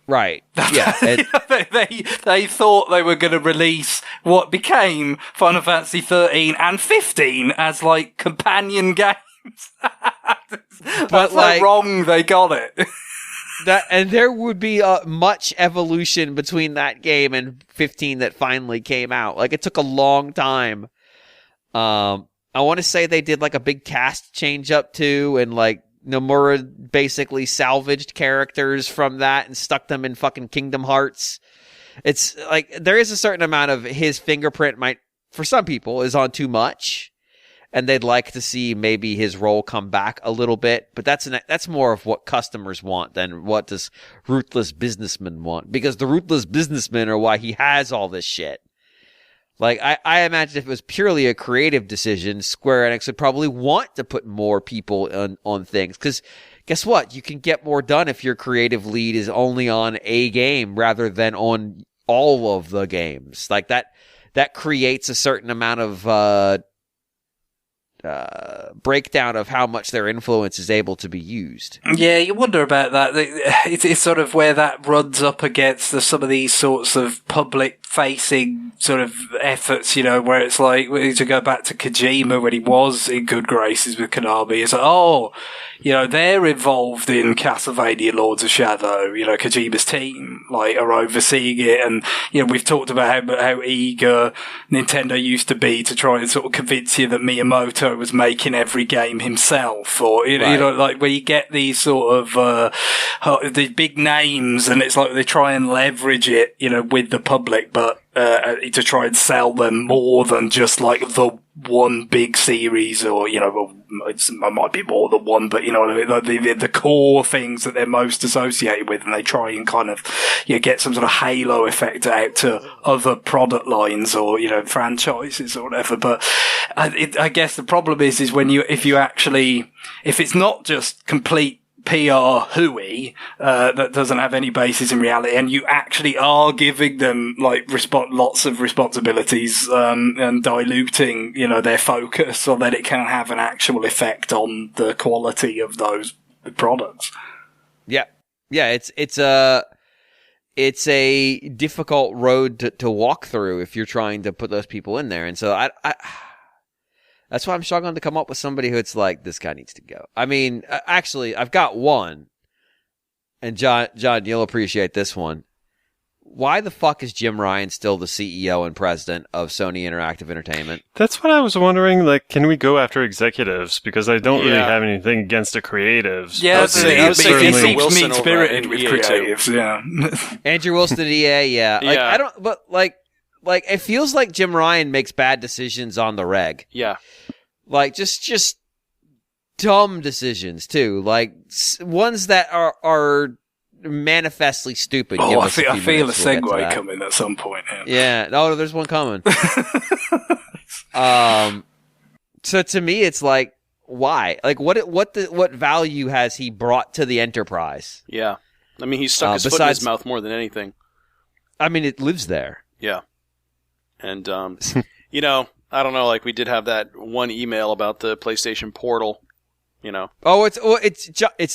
Right. Yeah. They thought they were going to release what became Final Fantasy 13 and 15 as like companion games. That's like, how wrong they got it. And there would be much evolution between that game and 15 that finally came out. Like, it took a long time. I want to say they did like a big cast change up too, and like Nomura basically salvaged characters from that and stuck them in fucking Kingdom Hearts. It's like there is a certain amount of his fingerprint for some people is on too much, and they'd like to see maybe his role come back a little bit. But that's more of what customers want than what does ruthless businessmen want, because the ruthless businessmen are why he has all this shit. Like, I imagine if it was purely a creative decision, Square Enix would probably want to put more people on things. Because guess what? You can get more done if your creative lead is only on a game rather than on all of the games. Like, that creates a certain amount of breakdown of how much their influence is able to be used. Yeah, you wonder about that. It's sort of where that runs up against some of these sorts of public-facing sort of efforts, you know, where it's like, to go back to Kojima when he was in good graces with Konami, it's like, oh, you know, they're involved in Castlevania Lords of Shadow, you know, Kojima's team, like, are overseeing it, and, you know, we've talked about how eager Nintendo used to be to try and sort of convince you that Miyamoto was making every game himself, or, you know, like, where you get these sort of, these big names, and it's like they try and leverage it, you know, with the public, but, to try and sell them more than just like the one big series, or, you know, it might be more than one, but, you know, the core things that they're most associated with, and they try and kind of, you know, get some sort of halo effect out to other product lines or, you know, franchises or whatever. But I guess the problem is if it's not just complete PR hooey, that doesn't have any basis in reality, and you actually are giving them like lots of responsibilities, and diluting, you know, their focus, so that it can have an actual effect on the quality of those products. Yeah. It's a difficult road to walk through if you're trying to put those people in there, and so I that's why I'm struggling to come up with somebody who it's like, this guy needs to go. I mean, actually, I've got one. And John, you'll appreciate this one. Why the fuck is Jim Ryan still the CEO and president of Sony Interactive Entertainment? That's what I was wondering. Like, can we go after executives? Because I don't really have anything against the creatives. Yeah, it seems mean-spirited with creatives. Yeah, Andrew Wilson at EA. Yeah, like, I don't. But like, it feels like Jim Ryan makes bad decisions on the reg. Yeah. Like, just dumb decisions, too. Like, ones that are manifestly stupid. Oh, Give I us feel a few minutes, we'll get to segue that. coming at some point. Yeah. Oh, there's one coming. So to me, it's like, why? Like, what value has he brought to the enterprise? Yeah. I mean, he stuck his foot in his mouth more than anything. I mean, it lives there. Yeah. And, you know, I don't know, like, we did have that one email about the PlayStation Portal, you know. Oh, it's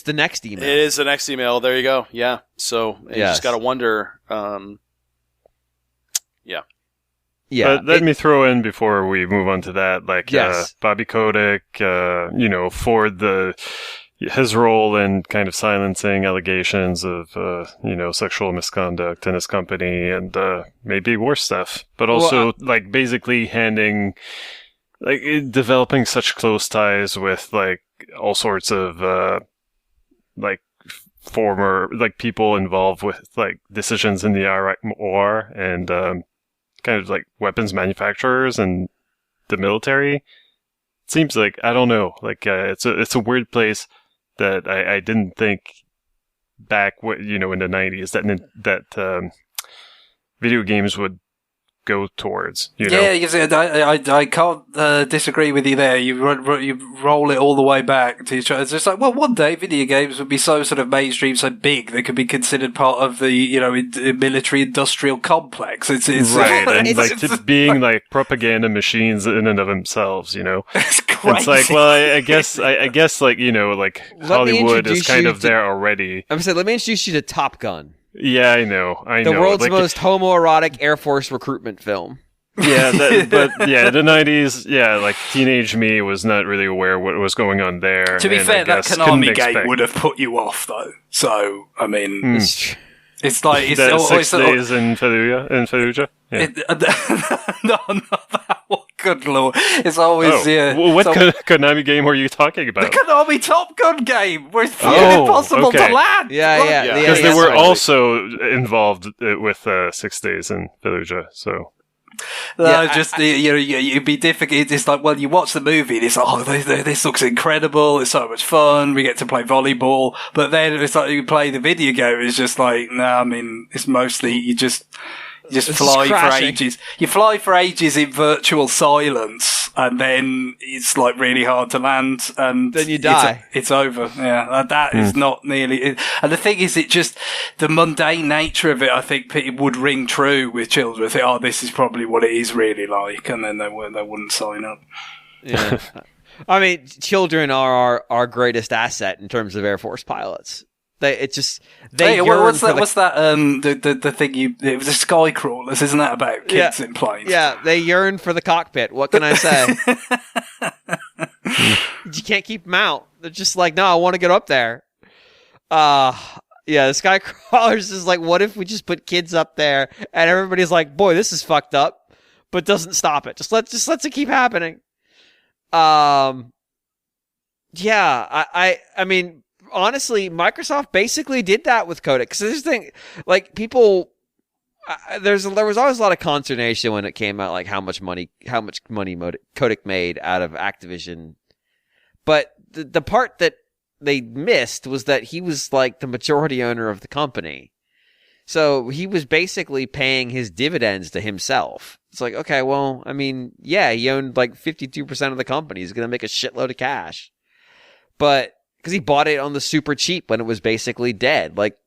the next email. It is the next email. There you go. Yeah. So, you just got to wonder, yeah. Yeah. Let me throw in before we move on to that, like, Bobby Kotick, you know, for his role in kind of silencing allegations of, you know, sexual misconduct in his company and, maybe worse stuff, but also, like, basically developing such close ties with, like, all sorts of, like, former, like, people involved with, like, decisions in the Iraq War and, kind of like weapons manufacturers and the military. It seems like, I don't know, like, it's a weird place that I didn't think back, you know, in the 90s that video games would go towards, you know? Yeah, you see, I can't disagree with you there. You roll it all the way back to each other. It's just like, well, one day video games would be so sort of mainstream, so big, they could be considered part of the, you know, military-industrial complex. It's right, and like being like propaganda machines in and of themselves, you know? It's crazy. It's like, well, I guess like, you know, like Hollywood is kind of there already. I'm saying, let me introduce you to Top Gun. Yeah, I know. The world's most homoerotic Air Force recruitment film. Yeah, but yeah, the 90s, yeah, like teenage me was not really aware what was going on there. To be fair, that Konami game would have put you off, though. So, I mean, it's like it's that always 6 days in Fallujah. Yeah. No, not that one. Good lord, it's always What Konami game were you talking about? The Konami Top Gun game, where it's impossible to land. Yeah. Because they were also involved with 6 days in Fallujah, so. You'd be difficult. It's like, well, you watch the movie and it's like, oh, this looks incredible. It's so much fun. We get to play volleyball. But then it's like you play the video game. It's just like, no, I mean, it's mostly you just fly for ages. You fly for ages in virtual silence, and then it's like really hard to land, and then you die. It's over. Yeah, that is not nearly it. And the thing is, the mundane nature of it, I think, would ring true with children. Think, oh, this is probably what it is really like, and then they wouldn't sign up. Yeah. I mean, children are our greatest asset in terms of Air Force pilots. What's that? The thing it was a sky crawlers, isn't that about kids in planes? Yeah, they yearn for the cockpit. What can I say? You can't keep them out. They're just like, no, I want to get up there. The sky crawlers is like, what if we just put kids up there and everybody's like, boy, this is fucked up, but doesn't stop it. Just lets it keep happening. I mean. Honestly, Microsoft basically did that with Kotick. Because this thing, like, people, there was always a lot of consternation when it came out, like how much money Kotick made out of Activision. But the part that they missed was that he was like the majority owner of the company, so he was basically paying his dividends to himself. It's like, okay, well, I mean, yeah, he owned like 52% of the company. He's going to make a shitload of cash, but. Because he bought it on the super cheap when it was basically dead. Like,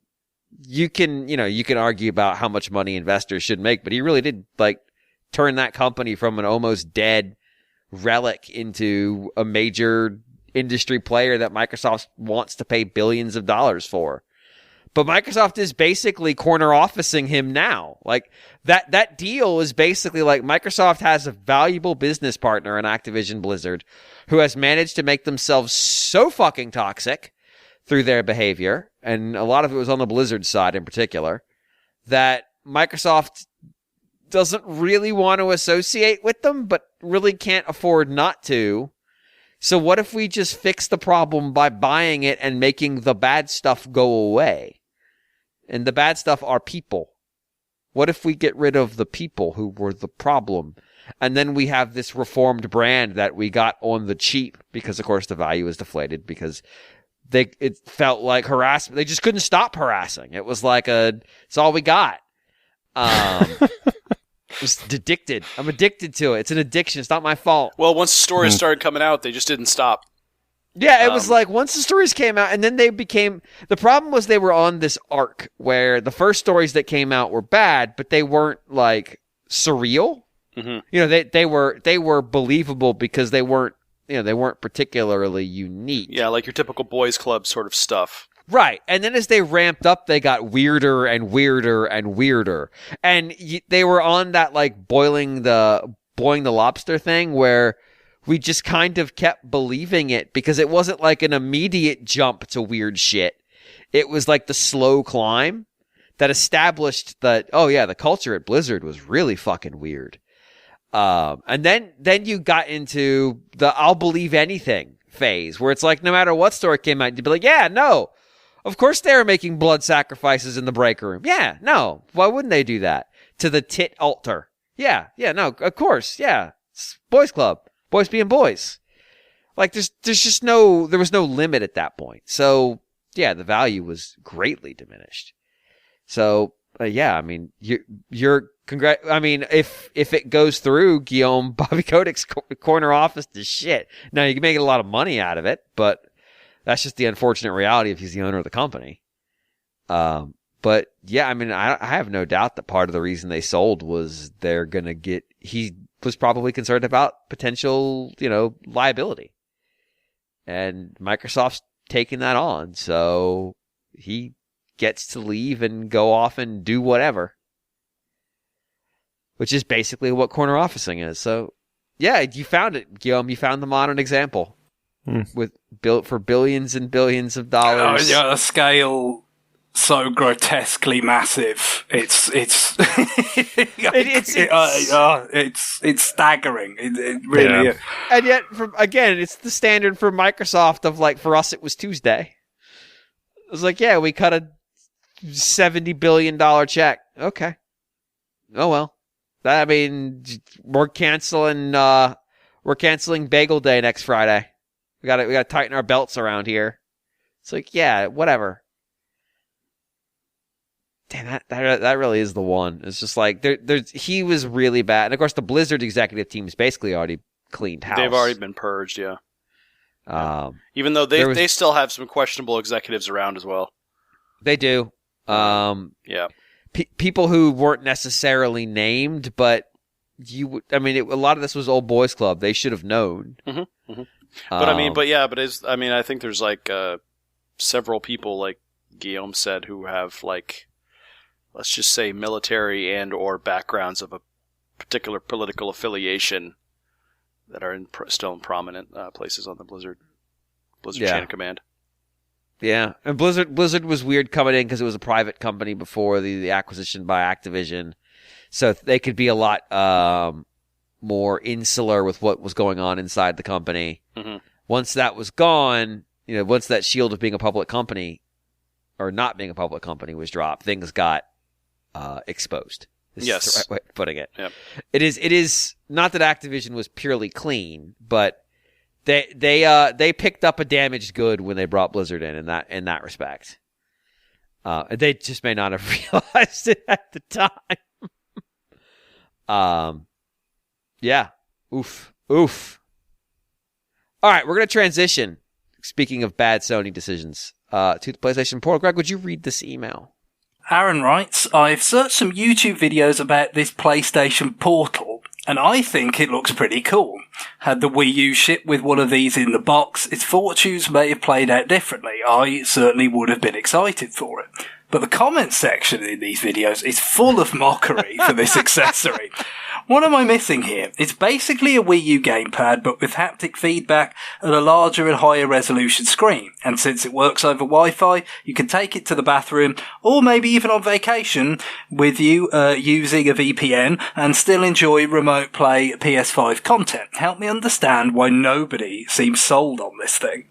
you can argue about how much money investors should make, but he really did, like, turn that company from an almost dead relic into a major industry player that Microsoft wants to pay billions of dollars for. But Microsoft is basically corner officing him now. Like, that deal is basically like Microsoft has a valuable business partner in Activision Blizzard who has managed to make themselves so fucking toxic through their behavior, and a lot of it was on the Blizzard side in particular, that Microsoft doesn't really want to associate with them, but really can't afford not to. So what if we just fix the problem by buying it and making the bad stuff go away? And the bad stuff are people. What if we get rid of the people who were the problem? And then we have this reformed brand that we got on the cheap because, of course, the value is deflated because it felt like harassment. They just couldn't stop harassing. It was like it's all we got. Just addicted. I'm addicted to it. It's an addiction. It's not my fault. Well, once the stories started coming out, they just didn't stop. Yeah, it was like once the stories came out, and then they became. The problem was they were on this arc where the first stories that came out were bad, but they weren't like surreal. Mm-hmm. You know, they were believable because they weren't particularly unique. Yeah, like your typical boys club sort of stuff. Right. And then as they ramped up, they got weirder and weirder and weirder. And they were on that like boiling the lobster thing where we just kind of kept believing it because it wasn't like an immediate jump to weird shit. It was like the slow climb that established that, oh yeah, the culture at Blizzard was really fucking weird. And then you got into the I'll believe anything phase where it's like no matter what story came out, you'd be like, yeah, no. Of course they were making blood sacrifices in the break room. Yeah, no. Why wouldn't they do that? To the tit altar. Yeah, no, of course. Yeah. It's boys club. Boys being boys. Like there was no limit at that point. So, yeah, the value was greatly diminished. So, yeah, I mean, I mean, if it goes through, Guillaume, Bobby Kodak's corner office is shit. Now, you can make a lot of money out of it, but that's just the unfortunate reality if he's the owner of the company. But yeah, I mean, I have no doubt that part of the reason they sold was he was probably concerned about potential, liability. And Microsoft's taking that on. So he gets to leave and go off and do whatever. Which is basically what corner officing is. So yeah, you found it, Guillaume. You found the modern example. With built for billions and billions of dollars. Oh, yeah, a scale so grotesquely massive. It's staggering. It really is. And yet, it's the standard for Microsoft of like, for us, it was Tuesday. It was like, yeah, we cut a $70 billion check. Okay. Oh well. I mean, we're canceling Bagel Day next Friday. We got to tighten our belts around here. It's like, yeah, whatever. Damn, that really is the one. It's just like he was really bad, and of course the Blizzard executive team's basically already cleaned house. They've already been purged, yeah. Even though they still have some questionable executives around as well. They do. Yeah. People who weren't necessarily named, but a lot of this was old boys club. They should have known. Mm-hmm. Mm-hmm. But I think there's like several people, like Guillaume said, who have like, let's just say military and or backgrounds of a particular political affiliation that are still in prominent places on the Blizzard chain of command. Yeah, and Blizzard was weird coming in because it was a private company before the acquisition by Activision, so they could be a lot more insular with what was going on inside the company. Mm-hmm. Once that was gone, once that shield of being a public company or not being a public company was dropped, things got exposed. This is the right way of putting it. Yep. It is not that Activision was purely clean, but they picked up a damaged good when they brought Blizzard in that respect. They just may not have realized it at the time. Yeah. Oof. All right, we're going to transition, speaking of bad Sony decisions, to the PlayStation Portal. Greg, would you read this email? Aaron writes, I've searched some YouTube videos about this PlayStation Portal, and I think it looks pretty cool. Had the Wii U shipped with one of these in the box, its fortunes may have played out differently. I certainly would have been excited for it. But the comments section in these videos is full of mockery for this accessory. What am I missing here? It's basically a Wii U gamepad, but with haptic feedback and a larger and higher resolution screen. And since it works over Wi-Fi, you can take it to the bathroom, or maybe even on vacation with you using a VPN, and still enjoy remote play PS5 content. Help me understand why nobody seems sold on this thing.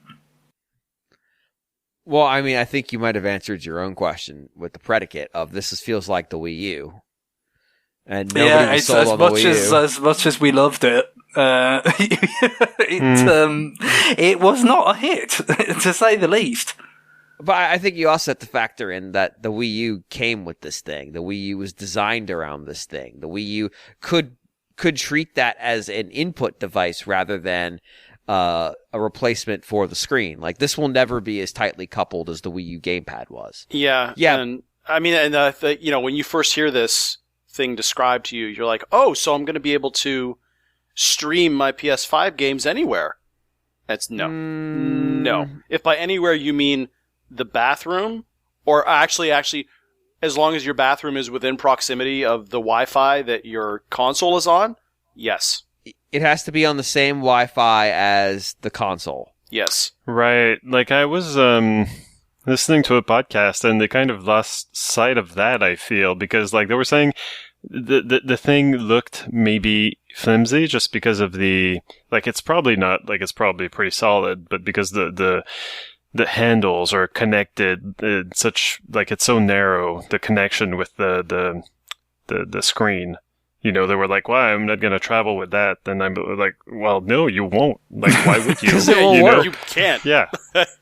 Well, I mean, I think you might have answered your own question with the predicate of this feels like the Wii U. And nobody was sold on the Wii U. As much as we loved it, It was not a hit, to say the least. But I think you also have to factor in that the Wii U came with this thing. The Wii U was designed around this thing. The Wii U could treat that as an input device rather than a replacement for the screen. Like, this will never be as tightly coupled as the Wii U gamepad was. Yeah. And I mean, when you first hear this thing described to you, you're like, oh, so I'm going to be able to stream my PS5 games anywhere. That's no. If by anywhere you mean the bathroom, or actually, as long as your bathroom is within proximity of the Wi-Fi that your console is on, yes. It has to be on the same Wi-Fi as the console. Yes. Right. Like, I was listening to a podcast, and they kind of lost sight of that, I feel, because, like, they were saying the thing looked maybe flimsy just because of the, like, it's probably not, like, it's probably pretty solid, but because the handles are connected such, like, it's so narrow, the connection with the screen. You know, they were like, well, I'm not going to travel with that. And I'm like, well, no, you won't. Like, why would you? Because it won't work. You can't. Yeah.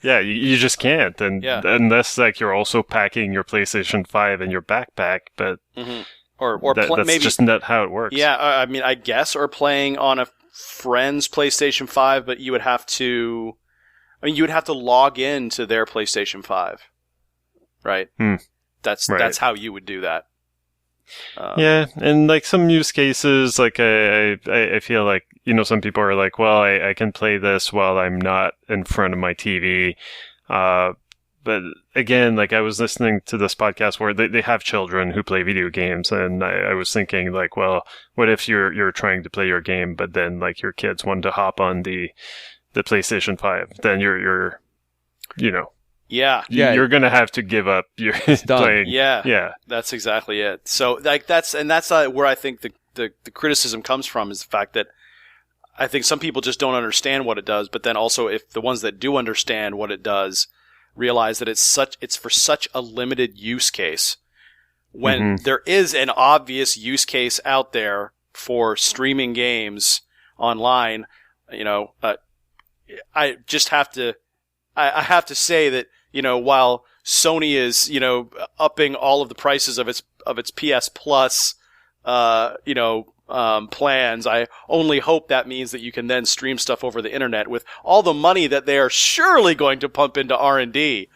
Yeah, you just can't. And unless, like, you're also packing your PlayStation 5 in your backpack, but that's maybe just not how it works. Yeah, I mean, I guess, or playing on a friend's PlayStation 5, but you would have to log in to their PlayStation 5, right? That's how you would do that. Yeah, and, like, some use cases, like, I feel like, you know, some people are like, well, I can play this while I'm not in front of my TV. But again, like, I was listening to this podcast where they have children who play video games, and I was thinking, like, well, what if you're trying to play your game, but then, like, your kids want to hop on the PlayStation 5? Then you're you know. Yeah. You're going to have to give up your playing. Yeah. That's exactly it. So, like, that's where I think the criticism comes from, is the fact that I think some people just don't understand what it does, but then also, if the ones that do understand what it does realize that it's for such a limited use case, when there is an obvious use case out there for streaming games online, you know, I just have to say that, you know, while Sony is, you know, upping all of the prices of its PS Plus, plans, I only hope that means that you can then stream stuff over the internet with all the money that they are surely going to pump into R&D.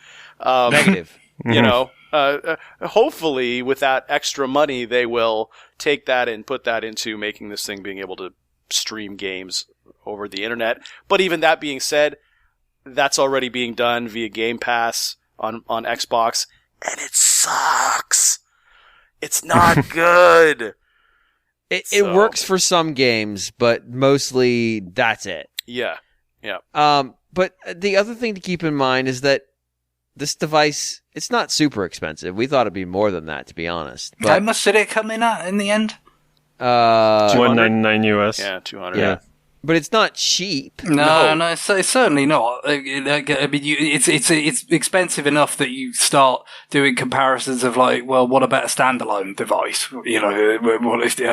Negative. You know, hopefully with that extra money, they will take that and put that into making this thing being able to stream games over the internet. But even that being said, that's already being done via Game Pass on Xbox, and it sucks. It's not good. It works for some games, but mostly that's it. Yeah. But the other thing to keep in mind is that this device, it's not super expensive. We thought it'd be more than that, to be honest. But, how much did it come in at in the end? $199 US. Yeah, $200. Yeah. But it's not cheap. No, it's certainly not. I mean, it's expensive enough that you start doing comparisons of, like, well, what about a standalone device? You know,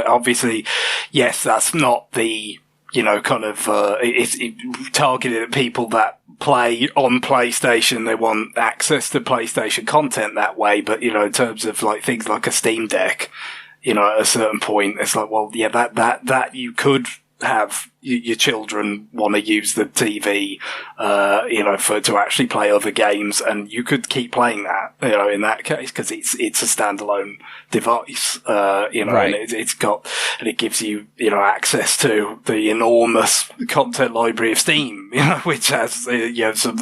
obviously, yes, that's not the, you know, kind of, it's targeted at people that play on PlayStation. They want access to PlayStation content that way. But, you know, in terms of, like, things like a Steam Deck, you know, at a certain point, it's like, well, yeah, that you could have your children want to use the TV, you know, to actually play other games, and you could keep playing that, you know, in that case, because it's a standalone device, you know, right. And it gives you, you know, access to the enormous content library of Steam, you know, which has, you know, some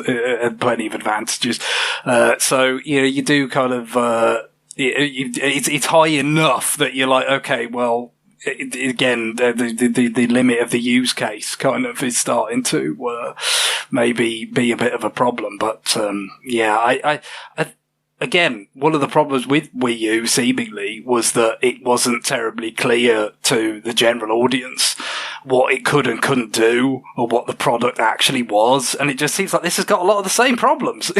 plenty of advantages. So, you know, you do kind of, it's high enough that you're like, okay, well, again, the limit of the use case kind of is starting to maybe be a bit of a problem. But yeah, I again, one of the problems with Wii U seemingly was that it wasn't terribly clear to the general audience what it could and couldn't do, or what the product actually was. And it just seems like this has got a lot of the same problems.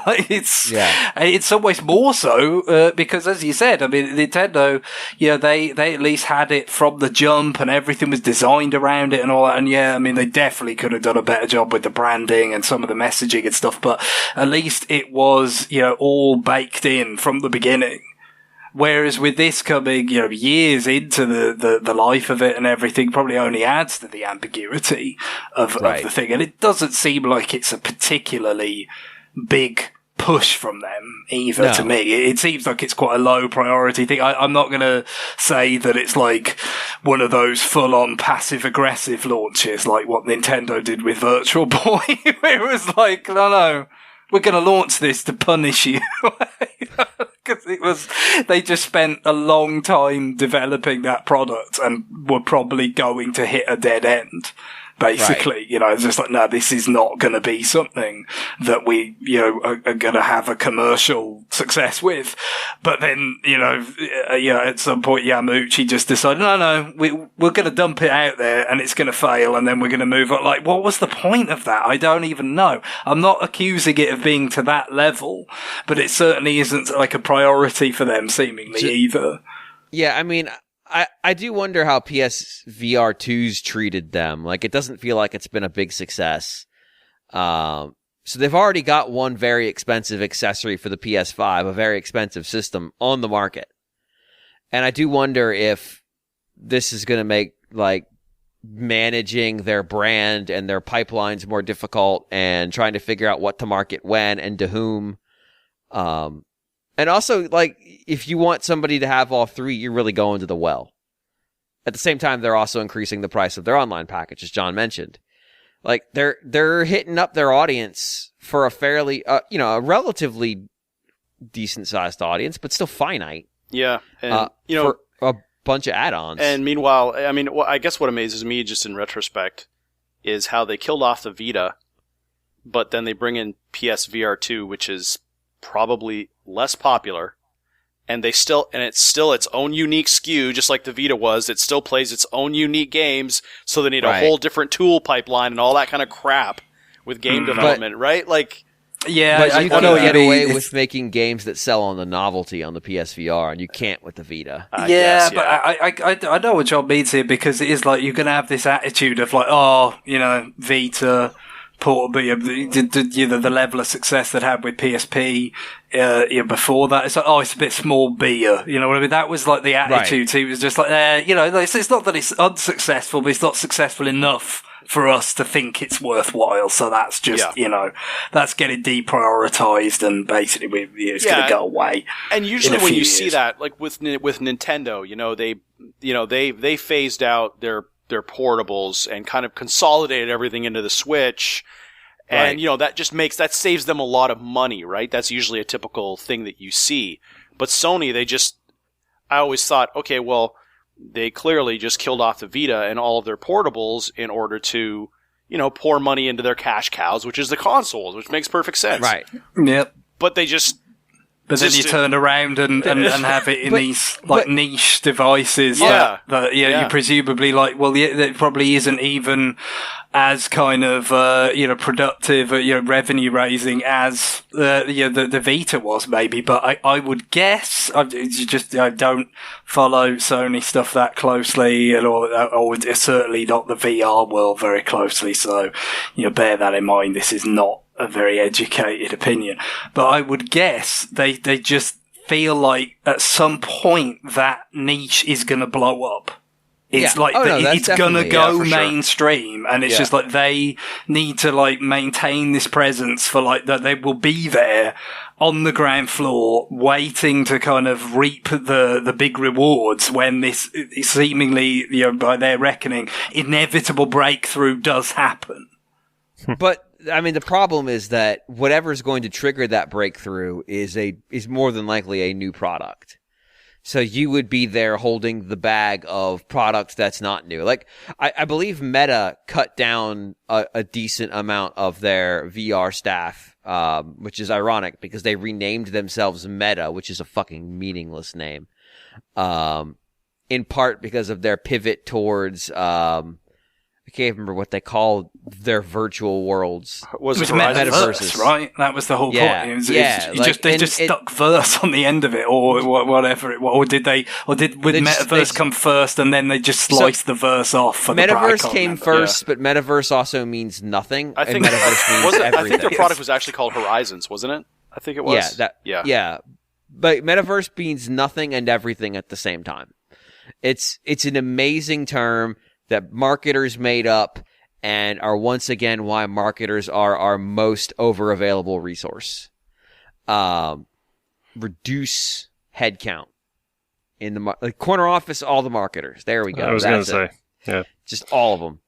Like it's almost more so because, as you said, I mean, Nintendo, they at least had it from the jump, and everything was designed around it and all that. And I mean, they definitely could have done a better job with the branding and some of the messaging and stuff, but at least it was, all baked in from the beginning. Whereas with this coming, years into the life of it and everything, probably only adds to the ambiguity of the thing. And it doesn't seem like it's a particularly big push from them either. To me, it seems like it's quite a low priority thing. I'm not going to say that it's like one of those full-on passive-aggressive launches like what Nintendo did with Virtual Boy. It was like, no, we're going to launch this to punish you. Because they just spent a long time developing that product and were probably going to hit a dead end. Basically, it's just like, no, this is not going to be something that we, are going to have a commercial success with. But then, at some point, Yamauchi just decided, no, we're going to dump it out there and it's going to fail, and then we're going to move on. Like, what was the point of that? I don't even know. I'm not accusing it of being to that level, but it certainly isn't like a priority for them, seemingly, either. Yeah, I mean, I do wonder how PSVR 2's treated them. Like, it doesn't feel like it's been a big success. So they've already got one very expensive accessory for the PS5, a very expensive system on the market. And I do wonder if this is going to make, like, managing their brand and their pipelines more difficult, and trying to figure out what to market when and to whom. And also, like, if you want somebody to have all three, you're really going to the well. At the same time, they're also increasing the price of their online package, as John mentioned. Like, they're hitting up their audience for a fairly, a relatively decent-sized audience, but still finite. Yeah, and, for a bunch of add-ons. And meanwhile, I mean, I guess what amazes me, just in retrospect, is how they killed off the Vita, but then they bring in PSVR 2, which is probably less popular, and it's still its own unique SKU, just like the Vita was. It still plays its own unique games, so they need a whole different tool pipeline and all that kind of crap with game development, right? Like, yeah, but you can get away with making games that sell on the novelty on the PSVR, and you can't with the Vita. I know what John means here, because it is like you're going to have this attitude of like, Vita, portable, the level of success that had with PSP before that. It's like, it's a bit small beer. You know what I mean? That was like the attitude. Right. He was just like, it's not that it's unsuccessful, but it's not successful enough for us to think it's worthwhile. So that's just, that's getting deprioritized, and basically it's going to go away. And usually when you see that, like with Nintendo, they phased out their portables and kind of consolidated everything into the Switch. And, that saves them a lot of money, right? That's usually a typical thing that you see. But Sony, I always thought, okay, well, they clearly just killed off the Vita and all of their portables in order to, pour money into their cash cows, which is the consoles, which makes perfect sense. Right. Yep. But they just... But then you turn around and have it in these niche devices that you presumably it probably isn't even as kind of productive revenue raising as the Vita was, maybe. But I would guess I don't follow Sony stuff that closely, or certainly not the VR world very closely. So bear that in mind. This is not a very educated opinion, but I would guess they just feel like at some point that niche is going to blow up. It's it's going to go mainstream, and it's just like they need to maintain this presence for that they will be there on the ground floor waiting to kind of reap the big rewards when this seemingly, by their reckoning, inevitable breakthrough does happen. But I mean, the problem is that whatever's going to trigger that breakthrough is more than likely a new product. So you would be there holding the bag of product that's not new. Like, I believe Meta cut down a decent amount of their VR staff, which is ironic because they renamed themselves Meta, which is a fucking meaningless name. In part because of their pivot towards I can't remember what they called their virtual worlds. Was it metaverses, right? That was the whole point. They just stuck verse on the end of it, or whatever it was. Or did metaverse come first, and then they just sliced the verse off? For metaverse came first, but metaverse also means nothing. I think metaverse means everything. I think their product was actually called Horizons, wasn't it? I think it was. Yeah. But metaverse means nothing and everything at the same time. It's an amazing term that marketers made up and are once again why marketers are our most over-available resource. Reduce headcount in the corner office, all the marketers. There we go. I was going to say, yeah. Just all of them.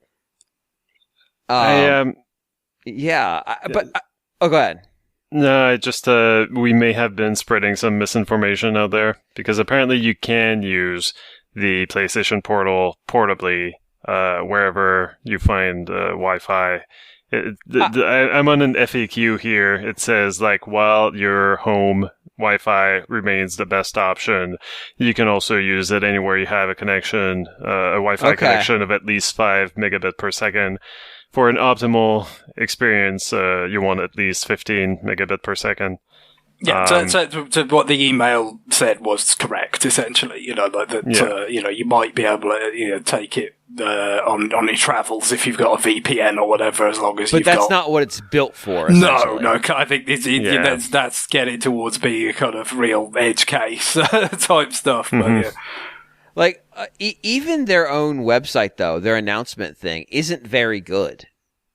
go ahead. No, we may have been spreading some misinformation out there because apparently you can use the PlayStation Portal portably wherever you find Wi-Fi. I'm on an FAQ here. It says, while your home Wi-Fi remains the best option, you can also use it anywhere you have a connection, a Wi-Fi connection of at least 5 megabit per second. For an optimal experience, you want at least 15 megabit per second. Yeah, so what the email said was correct, essentially. You might be able to take it on your travels if you've got a VPN or whatever, as long as you've got... But that's not what it's built for, No, I think that's getting towards being a kind of real edge case type stuff. Mm-hmm. But even their own website, though, their announcement thing, isn't very good.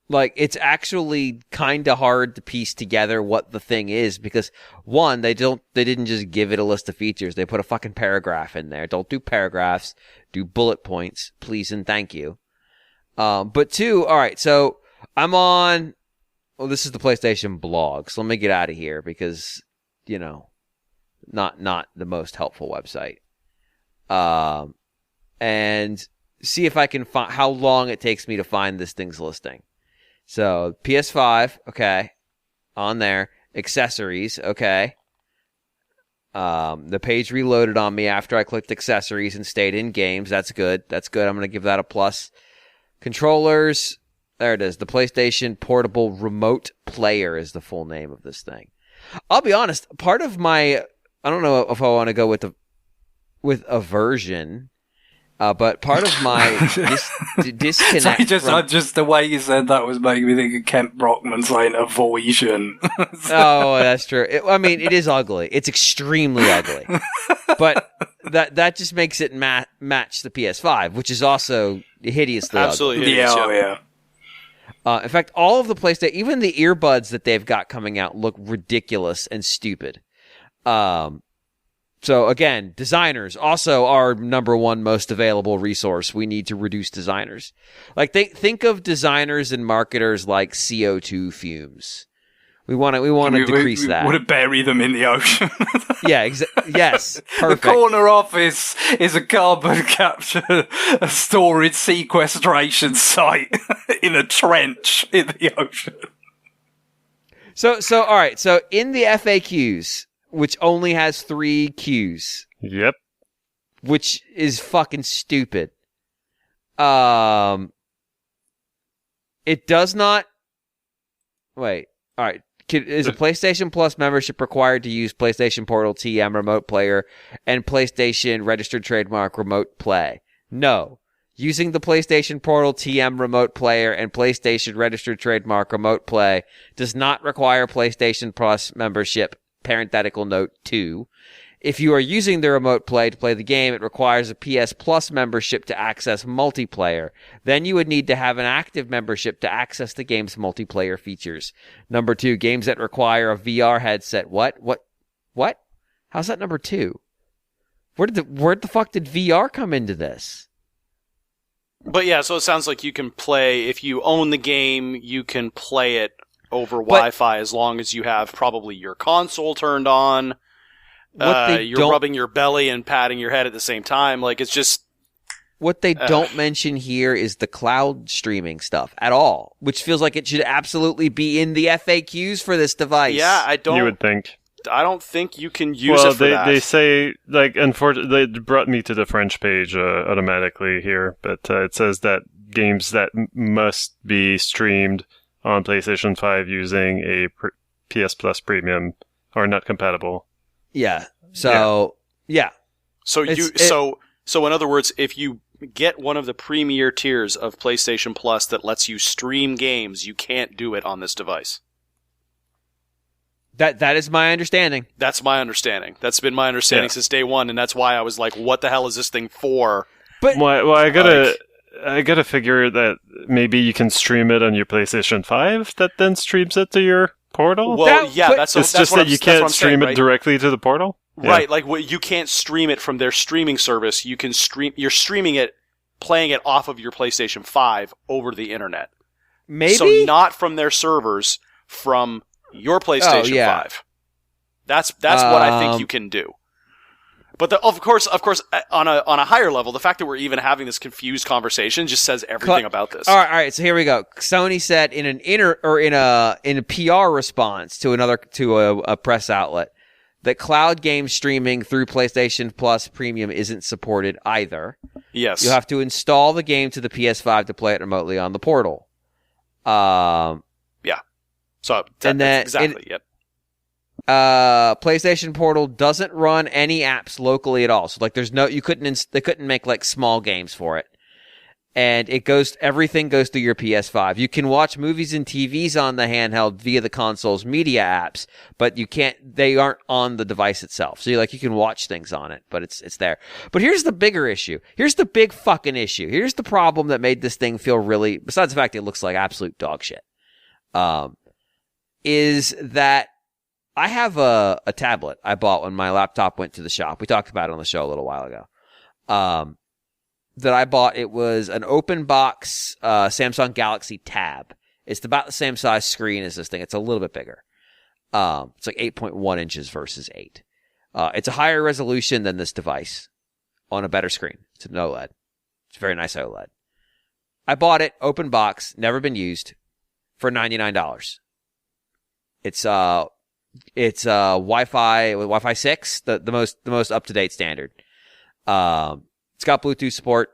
It's actually kind of hard to piece together what the thing is because, one, they didn't just give it a list of features. They put a fucking paragraph in there. Don't do paragraphs. Do bullet points, please and thank you. But two, all right, so I'm on... Well, this is the PlayStation blog, so let me get out of here because, not the most helpful website. And see if I can find how long it takes me to find this thing's listing. So, PS5, okay, on there. Accessories, okay. The page reloaded on me after I clicked accessories and stayed in games. That's good. I'm going to give that a plus. Controllers, there it is. The PlayStation Portable Remote Player is the full name of this thing. I'll be honest, part of my... I don't know if I want to go with aversion... but part of my disconnect... just the way you said that was making me think of Kent Brockman saying aversion. Oh, that's true. It is ugly. It's extremely ugly. But that just makes it match the PS5, which is also hideously absolutely ugly. Hideous, Yeah. In fact, all of the PlayStation, even the earbuds that they've got coming out look ridiculous and stupid. So again, designers also our number one most available resource. We need to reduce designers. Think of designers and marketers like CO2 fumes. We want to decrease that. We want to bury them in the ocean. Yeah, yes, perfect. The corner office is a carbon capture, a storage sequestration site in a trench in the ocean. So all right. So in the FAQs, which only has 3 Qs. Yep. Which is fucking stupid. It does not... Wait. All right. Is a PlayStation Plus membership required to use PlayStation Portal TM Remote Player and PlayStation Registered Trademark Remote Play? No. Using the PlayStation Portal TM Remote Player and PlayStation Registered Trademark Remote Play does not require PlayStation Plus membership. Parenthetical note 2. If you are using the remote play to play the game, it requires a PS Plus membership to access multiplayer. Then you would need to have an active membership to access the game's multiplayer features. Number 2, games that require a VR headset. What? How's that number 2? Where the fuck did VR come into this? But yeah, so it sounds like you can play, if you own the game, you can play it over Wi-Fi as long as you have probably your console turned on. You're rubbing your belly and patting your head at the same time. It's just... What they don't mention here is the cloud streaming stuff at all, which feels like it should absolutely be in the FAQs for this device. Yeah, You would think. I don't think you can use it for that. They say, unfortunately, they brought me to the French page automatically here, but it says that games that must be streamed on PlayStation 5 using a PS Plus Premium are not compatible. Yeah. So, yeah. So in other words, if you get one of the premier tiers of PlayStation Plus that lets you stream games, you can't do it on this device. That is my understanding. That's my understanding. That's been my understanding since day one, and that's why I was like, "What the hell is this thing for?" But well, I gotta figure that maybe you can stream it on your PlayStation 5 that then streams it to your portal. Well, that's it's just that you can't stream it directly to the portal. Right, like you can't stream it from their streaming service. You can stream. You're streaming it, playing it off of your PlayStation 5 over the internet. Maybe so not from their servers, from your PlayStation 5. That's what I think you can do. But of course, on a higher level, the fact that we're even having this confused conversation just says everything about this. All right. So here we go. Sony said in a PR response to a press outlet that cloud game streaming through PlayStation Plus Premium isn't supported either. Yes, you have to install the game to the PS5 to play it remotely on the portal. So exactly. Yep. PlayStation Portal doesn't run any apps locally at all. So like they couldn't make like small games for it. And everything goes through your PS5. You can watch movies and TVs on the handheld via the console's media apps, but they aren't on the device itself. So you can watch things on it, but it's there. But here's the bigger issue. Here's the big fucking issue. Here's the problem that made this thing feel really, besides the fact it looks like absolute dog shit. Is that I have a tablet I bought when my laptop went to the shop. We talked about it on the show a little while ago. That I bought. It was an open box Samsung Galaxy Tab. It's about the same size screen as this thing. It's a little bit bigger. It's like 8.1 inches versus 8. It's a higher resolution than this device on a better screen. It's an OLED. It's a very nice OLED. I bought it, open box, never been used, for $99. It's Wi-Fi 6, the most up to date standard. It's got Bluetooth support,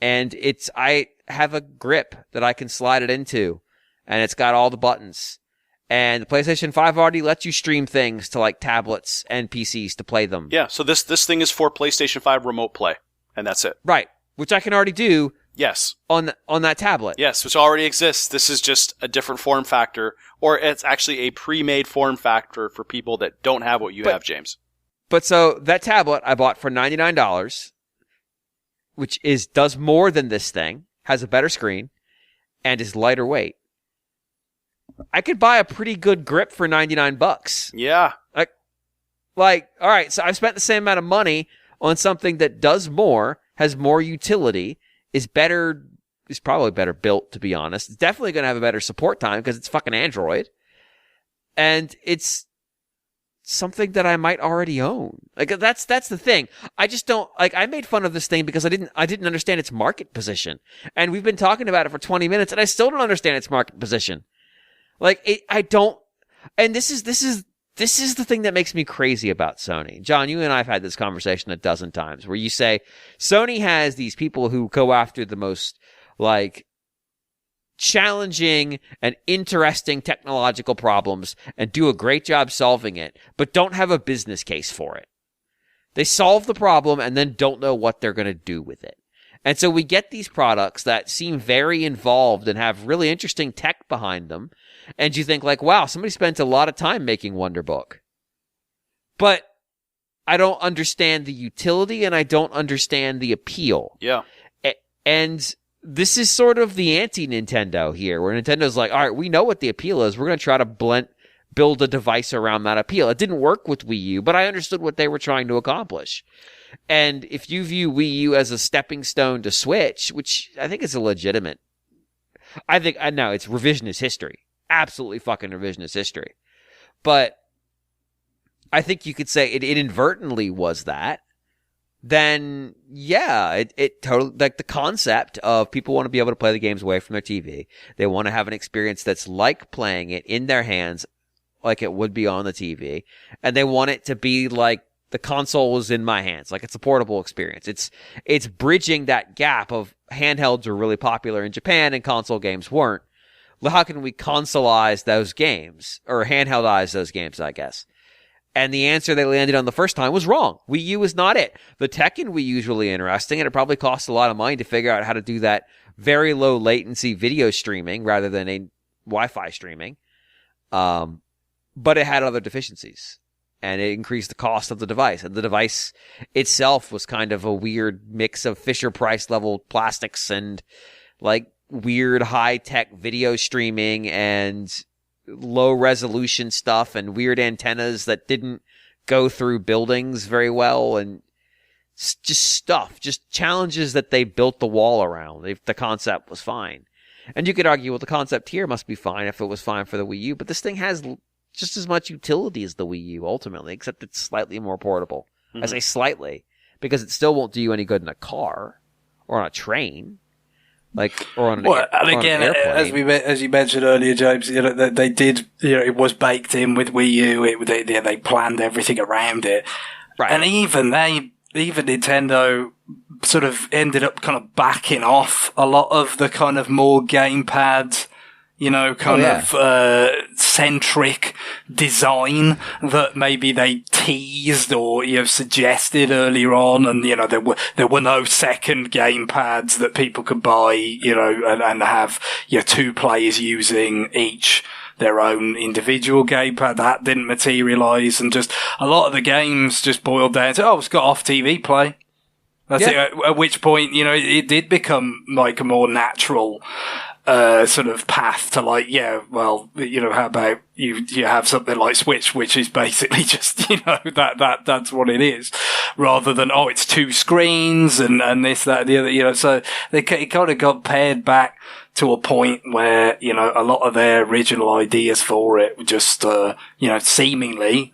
and I have a grip that I can slide it into, and it's got all the buttons. And the PlayStation 5 already lets you stream things to like tablets and PCs to play them. Yeah, so this thing is for PlayStation 5 remote play, and that's it. Right, which I can already do. Yes. On that tablet. Yes, which already exists. This is just a different form factor, or it's actually a pre-made form factor for people that don't have what you have, James. But so that tablet I bought for $99, which does more than this thing, has a better screen, and is lighter weight. I could buy a pretty good grip for $99. Yeah. Like, all right, so I've spent the same amount of money on something that does more, has more utility, is probably better built, to be honest. It's definitely going to have a better support time because it's fucking Android. And it's something that I might already own. Like, that's the thing. I just don't, I made fun of this thing because I didn't understand its market position. And we've been talking about it for 20 minutes and I still don't understand its market position. I don't, and this is the thing that makes me crazy about Sony. John, you and I have had this conversation a dozen times where you say Sony has these people who go after the most challenging and interesting technological problems and do a great job solving it, but don't have a business case for it. They solve the problem and then don't know what they're going to do with it. And so we get these products that seem very involved and have really interesting tech behind them. And you think wow, somebody spent a lot of time making Wonderbook. But I don't understand the utility and I don't understand the appeal. Yeah. And this is sort of the anti-Nintendo here, where Nintendo's like, all right, we know what the appeal is. We're going to try to build a device around that appeal. It didn't work with Wii U, but I understood what they were trying to accomplish. And if you view Wii U as a stepping stone to Switch, which I think is a legitimate, I know it's revisionist history. Absolutely fucking revisionist history. But I think you could say it inadvertently was that. Then, yeah, it totally, the concept of people want to be able to play the games away from their TV. They want to have an experience that's like playing it in their hands, like it would be on the TV. And they want it to be like the console is in my hands, like it's a portable experience. It's bridging that gap of handhelds were really popular in Japan and console games weren't. How can we consoleize those games, or handheldize those games, I guess? And the answer they landed on the first time was wrong. Wii U is not it. The tech in Wii U is really interesting, and it probably costs a lot of money to figure out how to do that very low latency video streaming rather than a Wi-Fi streaming. But it had other deficiencies, and it increased the cost of the device. And the device itself was kind of a weird mix of Fisher-Price level plastics and like weird high-tech video streaming and low-resolution stuff and weird antennas that didn't go through buildings very well, and just challenges that they built the wall around. The concept was fine. And you could argue, well, the concept here must be fine if it was fine for the Wii U, but this thing has just as much utility as the Wii U, ultimately, except it's slightly more portable. I say slightly, because it still won't do you any good in a car or on a train. Or on an, and again, as you mentioned earlier, James, they did, it was baked in with Wii U. They planned everything around it, right? And even Nintendo sort of ended up kind of backing off a lot of the kind of more gamepad, centric design that maybe they teased or suggested earlier on, and there were no second gamepads that people could buy, and have two players using each their own individual gamepad. That didn't materialize, and just a lot of the games just boiled down to, it's got off TV play. That's it. At which point, it did become like a more natural sort of path to how about you have something like Switch, which is basically just, that's what it is, rather than, it's two screens and this, that, the other, so it kind of got pared back to a point where, a lot of their original ideas for it were just, seemingly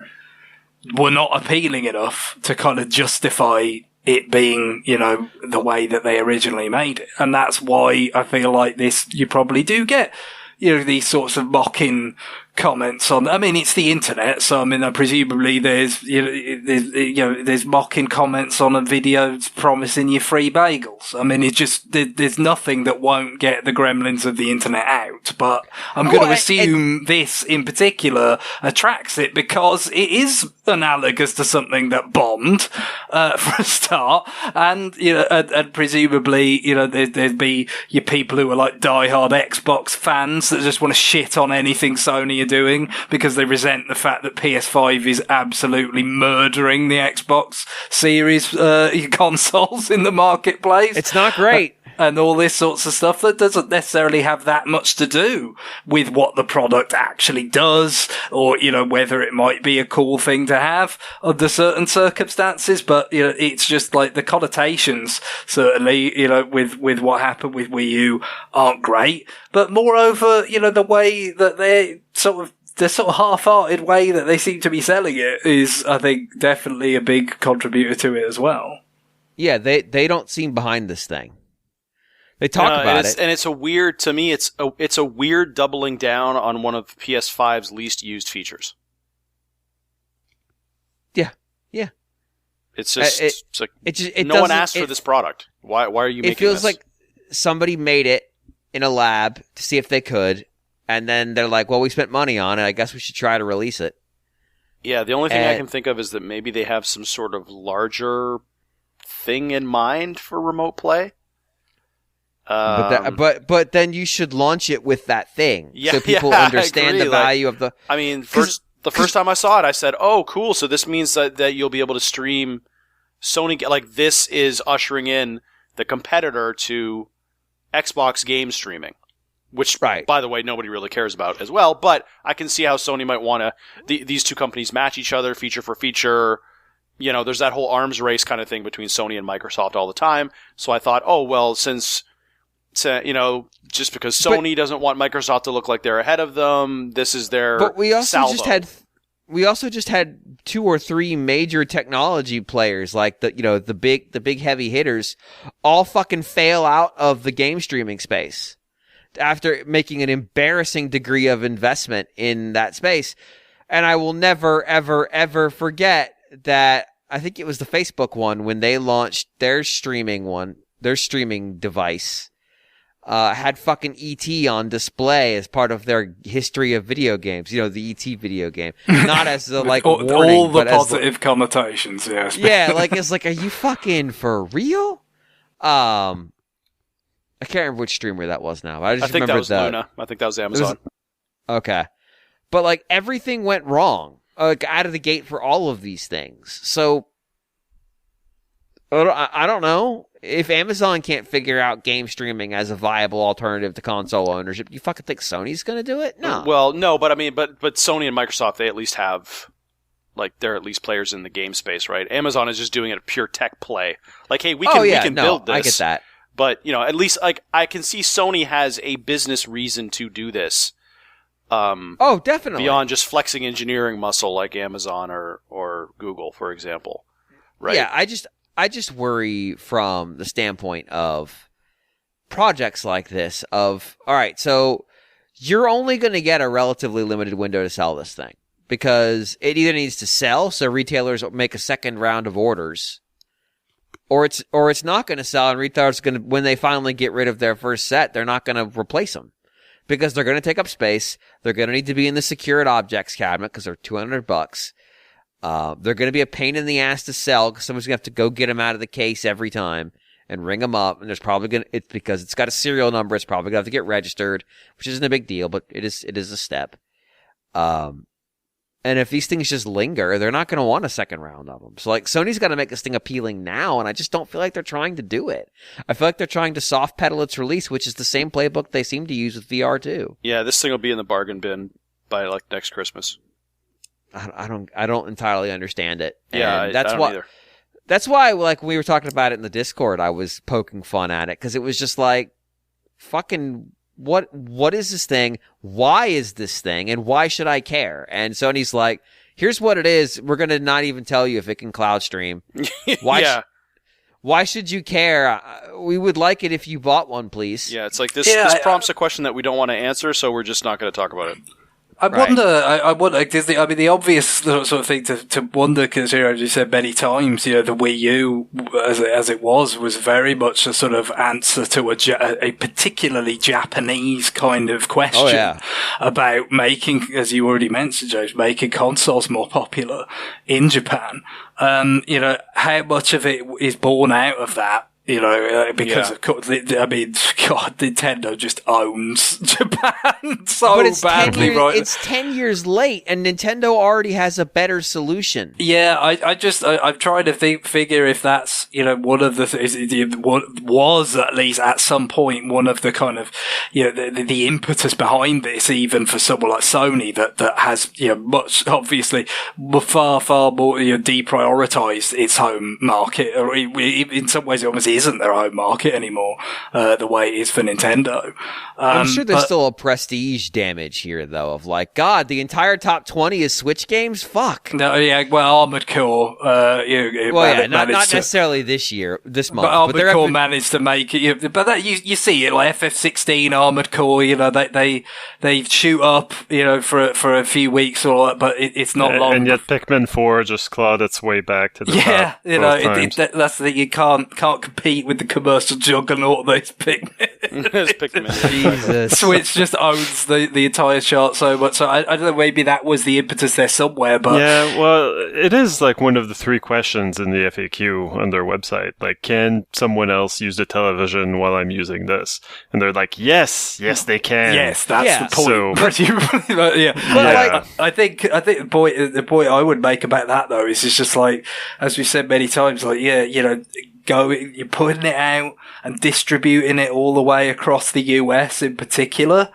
were not appealing enough to kind of justify it being, the way that they originally made it. And that's why I feel like this, you probably do get, these sorts of mocking comments on, it's the internet, so presumably there's mocking comments on a video promising you free bagels. It's just, there's nothing that won't get the gremlins of the internet out, but I'm going to assume this in particular attracts it because it is analogous to something that bombed, for a start, and, and presumably, there'd be your people who are like diehard Xbox fans that just want to shit on anything Sony are doing because they resent the fact that PS5 is absolutely murdering the Xbox Series consoles in the marketplace. It's not great. And all this sorts of stuff that doesn't necessarily have that much to do with what the product actually does, or, whether it might be a cool thing to have under certain circumstances. But, it's just like the connotations, certainly, with what happened with Wii U aren't great. But moreover, the way that the sort of half-hearted way that they seem to be selling it is, I think, definitely a big contributor to it as well. Yeah, they don't seem behind this thing. They talk about it. And it's a weird, to me, it's a weird doubling down on one of PS5's least used features. Yeah. It's just, no one asked for this product. Why are you making this? It feels like somebody made it in a lab to see if they could, and then they're like, well, we spent money on it, I guess we should try to release it. Yeah, the only thing I can think of is that maybe they have some sort of larger thing in mind for remote play. But then you should launch it with that thing, so people understand the value of the. The first time I saw it, I said, "Oh, cool! So this means that you'll be able to stream Sony. Like this is ushering in the competitor to Xbox game streaming, which, by the way, nobody really cares about as well. But I can see how Sony might want to. These two companies match each other feature for feature. There's that whole arms race kind of thing between Sony and Microsoft all the time. So I thought, oh well, since just because Sony doesn't want Microsoft to look like they're ahead of them, this is their But we also salvo. We also just had 2 or 3 major technology players, like the big heavy hitters, all fucking fail out of the game streaming space after making an embarrassing degree of investment in that space. And I will never, ever, ever forget that. I think it was the Facebook one when they launched their streaming one. streaming device had fucking E.T. on display as part of their history of video games. You know, the E.T. video game, not as the like warning, all the but positive connotations. Yes. Yeah, like it's like, are you fucking for real? I can't remember which streamer that was now. I think that was Luna. I think that was Amazon. Okay, but like everything went wrong, like out of the gate for all of these things. So I don't know. If Amazon can't figure out game streaming as a viable alternative to console ownership, you fucking think Sony's going to do it? No. Well, no, but I mean, but Sony and Microsoft, they at least have, like, they're at least players in the game space, right? Amazon is just doing it a pure tech play. Like, hey, we can build this. I get that. But, you know, at least, like, I can see Sony has a business reason to do this. Definitely. Beyond just flexing engineering muscle like Amazon or Google, for example. Right? Yeah, I just worry from the standpoint of projects like this of, all right, so you're only going to get a relatively limited window to sell this thing because it either needs to sell, so retailers make a second round of orders, or it's not going to sell, and retailers going to, when they finally get rid of their first set, they're not going to replace them because they're going to take up space. They're going to need to be in the secured objects cabinet because they're $200. They're going to be a pain in the ass to sell because someone's going to have to go get them out of the case every time and ring them up. And there's probably it's because it's got a serial number. It's probably going to have to get registered, which isn't a big deal, but it is a step. And if these things just linger, they're not going to want a second round of them. So like Sony's got to make this thing appealing now. And I just don't feel like they're trying to do it. I feel like they're trying to soft pedal its release, which is the same playbook they seem to use with VR too. Yeah. This thing will be in the bargain bin by like next Christmas. I don't entirely understand it. Yeah, and that's I don't why. either. That's why, like, when we were talking about it in the Discord, I was poking fun at it because it was just like, fucking, what is this thing? Why is this thing? And why should I care? And Sony's like, here's what it is. We're gonna not even tell you if it can cloud stream. Why? Why should you care? We would like it if you bought one, please. Yeah, it's like this prompts a question that we don't want to answer, so we're just not going to talk about it. I wonder, the obvious sort of thing to wonder, because, as you said many times, the Wii U, as it was very much a sort of answer to a particularly Japanese kind of question about making, as you already mentioned, James, making consoles more popular in Japan. How much of it is born out of that? Because of course, Nintendo just owns Japan so badly, right? It's 10 years late, and Nintendo already has a better solution. Yeah, I'm trying to figure if that's, one of the was at least at some point one of the kind of, the impetus behind this, even for someone like Sony that has, much, obviously, far more, deprioritized its home market, or in some ways it almost isn't their home market anymore, the way it is for Nintendo. I'm sure there's still a prestige damage here, though, of like, God, the entire top 20 is Switch games? Fuck. No, yeah, well, Armored Core, not necessarily this month. But Armored Core managed to make it, but that, you see it, like FF16, Armored Core, they shoot up, for a few weeks or all that, but it's not long. And yet Pikmin 4 just clawed its way back to the top. Yeah, that's the thing, you can't compete with the commercial juggernaut that's Pikmin. Jesus. Switch just owns the entire chart so much. So I don't know, maybe that was the impetus there somewhere, but... Yeah, well, it is like one of the 3 questions in the FAQ on their website. Like, can someone else use the television while I'm using this? And they're like, yes, they can. Yes, that's the point. So, I think the point I would make about that, though, is it's just like, as we said many times, like, you're putting it out and distributing it all the way across the US in particular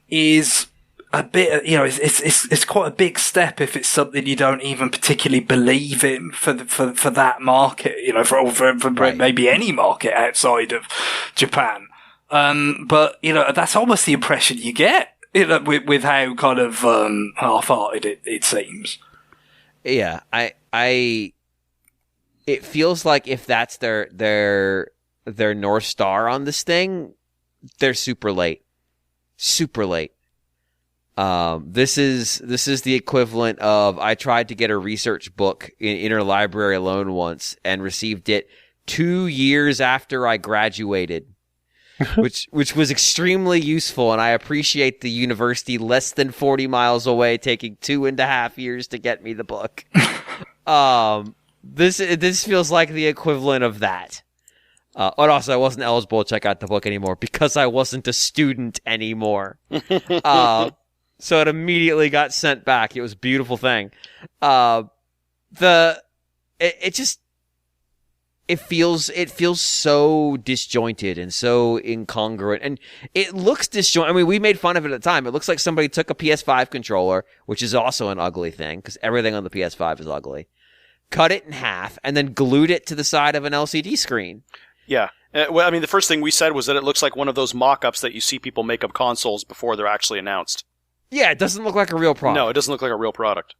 is a bit, it's quite a big step if it's something you don't even particularly believe in for that market, for maybe any market outside of Japan. But, that's almost the impression you get, with how kind of, half-hearted it seems. Yeah, it feels like if that's their North Star on this thing, they're super late. Super late. This is the equivalent of, I tried to get a research book in interlibrary loan once and received it 2 years after I graduated, which was extremely useful, and I appreciate the university less than 40 miles away taking 2.5 years to get me the book. This feels like the equivalent of that. And also, I wasn't eligible to check out the book anymore because I wasn't a student anymore. So it immediately got sent back. It was a beautiful thing. It feels so disjointed and so incongruent, and it looks disjointed. I mean, we made fun of it at the time. It looks like somebody took a PS5 controller, which is also an ugly thing because everything on the PS5 is ugly, cut it in half, and then glued it to the side of an LCD screen. Yeah. Well, I mean, the first thing we said was that it looks like one of those mock-ups that you see people make of consoles before they're actually announced. Yeah, it doesn't look like a real product. No, it doesn't look like a real product.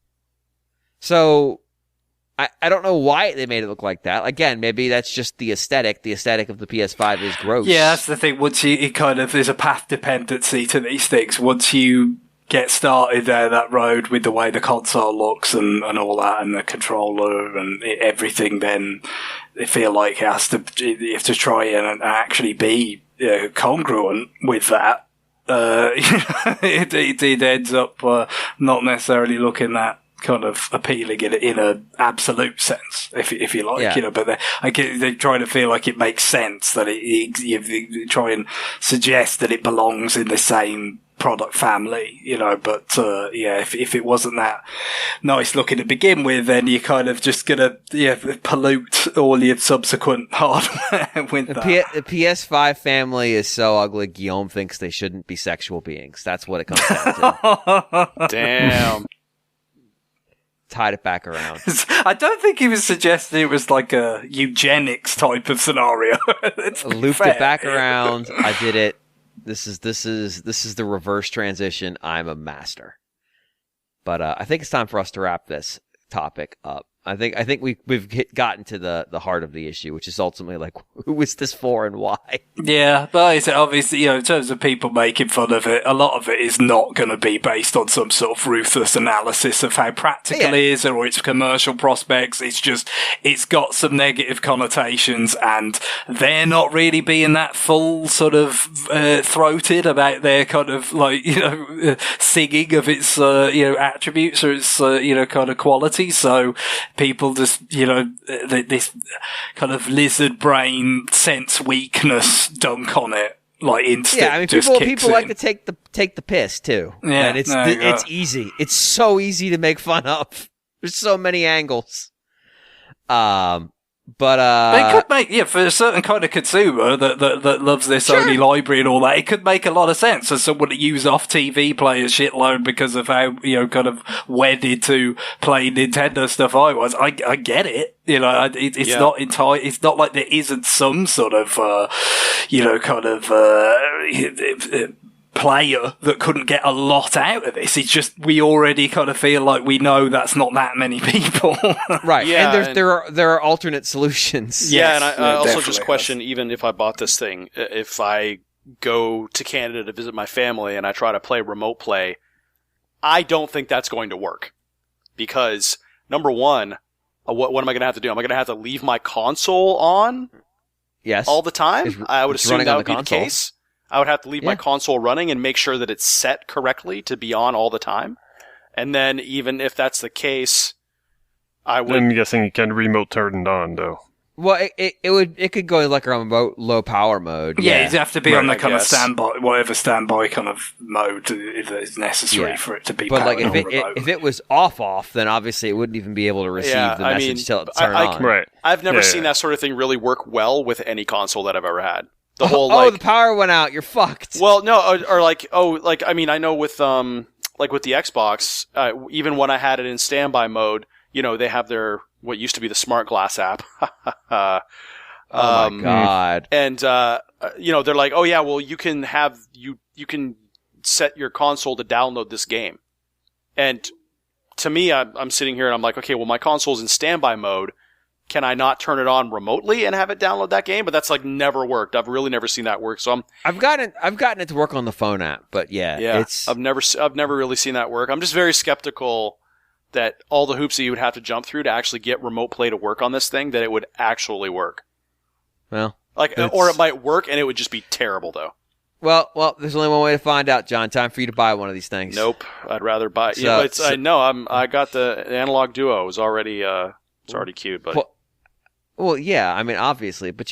So, I don't know why they made it look like that. Again, maybe that's just the aesthetic. The aesthetic of the PS5 is gross. Yeah, that's the thing. Once there's a path dependency to these things. Once you get started down that road with the way the console looks and all that, and the controller and everything, then they feel like you have to try and actually be congruent with that. It ends up not necessarily looking that kind of appealing in a absolute sense, if you like, yeah. But they try to feel like it makes sense that you try and suggest that it belongs in the same product family, but if it wasn't that nice looking to begin with, then you're kind of just gonna pollute all your subsequent hardware with that. The PS5 family is so ugly, Guillaume thinks they shouldn't be sexual beings. That's what it comes down to. Damn. Tied it back around. I don't think he was suggesting it was like a eugenics type of scenario. Looped it back around. I did it. This is the reverse transition. I'm a master. But I think it's time for us to wrap this topic up. I think we've gotten to the heart of the issue, which is ultimately like, who is this for and why? Yeah, but obviously, in terms of people making fun of it, a lot of it is not going to be based on some sort of ruthless analysis of how practical it is or its commercial prospects. It's got some negative connotations, and they're not really being that full sort of throated about their kind of like singing of its attributes or its kind of quality. So people just, this kind of lizard brain sense weakness dunk on it, like instinct. Yeah, I mean, people like to take the piss too. Yeah, and it's easy. It's so easy to make fun of. There's so many angles. But it could make for a certain kind of consumer that loves their Sony library and all that, it could make a lot of sense as someone that use off TV players shitload because of how kind of wedded to play Nintendo stuff I was. I get it. It's not entirely. It's not like there isn't some sort of kind of player that couldn't get a lot out of this. It's just we already kind of feel like we know that's not that many people. Right. Yeah, and there are alternate solutions. Yeah, and I also just question, even if I bought this thing, if I go to Canada to visit my family and I try to play remote play, I don't think that's going to work. Because, number one, what am I going to have to do? Am I going to have to leave my console on all the time? I would assume that would be the case. I would have to leave my console running and make sure that it's set correctly to be on all the time. And then even if that's the case, I would... I'm guessing you can remote turn it on, though. Well, it could go like a remote low power mode. Yeah, you'd have to be on the kind of standby, whatever standby kind of mode if it's necessary for it to be. But like if it was off, then obviously it wouldn't even be able to receive the message till it turned on. Right. I've never seen that sort of thing really work well with any console that I've ever had. The whole the power went out. You're fucked. Well, no, I mean, I know with the Xbox, even when I had it in standby mode, they have their what used to be the Smart Glass app. Oh my god! And they're like, oh yeah, well you can set your console to download this game. And to me, I'm sitting here and I'm like, okay, well my console's in standby mode. Can I not turn it on remotely and have it download that game? But that's like never worked. I've really never seen that work. So I've gotten it to work on the phone app, but I've never really seen that work. I'm just very skeptical that all the hoops that you would have to jump through to actually get remote play to work on this thing, that it would actually work. Well, or it might work and it would just be terrible though. Well, there's only one way to find out, John. Time for you to buy one of these things. Nope, I'd rather buy. So, I got the Analog Duo. It was already it's already queued, but. Well, yeah, I mean, obviously, but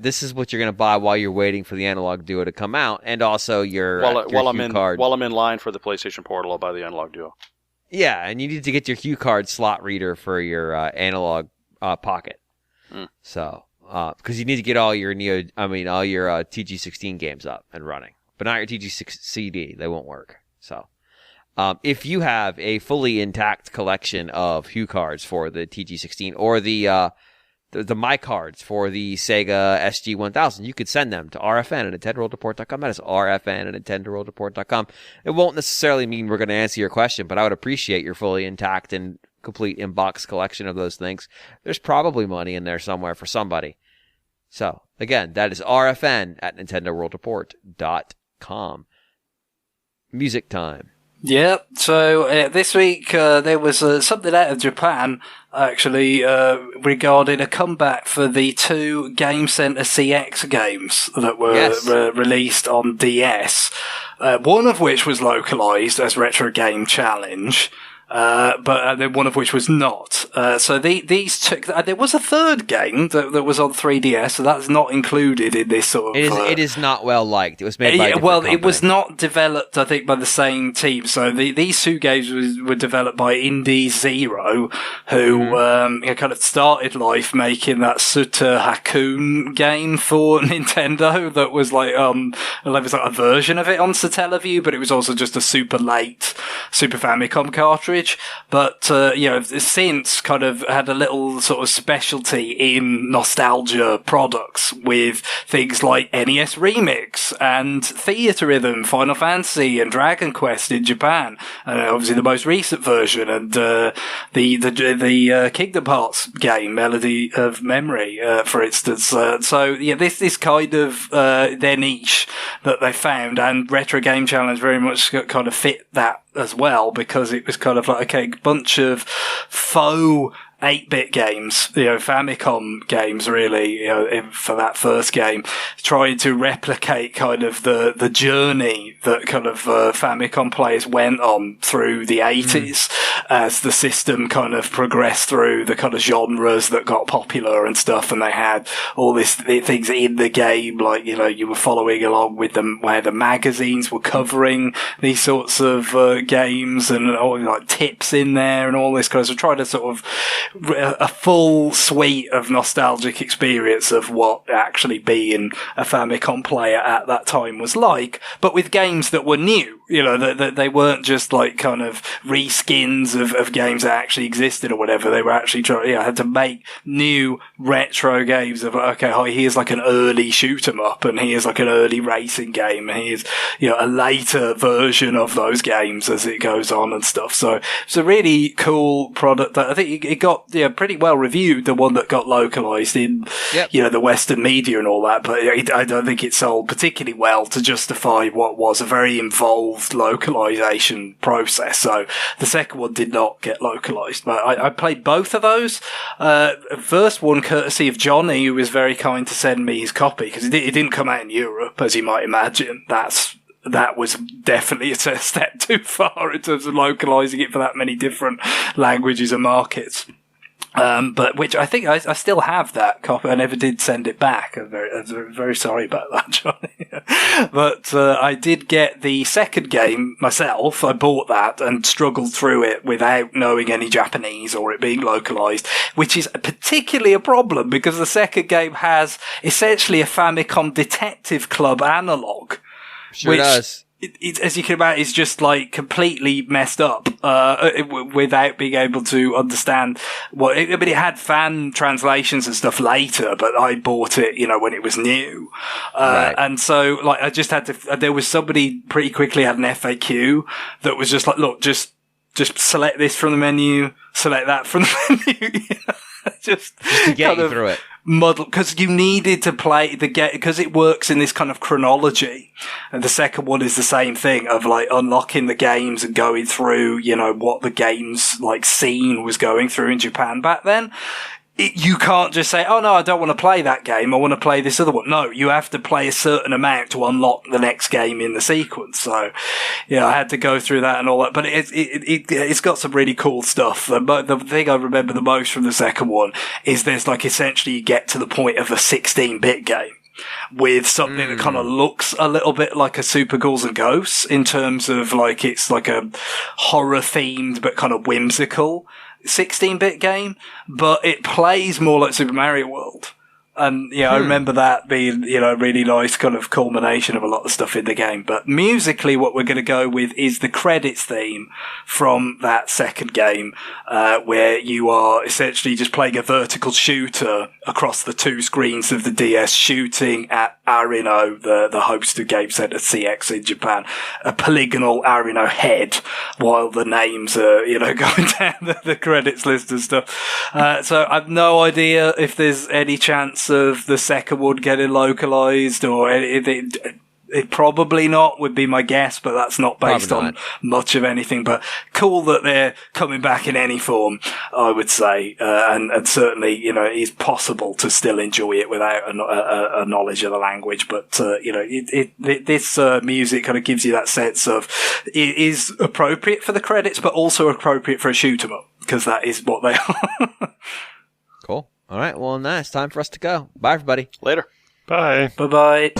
this is what you're going to buy while you're waiting for the Analog Duo to come out, and also your while I'm card. in line for the PlayStation Portal, I'll buy the Analog Duo. Yeah, and you need to get your Hue card slot reader for your Analog Pocket. So, because you need to get all your TG16 games up and running, but not your TG6 CD. They won't work. So, if you have a fully intact collection of Hue cards for the TG16 or the My cards for the Sega SG-1000, you could send them to rfn@nintendoworldreport.com. That is rfn@nintendoworldreport.com. It won't necessarily mean we're going to answer your question, but I would appreciate your fully intact and complete in-box collection of those things. There's probably money in there somewhere for somebody. So, again, that is rfn@nintendoworldreport.com. Music time. Yep. So this week there was something out of Japan, actually, regarding a comeback for the 2 Game Center CX games that were released on DS. One of which was localized as Retro Game Challenge. But then one of which was not. So these two, there was a third game that was on 3DS, so that's not included in this sort of. It is not well liked. It was made by a different company. It was not developed, I think, by the same team. So these 2 games were developed by Indie Zero, who kind of started life making that Suta Hakun game for Nintendo. That was like it was like a version of it on Satellaview, but it was also just a super late Super Famicom cartridge. But, since kind of had a little sort of specialty in nostalgia products with things like NES Remix and Theater Rhythm, Final Fantasy and Dragon Quest in Japan. And obviously the most recent version and, the Kingdom Hearts game, Melody of Memory, for instance. This kind of, their niche that they found, and Retro Game Challenge very much kind of fit that as well, because it was kind of like, okay, a bunch of faux 8-bit games, Famicom games really, for that first game, trying to replicate kind of the journey that kind of Famicom players went on through the 80s as the system kind of progressed through the kind of genres that got popular and stuff, and they had all these things in the game, like, you were following along with them where the magazines were covering these sorts of games, and all like tips in there and all this kind of, so trying to sort of a full suite of nostalgic experience of what actually being a Famicom player at that time was like, but with games that were new, that they weren't just like kind of reskins of games that actually existed or whatever. They were actually had to make new retro games of, okay, here's like an early shoot 'em up, and here's like an early racing game, and here's, a later version of those games as it goes on and stuff. So it's a really cool product that I think it got, pretty well reviewed, the one that got localized in, the Western media and all that, but I don't think it sold particularly well to justify what was a very involved localization process. So the second one did not get localized, but I played both of those. First one courtesy of Johnny, who was very kind to send me his copy, because it didn't come out in Europe, as you might imagine. That was definitely a step too far in terms of localizing it for that many different languages and markets. But which I think I still have that copy. I never did send it back. I'm very sorry about that, Johnny. But I did get the second game myself. I bought that and struggled through it without knowing any Japanese or it being localized, which is particularly a problem because the second game has essentially a Famicom Detective Club analog. Sure does. It, as you can imagine, it's just like completely messed up without being able to understand what. It had fan translations and stuff later, but I bought it, when it was new, right. And so like I just had to. There was somebody pretty quickly had an FAQ that was just like, look, just select this from the menu, select that from the menu. just to get you through it. Muddle, because you needed to play because it works in this kind of chronology. And the second one is the same thing of like unlocking the games and going through, what the game's like scene was going through in Japan back then. you can't just say, oh no, I don't want to play that game, I want to play this other one. No, you have to play a certain amount to unlock the next game in the sequence. So, yeah, I had to go through that and all that, but it's got some really cool stuff. The thing I remember the most from the second one is there's like essentially you get to the point of a 16-bit game with something that kind of looks a little bit like a Super Ghouls and Ghosts in terms of like it's like a horror themed but kind of whimsical 16-bit game, but it plays more like Super Mario World. And, I remember that being, a really nice kind of culmination of a lot of stuff in the game. But musically, what we're going to go with is the credits theme from that second game, where you are essentially just playing a vertical shooter across the two screens of the DS, shooting at Arino, the host of Game Center CX in Japan, a polygonal Arino head, while the names are, going down the credits list and stuff. So I've no idea if there's any chance of the second one getting localized, or it probably not would be my guess, but that's not based on much of anything. But cool that they're coming back in any form, I would say, and certainly it is possible to still enjoy it without a knowledge of the language. But this music kind of gives you that sense of it is appropriate for the credits, but also appropriate for a shoot 'em up, because that is what they are. Cool. All right. Well, nice. Time for us to go. Bye, everybody. Later. Bye. Bye-bye.